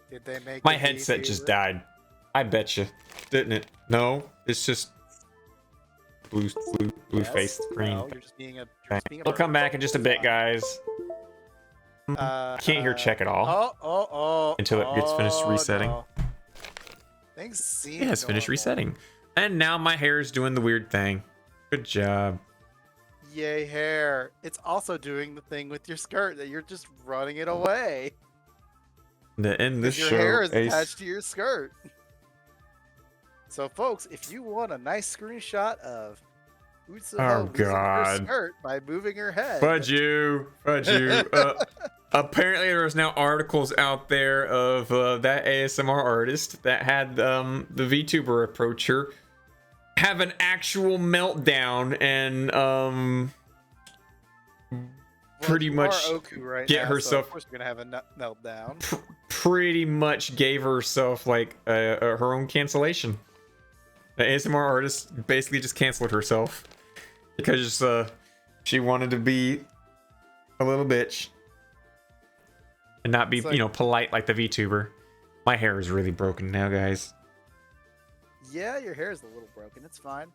Did they make my headset just died? I bet you, didn't it? No, it's just blue face screen. No, you're just being a We'll come back in just a bit, guys. I can't hear check at all. Until it gets finished resetting. No. Things seem Yeah, it's finished resetting. And now my hair is doing the weird thing. Good job. Yay, hair. It's also doing the thing with your skirt that you're just running it away. The end this your show. Hair is attached to your skirt. So, folks, if you want a nice screenshot of Utsuho losing her skirt by moving her head. Fudge you. Apparently, there's now articles out there of that ASMR artist that had the VTuber approach her, have an actual meltdown, and pretty much right get now, herself. So of course, you're gonna have a meltdown. Pretty much gave herself like her own cancellation. The ASMR artist basically just canceled herself because she wanted to be a little bitch and not be, polite like the VTuber. My hair is really broken now, guys. Yeah, your hair is a little broken. It's fine.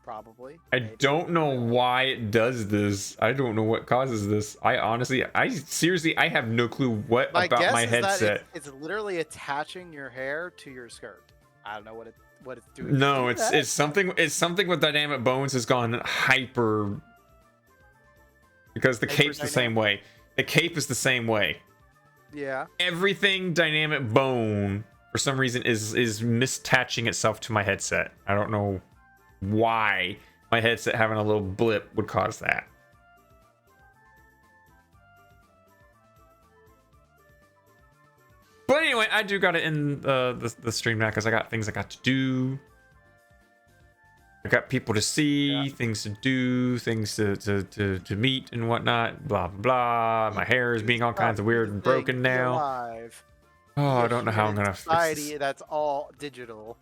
Probably. I Maybe. don't know why it does this. I don't know what causes this. I seriously, I have no clue what My about guess my is headset. that it's literally attaching your hair to your skirt. I don't know what it's doing. No, to that. it's something with dynamic bones has gone hyper, because the cape's the same way. The cape is the same way. Yeah. Everything dynamic bone for some reason is misattaching itself to my headset. I don't know why my headset having a little blip would cause that. But anyway, I do got to end the stream now because I got things I got to do. I got people to see, things to do, things to meet and whatnot. Blah blah blah. My hair is being all kinds of weird and broken now. Alive. Oh, I don't know how I'm gonna fix Society this. that's all digital.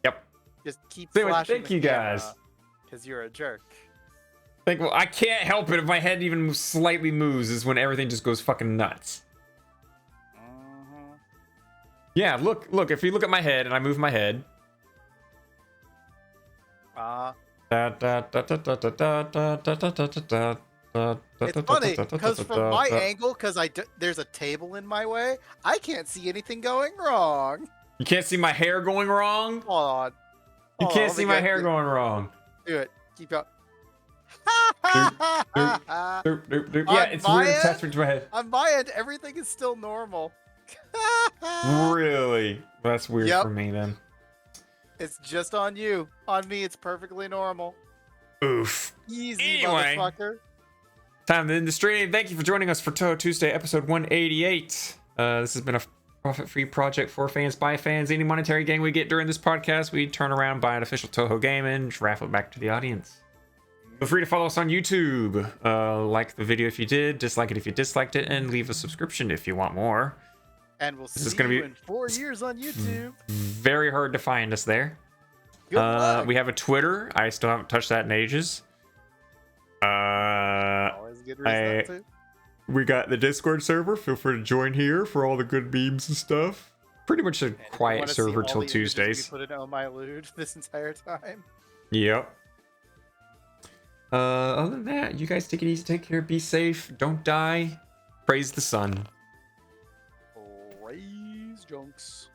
Yep. Just keep Anyway, flashing. thank you guys. Because you're a jerk. Well, I can't help it if my head even slightly moves. Is when everything just goes fucking nuts. Yeah, look. If you look at my head and I move my head. It's funny because from my angle, because there's a table in my way, I can't see anything going wrong. You can't see my hair going wrong? Hold on. You can't see my hair going wrong. Do it. Keep going. Yeah, it's weird attachment to my head. On my end, everything is still normal. Really? That's weird for me then. It's just on you. On me, it's perfectly normal. Oof. Easy, Anyway, motherfucker. time to end the stream. Thank you for joining us for Touhou Tuesday, episode 188. This has been a profit-free project for fans by fans. Any monetary gain we get during this podcast, we turn around, buy an official Touhou game, and raffle it back to the audience. Feel free to follow us on YouTube. Like the video if you did, dislike it if you disliked it, and leave a subscription if you want more. And we'll see you in 4 years on YouTube. Very hard to find us there. Good luck. We have a Twitter. I still haven't touched that in ages. Always good reason to. We got the Discord server. Feel free to join here for all the good memes and stuff. Pretty much a quiet server till Tuesdays. Put it on my loot this entire time. Yep. Other than that, you guys take it easy, take care, be safe, don't die. Praise the sun. Praise junks.